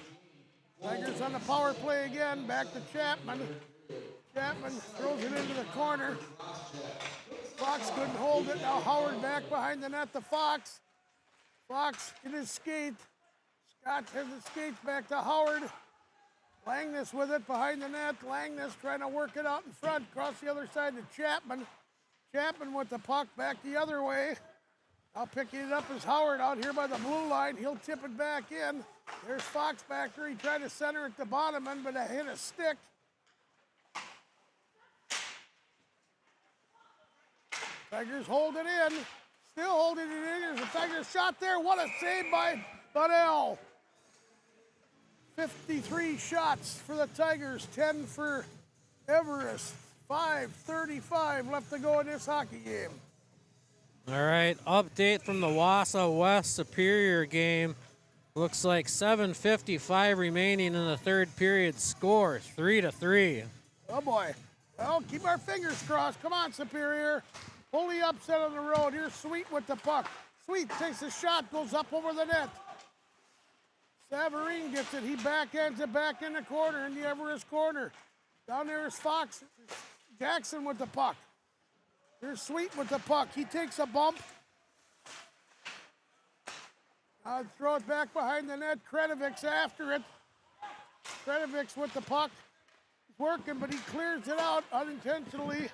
Tigers on the power play again, back to Chapman. Chapman throws it into the corner. Fox couldn't hold it, now Howard back behind the net to Fox. Fox in his skate. Scott has his skates back to Howard. Langness with it behind the net. Langness trying to work it out in front, across the other side to Chapman. Chapman with the puck back the other way. Now picking it up is Howard out here by the blue line. He'll tip it back in. There's Fox back there. He tried to center it to Bonneman, but it hit a stick. Tigers hold it in. Still holding it in. There's a Tiger shot there. What a save by Bunnell. 53 shots for the Tigers, 10 for Everest. 5:35 left to go in this hockey game. All right, update from the Wausau West Superior game. Looks like 7:55 remaining in the third period. Score 3-3. Oh boy. Well, keep our fingers crossed. Come on, Superior. Pull the upset on the road. Here's Sweet with the puck. Sweet takes a shot, goes up over the net. Savarine gets it. He backhands it back in the corner, in the Everest corner. Down there is Fox. Jackson with the puck. Here's Sweet with the puck. He takes a bump. Throw it back behind the net. Kretovics after it. Kretovics with the puck. He's working, but he clears it out unintentionally.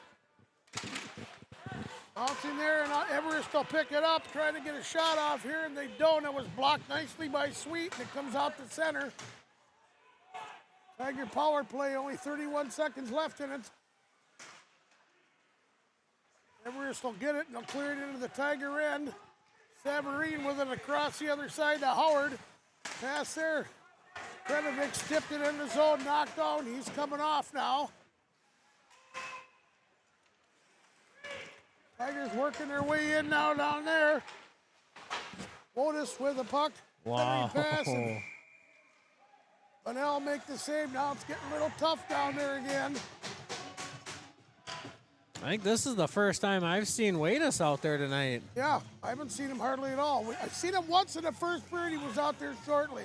Bouncing there, and Everest will pick it up, trying to get a shot off here, and they don't. It was blocked nicely by Sweet, and it comes out the center. Tiger power play, only 31 seconds left in it. Everest will get it, and they'll clear it into the Tiger end. Savarine with it across the other side to Howard. Pass there. Kretovics tipped it in the zone, knocked down. He's coming off now. Tigers working their way in now down there. Otis with the puck. Wow. Pass, and Bunnell make the save. Now it's getting a little tough down there again. I think this is the first time I've seen Wadis out there tonight. Yeah, I haven't seen him hardly at all. I've seen him once in the first period. He was out there shortly.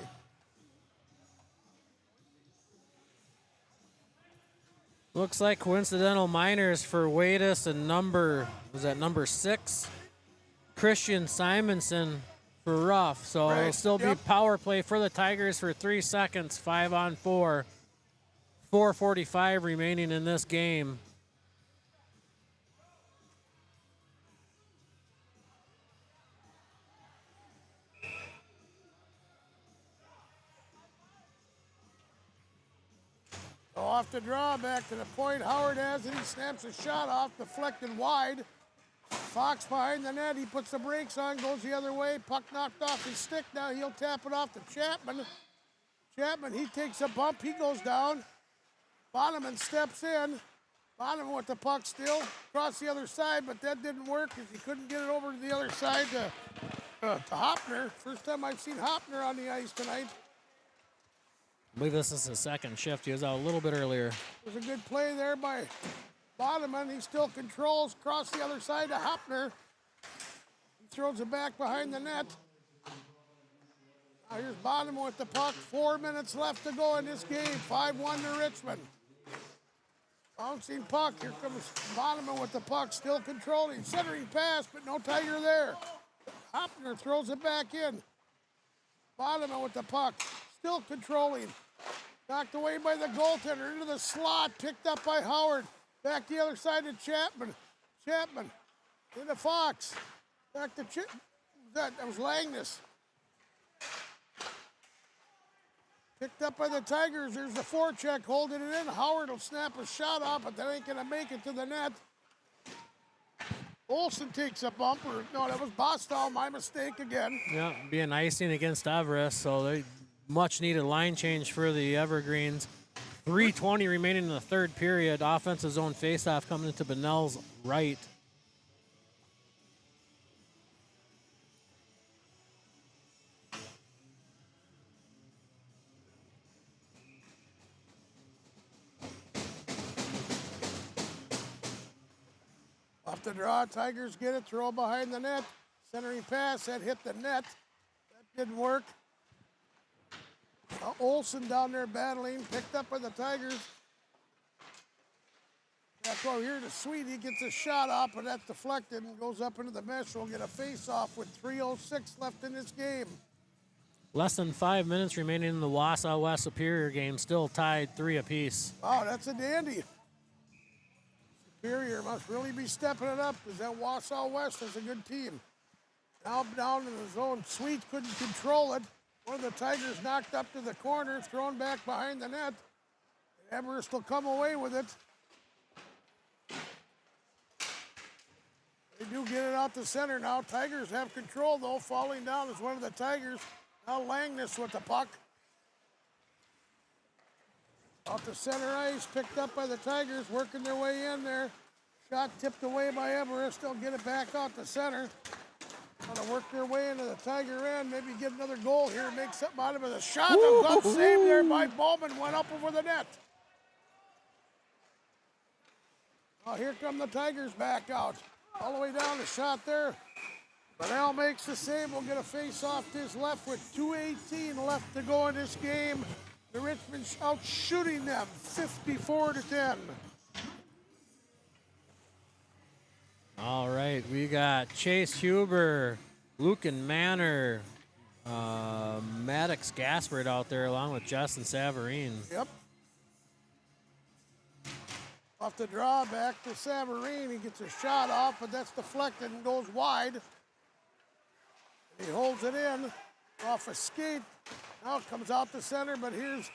Looks like coincidental minors for Wadis and number 6? Christian Simonson for Ruff. So it'll still be power play for the Tigers for 3 seconds, 5-on-4. 4:45 remaining in this game. Off the draw, back to the point. Howard has it. He snaps a shot off, deflected wide. Fox behind the net. He puts the brakes on, goes the other way. Puck knocked off his stick. Now he'll tap it off to Chapman. Chapman, he takes a bump. He goes down. Bonneman steps in. Bonneman with the puck still. Across the other side, but that didn't work because he couldn't get it over to the other side to Hopner. First time I've seen Hopner on the ice tonight. I believe this is his second shift. He was out a little bit earlier. There's a good play there by Bonneman. He still controls. Across the other side to Hopner. He throws it back behind the net. Now here's Bonneman with the puck. 4 minutes left to go in this game. 5-1 to Richmond. Bouncing puck. Here comes Bonneman with the puck. Still controlling. Centering pass, but no Tiger there. Hopner throws it back in. Bonneman with the puck. Still controlling. Knocked away by the goaltender. Into the slot. Picked up by Howard. Back the other side to Chapman. Chapman into Fox. Back to that was Langness. Picked up by the Tigers. There's the forecheck holding it in. Howard will snap a shot off, but that ain't going to make it to the net. Olsen takes a bumper. No, that was Bostal. My mistake again. Yeah, being icing against Everest, so they much needed line change for the Evergreens. 3:20 remaining in the third period. Offensive zone faceoff coming into Bunnell's right. Off the draw, Tigers get it, throw behind the net. Centering pass, that hit the net. That didn't work. Olsen down there battling, picked up by the Tigers. Back over here to Sweet, he gets a shot off, but that's deflected and goes up into the mesh. We'll get a face-off with 3:06 left in this game. Less than 5 minutes remaining in the Wausau West Superior game, still tied 3 apiece. Wow, that's a dandy. Superior must really be stepping it up because that Wausau West is a good team. Now down in the zone, Sweet couldn't control it. One of the Tigers knocked up to the corner, thrown back behind the net. Everest will come away with it. They do get it out the center now. Tigers have control though. Falling down is one of the Tigers. Now Langness with the puck. Out the center ice, picked up by the Tigers, working their way in there. Shot tipped away by Everest. They'll get it back out the center. Trying to work their way into the Tiger end. Maybe get another goal here. Make something out of it. A shot, a glove save there by Bowman. Went up over the net. Oh, here come the Tigers back out. All the way down the shot there. Bunnell makes the save. We'll get a face off to his left with 2:18 left to go in this game. The Richmond out shooting them 54-10. All right, we got Chase Huber, Lucan Manor, Maddox Gaspard out there along with Justin Savarine. Yep. Off the draw, back to Savarine. He gets a shot off, but that's deflected and goes wide. He holds it in off a skate. Now it comes out the center, but here's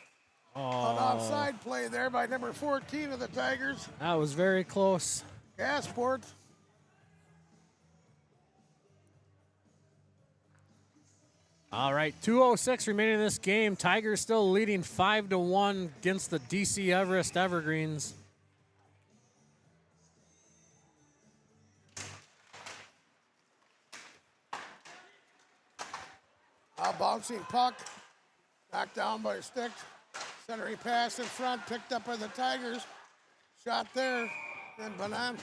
an offside play there by number 14 of the Tigers. That was very close. Gasport. All right, 2:06 remaining in this game. Tigers still leading 5-1 against the DC Everest Evergreens. Bouncing puck, knocked down by a stick. Centering pass in front, picked up by the Tigers. Shot there, and Bunnell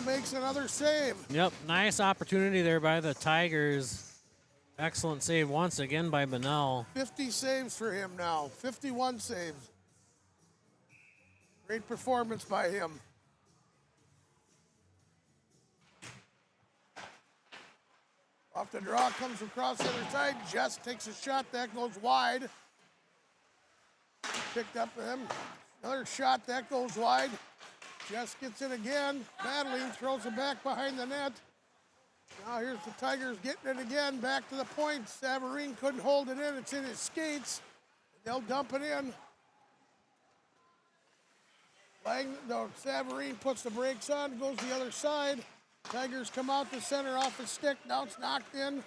makes another save. Yep, nice opportunity there by the Tigers. Excellent save once again by Bunnell. 50 saves for him now, 51 saves. Great performance by him. Off the draw, comes across the other side. Jess takes a shot. That goes wide. Picked up him. Another shot. That goes wide. Jess gets it again. Battling, throws it back behind the net. Now here's the Tigers getting it again. Back to the point. Savarine couldn't hold it in. It's in his skates. They'll dump it in. Savarine puts the brakes on, goes the other side. Tigers come out the center off his stick. Now it's knocked in.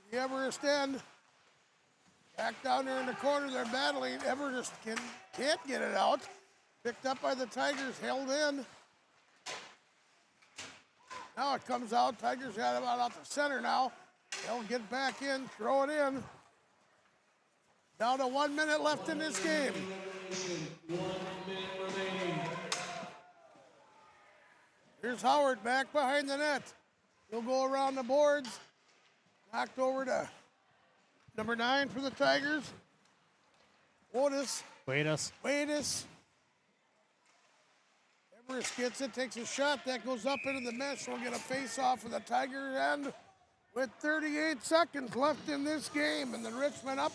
The Everest end. Back down there in the corner, they're battling. Everest can't get it out. Picked up by the Tigers, held in. Now it comes out. Tigers got it out the center now. They'll get back in, throw it in. Down to 1 minute left in this game. 1 minute remaining. Here's Howard back behind the net. He'll go around the boards. Knocked over to number 9 for the Tigers. Waitis. Everest gets it, takes a shot. That goes up into the mesh. We'll get a face-off for the Tiger end with 38 seconds left in this game. And then Richmond up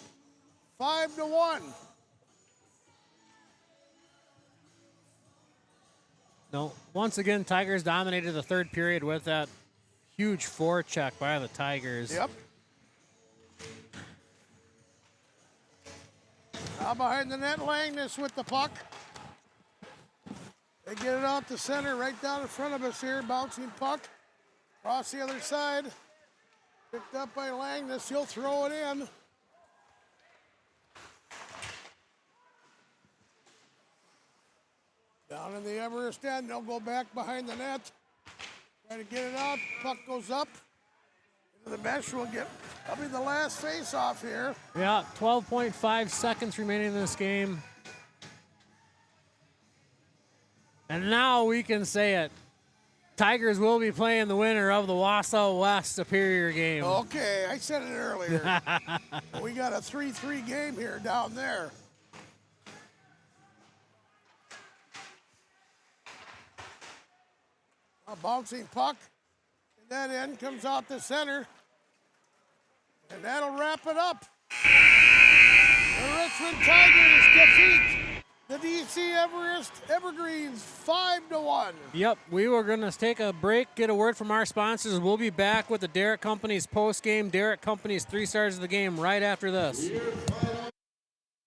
5-1. No, once again, Tigers dominated the third period with that huge forecheck by the Tigers. Yep. Now behind the net, Langness with the puck. They get it out the center, right down in front of us here. Bouncing puck. Across the other side. Picked up by Langness. He'll throw it in. Down in the Everest end, they'll go back behind the net. Try to get it out. Puck goes up. Into the mesh. That'll be the last face-off here. Yeah, 12.5 seconds remaining in this game. And now we can say it. Tigers will be playing the winner of the Wausau West Superior game. Okay, I said it earlier. We got a 3-3 game here down there. A bouncing puck. And that end comes out the center. And that'll wrap it up. The Richmond Tigers defeat the DC Everest Evergreens 5-1. Yep, we were going to take a break, get a word from our sponsors. We'll be back with the Derrick Company's post-game, Derrick Company's 3 stars of the game right after this.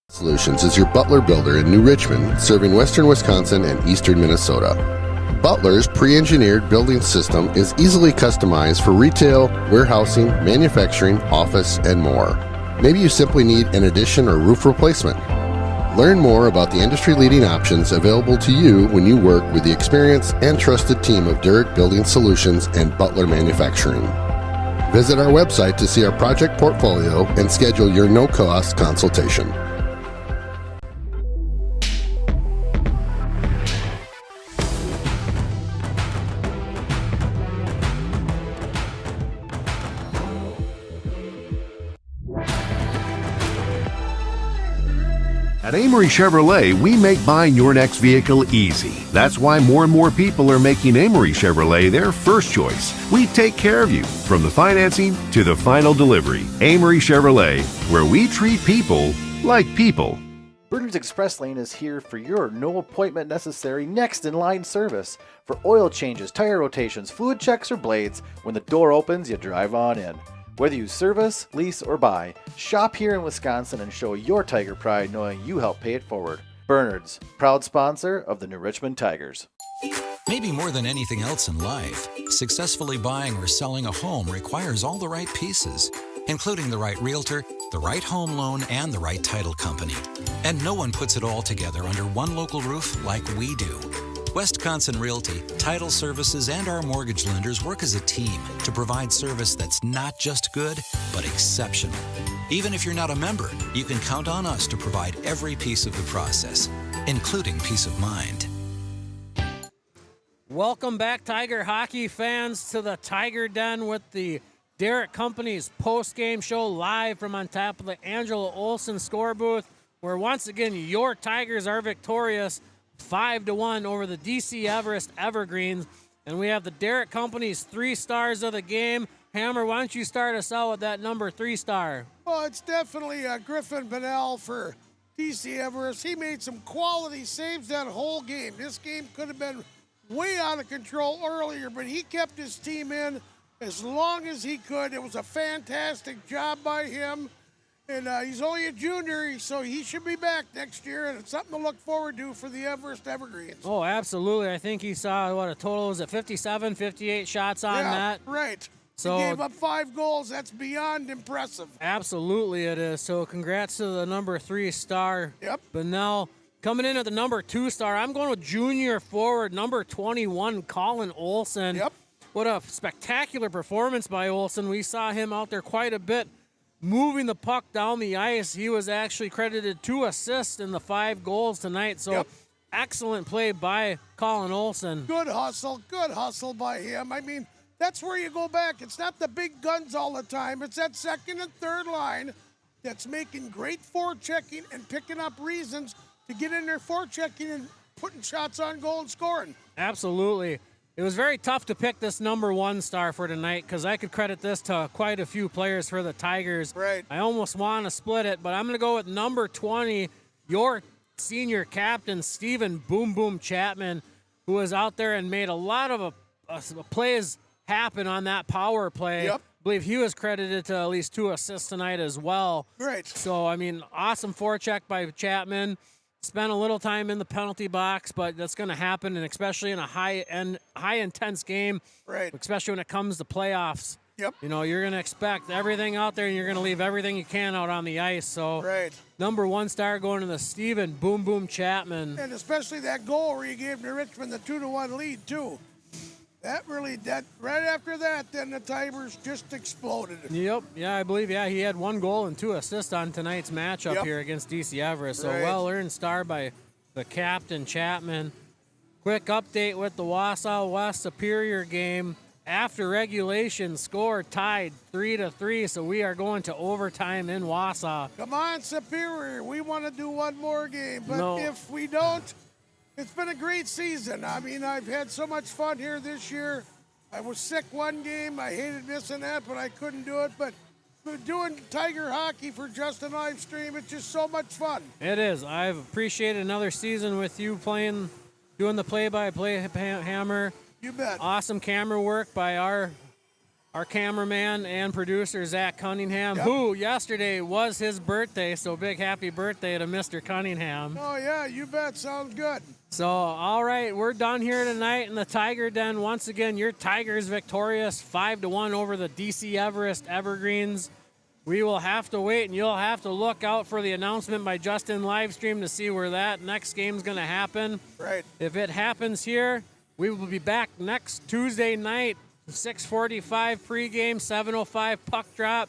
Solutions is your Butler builder in New Richmond, serving western Wisconsin and eastern Minnesota. Butler's pre-engineered building system is easily customized for retail, warehousing, manufacturing, office, and more. Maybe you simply need an addition or roof replacement. Learn more about the industry-leading options available to you when you work with the experienced and trusted team of Derrick Building Solutions and Butler Manufacturing. Visit our website to see our project portfolio and schedule your no-cost consultation. At Amory Chevrolet, we make buying your next vehicle easy. That's why more and more people are making Amory Chevrolet their first choice. We take care of you from the financing to the final delivery. Amory Chevrolet, where we treat people like people. Bernard's Express Lane is here for your no appointment necessary next in line service. For oil changes, tire rotations, fluid checks, or blades, when the door opens, you drive on in. Whether you service, lease, or buy, shop here in Wisconsin and show your Tiger pride knowing you help pay it forward. Bernard's, proud sponsor of the New Richmond Tigers. Maybe more than anything else in life, successfully buying or selling a home requires all the right pieces, including the right realtor, the right home loan, and the right title company. And no one puts it all together under one local roof like we do. Wisconsin Realty, Title Services, and our mortgage lenders work as a team to provide service that's not just good, but exceptional. Even if you're not a member, you can count on us to provide every piece of the process, including peace of mind. Welcome back, Tiger hockey fans, to the Tiger Den with the Derrick Company's post-game show live from on top of the Angela Olsen score booth. where once again your Tigers are victorious 5-1 over the DC Everest Evergreens. And we have the Derek Company's 3 stars of the game. Hammer, why don't you start us out with that number 3 star? Well, it's definitely Griffin Bonnell for DC Everest. He made some quality saves that whole game. This game could have been way out of control earlier, but he kept his team in as long as he could. It was a fantastic job by him. And he's only a junior, so he should be back next year, and it's something to look forward to for the Everest Evergreens. Oh, absolutely. I think he saw, a total was it 57, 58 shots on that? Right. So he gave up 5 goals. That's beyond impressive. Absolutely it is. So congrats to the number 3 star. Yep. Bonnell. Coming in at the number 2 star, I'm going with junior forward, number 21, Colin Olson. Yep. What a spectacular performance by Olson. We saw him out there quite a bit, moving the puck down the ice. He was actually credited 2 assists in the 5 goals tonight. So excellent play by Colin Olson. Good hustle by him. I mean, that's where you go back. It's not the big guns all the time. It's that second and third line that's making great forechecking and picking up reasons to get in there forechecking and putting shots on goal and scoring. Absolutely. It was very tough to pick this number 1 star for tonight because I could credit this to quite a few players for the Tigers. Right. I almost want to split it, but I'm going to go with number 20, your senior captain, Stephen Boom Boom Chapman, who was out there and made a lot of plays happen on that power play. Yep. I believe he was credited to at least 2 assists tonight as well. Great. So, I mean, awesome forecheck by Chapman. Spent a little time in the penalty box, but that's going to happen, and especially in a high intense game, right? Especially when it comes to playoffs. Yep. You know, you're going to expect everything out there, and you're going to leave everything you can out on the ice. So, right. Number 1 star going to the Stephen Boom Boom Chapman, and especially that goal where you gave New Richmond the 2-1 lead too. That right after that, then the Tigers just exploded. Yep. Yeah, I believe. Yeah, he had 1 goal and 2 assists on tonight's matchup here against DC Everest. So well-earned star by the captain Chapman. Quick update with the Wausau West Superior game. After regulation, score tied 3-3. So we are going to overtime in Wausau. Come on, Superior. We want to do one more game, but if we don't. It's been a great season. I mean, I've had so much fun here this year. I was sick one game. I hated missing that, but I couldn't do it. But doing Tiger hockey for Justin Live Stream, it's just so much fun. It is. I've appreciated another season with you doing the play-by-play, Hammer. You bet. Awesome camera work by our cameraman and producer, Zach Cunningham, who yesterday was his birthday, so big happy birthday to Mr. Cunningham. Oh, yeah, you bet. Sounds good. So, all right, we're done here tonight in the Tiger Den. Once again, your Tigers victorious 5-1 over the DC Everest Evergreens. We will have to wait, and you'll have to look out for the announcement by Justin Livestream to see where that next game's going to happen. Right. If it happens here, we will be back next Tuesday night, 6:45 pregame, 7:05 puck drop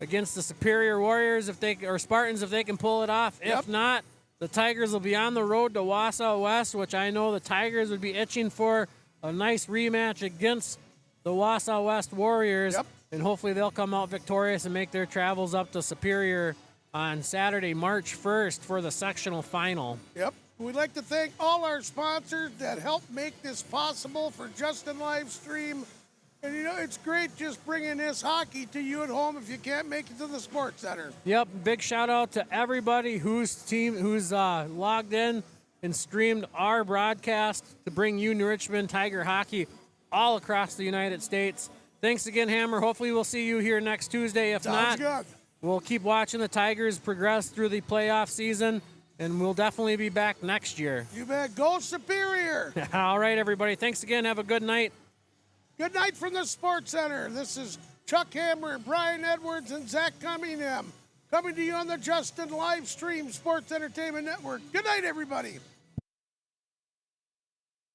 against the Superior Warriors or Spartans if they can pull it off. If not, the Tigers will be on the road to Wausau West, which I know the Tigers would be itching for a nice rematch against the Wausau West Warriors. And hopefully they'll come out victorious and make their travels up to Superior on Saturday, March 1st for the sectional final. Yep. We'd like to thank all our sponsors that helped make this possible for Justin Live Stream. And, you know, it's great just bringing this hockey to you at home if you can't make it to the Sports Center. Yep, big shout out to everybody who's logged in and streamed our broadcast to bring you New Richmond Tiger hockey all across the United States. Thanks again, Hammer. Hopefully we'll see you here next Tuesday. If Sounds not, good. We'll keep watching the Tigers progress through the playoff season, and we'll definitely be back next year. You bet. Go Superior. All right, everybody. Thanks again. Have a good night. Good night from the Sports Center. This is Chuck Hammer, Brian Edwards, and Zach Cunningham coming to you on the Justin Live Stream Sports Entertainment Network. Good night, everybody.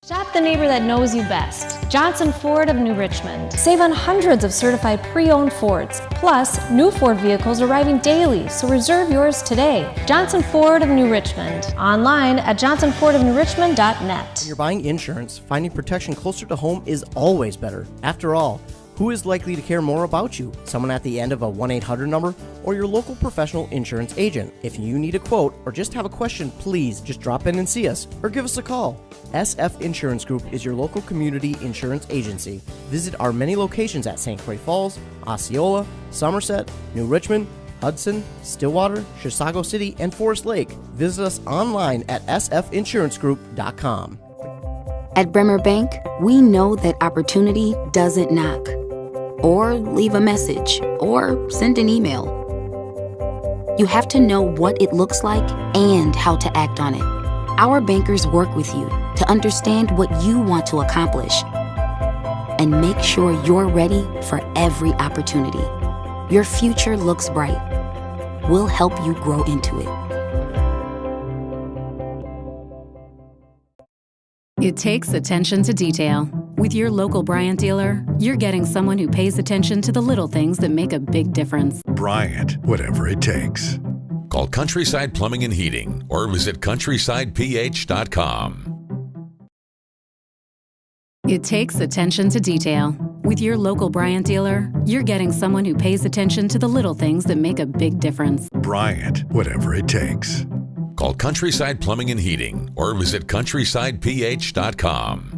Shop the neighbor that knows you best. Johnson Ford of New Richmond. Save on hundreds of certified pre-owned Fords. Plus, new Ford vehicles arriving daily, so reserve yours today. Johnson Ford of New Richmond. Online at johnsonfordofnewrichmond.net. When you're buying insurance, finding protection closer to home is always better. After all, Who is likely to care more about you? Someone at the end of a 1-800 number or your local professional insurance agent? If you need a quote or just have a question, please just drop in and see us or give us a call. SF Insurance Group is your local community insurance agency. Visit our many locations at St. Croix Falls, Osceola, Somerset, New Richmond, Hudson, Stillwater, Chisago City, and Forest Lake. Visit us online at sfinsurancegroup.com. At Bremer Bank, we know that opportunity doesn't knock, or leave a message, or send an email. You have to know what it looks like and how to act on it. Our bankers work with you to understand what you want to accomplish and make sure you're ready for every opportunity. Your future looks bright. We'll help you grow into it. It takes attention to detail. With your local Bryant dealer, you're getting someone who pays attention to the little things that make a big difference. Bryant, whatever it takes. Call Countryside Plumbing and Heating or visit countrysideph.com. It takes attention to detail. With your local Bryant dealer, you're getting someone who pays attention to the little things that make a big difference. Bryant, whatever it takes. Call Countryside Plumbing and Heating or visit countrysideph.com.